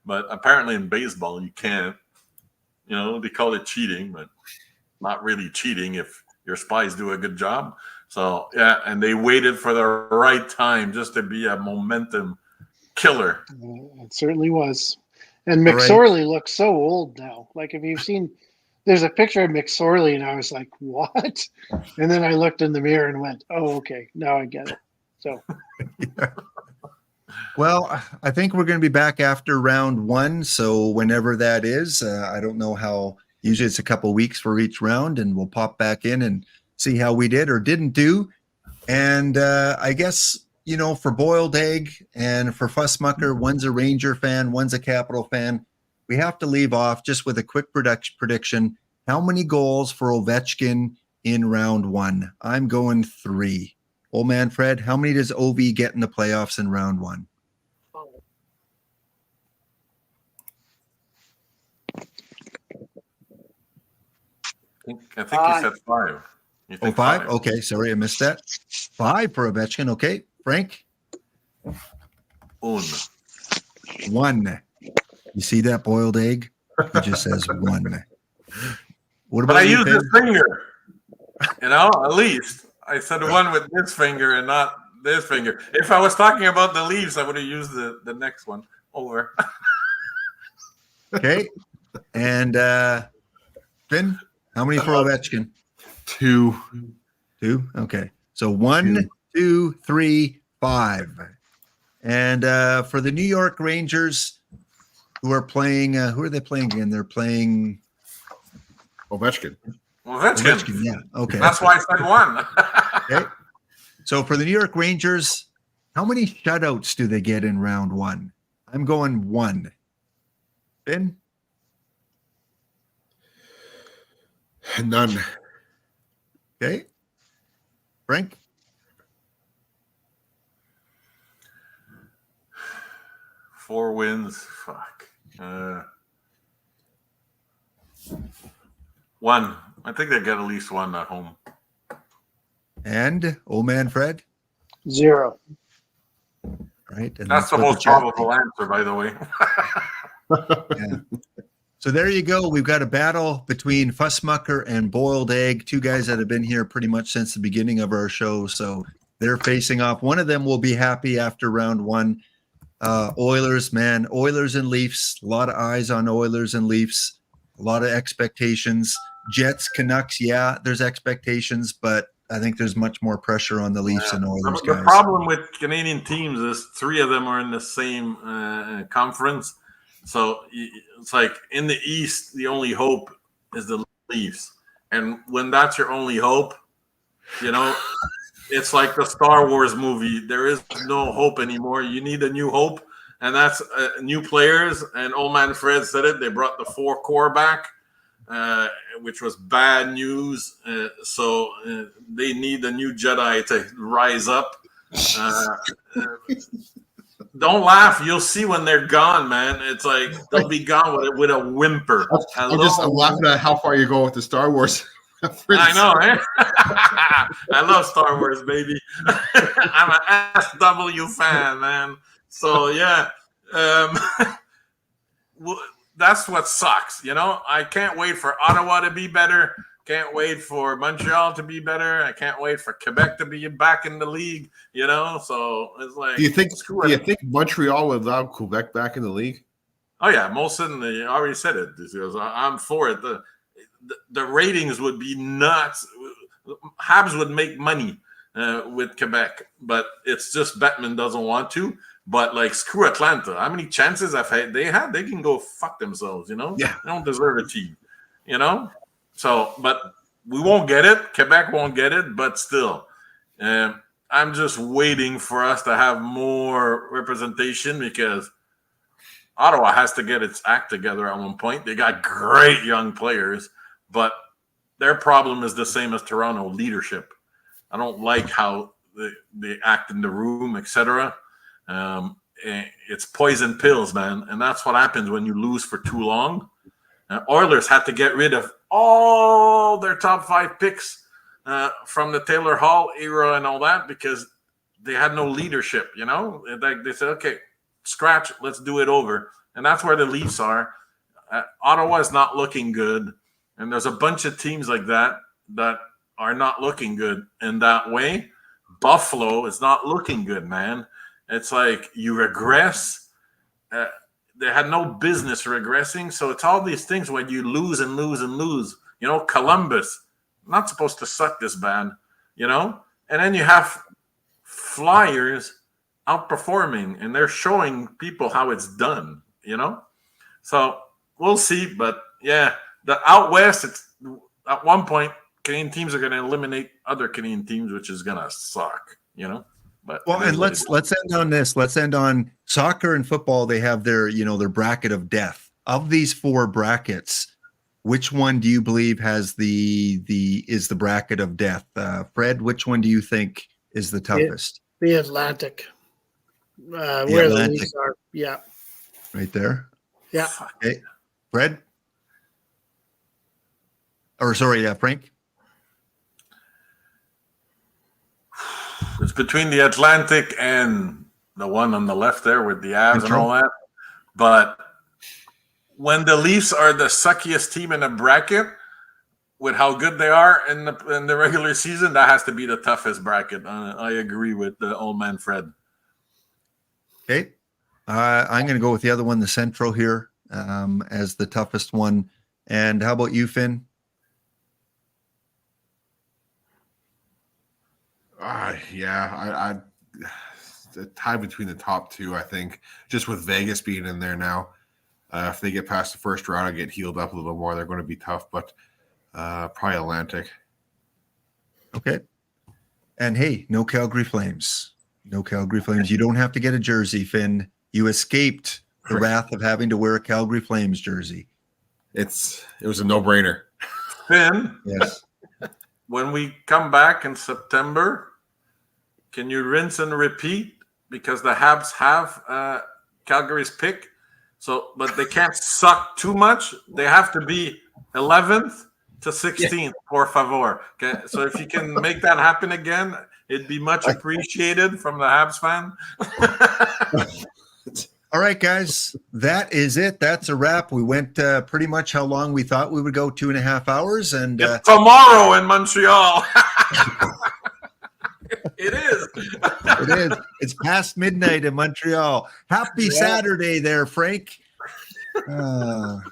But apparently in baseball, you can't. They call it cheating, but not really cheating if your spies do a good job. So, yeah, and they waited for the right time just to be a momentum killer. It certainly was. And McSorley looks so old now. Like, if you've seen, there's a picture of McSorley, and I was like, what? And then I looked in the mirror and went, oh, okay, now I get it. So. Yeah. Well, I think we're going to be back after round 1. So whenever that is, I don't know how Usually it's a couple weeks for each round, and we'll pop back in and see how we did or didn't do. And I guess, for Boiled Egg and for Fussmucker, one's a Ranger fan, one's a Capital fan. We have to leave off just with a quick prediction. How many goals for Ovechkin in round 1? I'm going 3. Old man Fred, how many does OV get in the playoffs in round 1? I think you said 5. You think 5? Okay, sorry, I missed that. 5 for Ovechkin. Okay, Frank? 1. 1. You see that, Boiled Egg? He just says 1. What about But I you, used Finn? this finger. At least I said 1 with this finger and not this finger. If I was talking about the Leafs, I would have used the next one over. Okay. And Finn, how many for Ovechkin? 2. 2? Okay. So 1, 2, 3, 5. And for the New York Rangers, who are playing, who are they playing again? They're playing Ovechkin. Ovechkin. Yeah. Okay. That's why I said 1. Okay. So for the New York Rangers, how many shutouts do they get in round 1? I'm going 1. Finn? None. Okay. Frank? 4 wins. Fuck. 1. I think they get at least 1 at home. And old man Fred? 0. Right. And That's the what most chat- probable answer, by the way. Yeah. So there you go. We've got a battle between Fussmucker and Boiled Egg, 2 guys that have been here pretty much since the beginning of our show. So they're facing off. One of them will be happy after round 1. Oilers, man, Oilers and Leafs. A lot of eyes on Oilers and Leafs. A lot of expectations. Jets, Canucks, yeah, there's expectations, but I think there's much more pressure on the Leafs and Oilers The guys. problem with Canadian teams is 3 of them are in the same conference. So it's like in the East, the only hope is the Leafs. And when that's your only hope, it's like the Star Wars movie. There is no hope anymore. You need a new hope, and that's new players. And old man Fred said it. They brought the 4 core back, which was bad news. So they need a new Jedi to rise up. Don't laugh. You'll see when they're gone, man. It's like they'll be gone with a whimper. I'm laughing at how far you go with the Star Wars. I know, eh? I love Star Wars, baby. I'm an SW fan, man. So yeah, that's what sucks. I can't wait for Ottawa to be better. Can't wait for Montreal to be better. I can't wait for Quebec to be back in the league. So it's like. Do you think Montreal would allow Quebec back in the league? Oh yeah, Molson. They already said it. I'm for it. The ratings would be nuts. Habs would make money with Quebec, but it's just Bettman doesn't want to. But screw Atlanta. How many chances they had? They can go fuck themselves. Yeah. They don't deserve a team. So, but we won't get it. Quebec won't get it, but still, I'm just waiting for us to have more representation because Ottawa has to get its act together at one point. They got great young players, but their problem is the same as Toronto, leadership. I don't like how they act in the room, etc. It's poison pills, man, and that's what happens when you lose for too long. Oilers had to get rid of all their top 5 picks from the Taylor Hall era and all that because they had no leadership. They said, "Okay, scratch, let's do it over," and that's where the Leafs are. Ottawa is not looking good, and there's a bunch of teams like that are not looking good in that way. Buffalo is not looking good, man. It's like you regress. They had no business regressing. So it's all these things when you lose and lose and lose. Columbus, not supposed to suck this bad, And then you have Flyers outperforming, and they're showing people how it's done, So we'll see. But, yeah, the out west, it's at one point Canadian teams are going to eliminate other Canadian teams, which is going to suck, you know. But Well, and let's end on this. Let's end on soccer and football. They have their their bracket of death. Of these four brackets, which one do you believe has the bracket of death? Fred, which one do you think is the toughest? The Atlantic. Where Atlantic. the Leafs are. Yeah. Right there. Yeah. Okay. Fred? Or sorry, Frank? It's between the Atlantic and the one on the left there with the Avs and all that. But when the Leafs are the suckiest team in the bracket, with how good they are in the regular season, that has to be the toughest bracket. I agree with the old man Fred. Okay. I'm going to go with the other one, the Central here, as the toughest one. And how about you, Finn? I the tie between the top two, I think, just with Vegas being in there now. If they get past the first round and get healed up a little more, they're going to be tough, but probably Atlantic. Okay. And hey, no Calgary Flames. No Calgary Flames. You don't have to get a jersey, Finn. You escaped the wrath of having to wear a Calgary Flames jersey. It was a no-brainer. Finn, yes. When we come back in September, can you rinse and repeat? Because the Habs have Calgary's pick. So, but they can't suck too much. They have to be 11th to 16th, por favor. Okay, so if you can make that happen again, it'd be much appreciated from the Habs fan. All right, guys, that is it. That's a wrap. We went pretty much how long we thought we would go, 2.5 hours. And tomorrow in Montreal. It is. It is. It's past midnight in Montreal. Happy Saturday there, Frank. All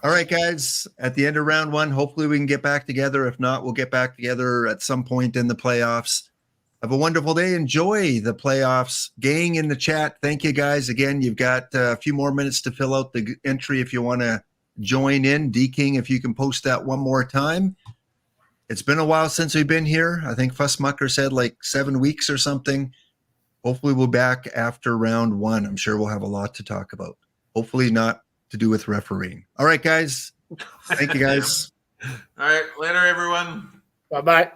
right, guys. At the end of round one, hopefully we can get back together. If not, we'll get back together at some point in the playoffs. Have a wonderful day. Enjoy the playoffs. Gang in the chat, thank you, guys. Again, you've got a few more minutes to fill out the entry if you want to join in. D-King, if you can post that one more time. It's been a while since we've been here. I think Fussmucker said like 7 weeks or something. Hopefully we'll be back after round one. I'm sure we'll have a lot to talk about. Hopefully not to do with refereeing. All right, guys. Thank you, guys. All right. Later, everyone. Bye-bye.